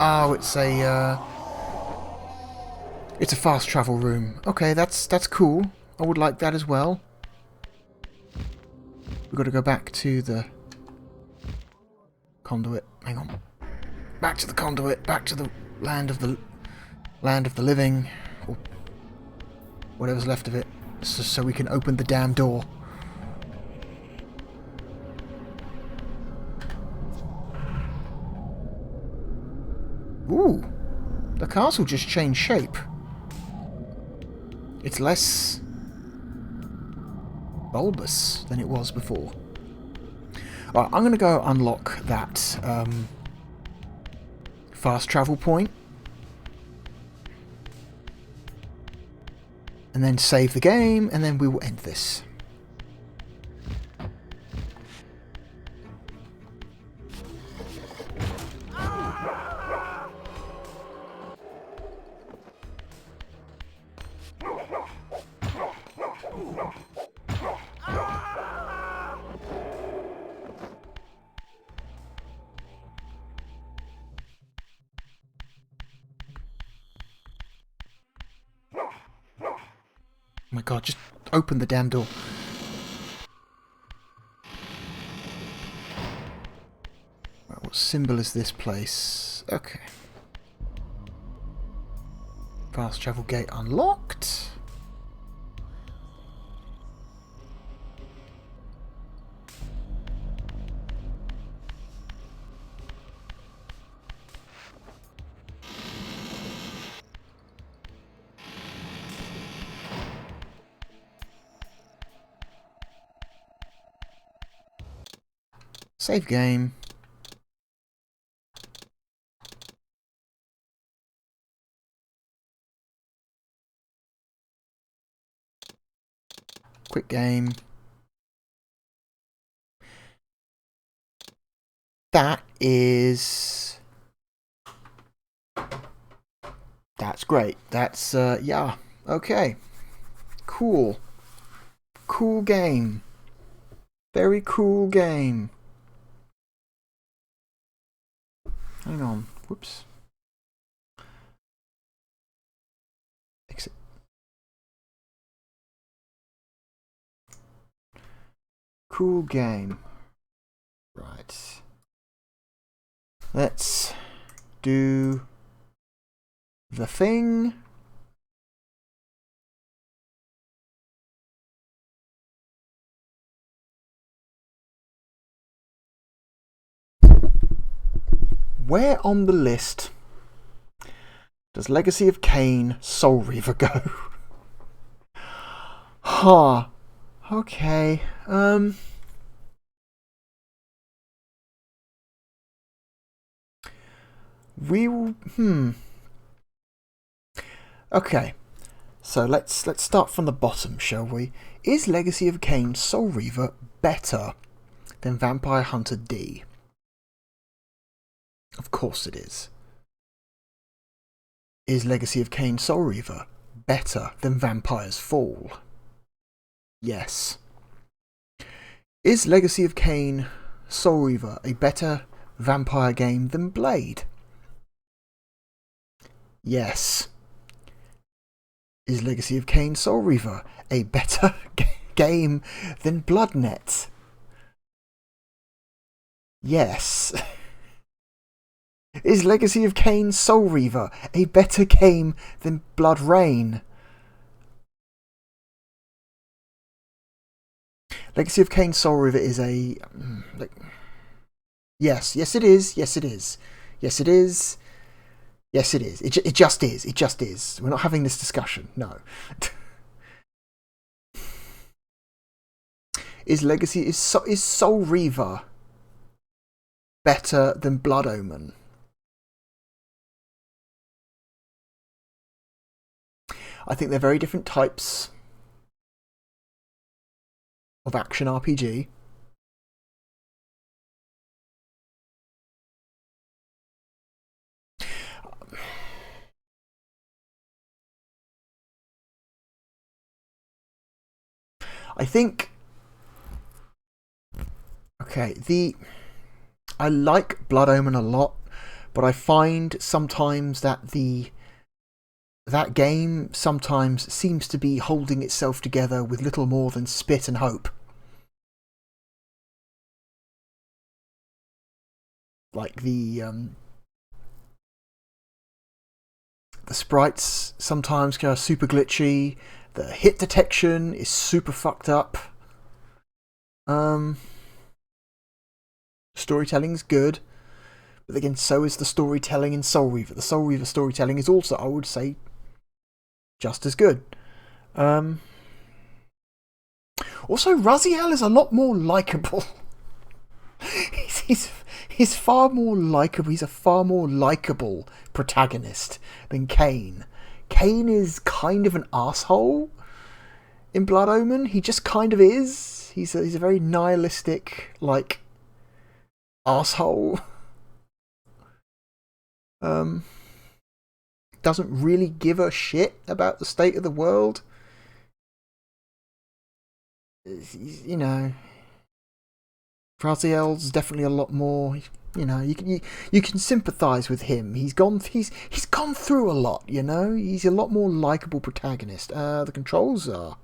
Speaker 1: Oh, it's a fast travel room. Okay, that's cool. I would like that as well. We've got to go back to the conduit. Hang on. Back to the conduit. Back to the land of the living, or whatever's left of it, so we can open the damn door. Ooh, the castle just changed shape. It's less bulbous than it was before. Alright, I'm going to go unlock that fast travel point. And then save the game, and then we will end this. Oh my god, just open the damn door. Right, what symbol is this place? Okay. Fast travel gate unlocked. Save game. Quick game. That is That's great. That's, yeah. Okay. Cool. Cool game. Very cool game. Hang on. Whoops. Exit. Cool game. Right. Let's do the thing. Where on the list does Legacy of Kain Soul Reaver go? Huh. Okay. We will. Okay. So let's start from the bottom, shall we? Is Legacy of Kain Soul Reaver better than Vampire Hunter D? Of course it is. Is Legacy of Kain Soul Reaver better than Vampire's Fall? Yes. Is Legacy of Kain Soul Reaver a better vampire game than Blade? Yes. Is Legacy of Kain Soul Reaver a better game than Bloodnet? Yes. Is Legacy of Kain Soul Reaver a better game than Blood Rain? Legacy of Kain Soul Reaver is a... Yes it is. Yes it is. Yes it is. Yes it is. It just is. It just is. We're not having this discussion. No. Is Soul Reaver better than Blood Omen? I think they're very different types of action RPG. I think... Okay, I like Blood Omen a lot, but I find sometimes that that game sometimes seems to be holding itself together with little more than spit and hope. Like the sprites sometimes go super glitchy. The hit detection is super fucked up. Storytelling's good, but again, so is the storytelling in Soul Reaver. The Soul Reaver storytelling is also, I would say, just as good. Also, Raziel is a lot more likable. He's far more likable. He's a far more likable protagonist than Kain. Kain is kind of an asshole in Blood Omen. He just kind of is. He's a very nihilistic, like, asshole. Doesn't really give a shit about the state of the world. You know, Raziel's definitely a lot more. You know, you can sympathise with him. He's gone through a lot. You know, he's a lot more likable protagonist. The controls are.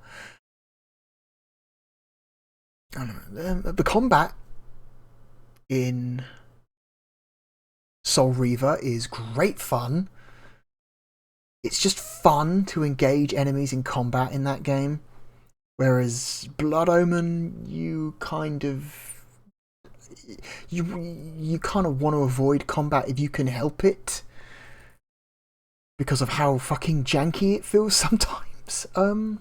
Speaker 1: I don't know. The combat in Soul Reaver is great fun. It's just fun to engage enemies in combat in that game. Whereas Blood Omen, you kind of want to avoid combat if you can help it, because of how fucking janky it feels sometimes. I'm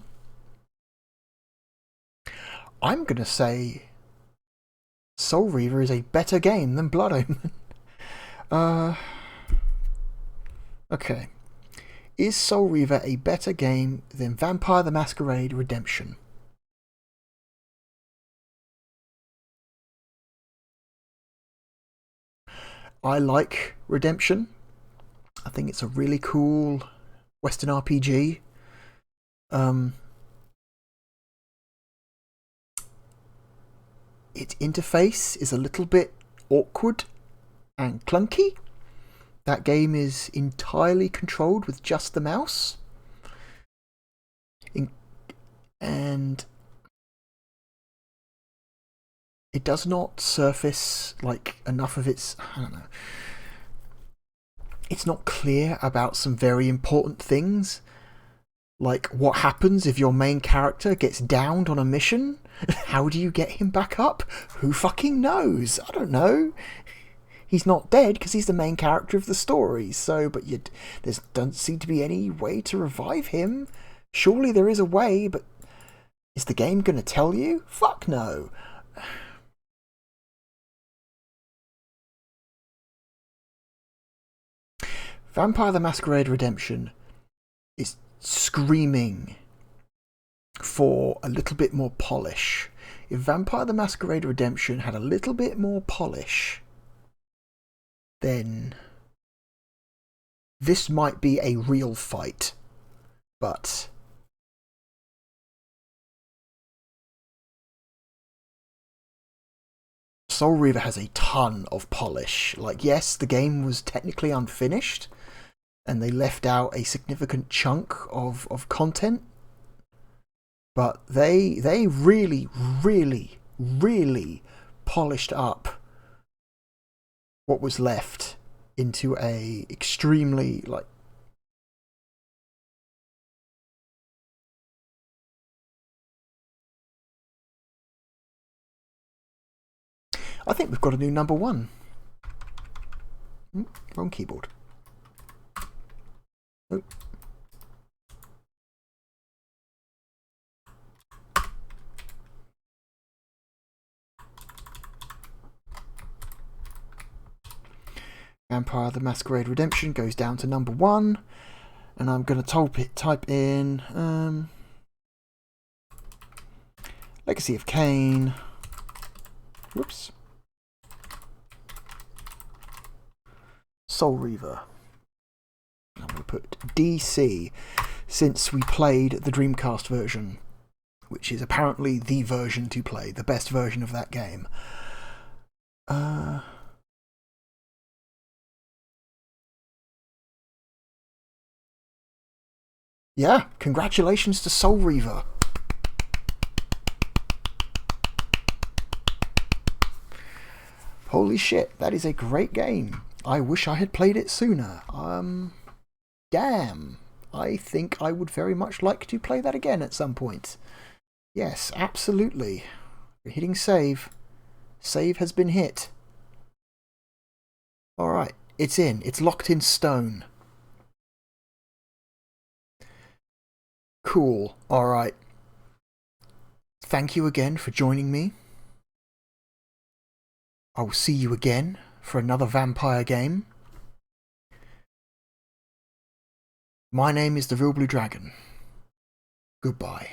Speaker 1: gonna say Soul Reaver is a better game than Blood Omen. Okay. Is Soul Reaver a better game than Vampire the Masquerade Redemption? I like Redemption. I think it's a really cool Western RPG. Its interface is a little bit awkward and clunky. That game is entirely controlled with just the mouse. And it does not surface like enough of its, I don't know, it's not clear about some very important things, like what happens if your main character gets downed on a mission. How do you get him back up? Who fucking knows? I don't know. He's not dead because he's the main character of the story, so, but there doesn't seem to be any way to revive him. Surely there is a way, but is the game going to tell you? Fuck no. Vampire the Masquerade Redemption is screaming for a little bit more polish. If Vampire the Masquerade Redemption had a little bit more polish, then this might be a real fight. But Soul Reaver has a ton of polish. Like, yes, the game was technically unfinished, and they left out a significant chunk of content, but they really, really, really polished up what was left into a extremely, like, I think we've got a new number one. Wrong keyboard. Oh. Vampire the Masquerade Redemption goes down to number one, and I'm going to type in Legacy of Kain. Whoops. Soul Reaver. I'm going to put DC, since we played the Dreamcast version, which is apparently the version to play, the best version of that game. Yeah, congratulations to Soul Reaver. Holy shit, that is a great game. I wish I had played it sooner. Damn. I think I would very much like to play that again at some point. Yes, absolutely. We're hitting save. Save has been hit. Alright, it's in. It's locked in stone. Cool. Alright. Thank you again for joining me. I will see you again for another vampire game. My name is the Real Blue Dragon. Goodbye.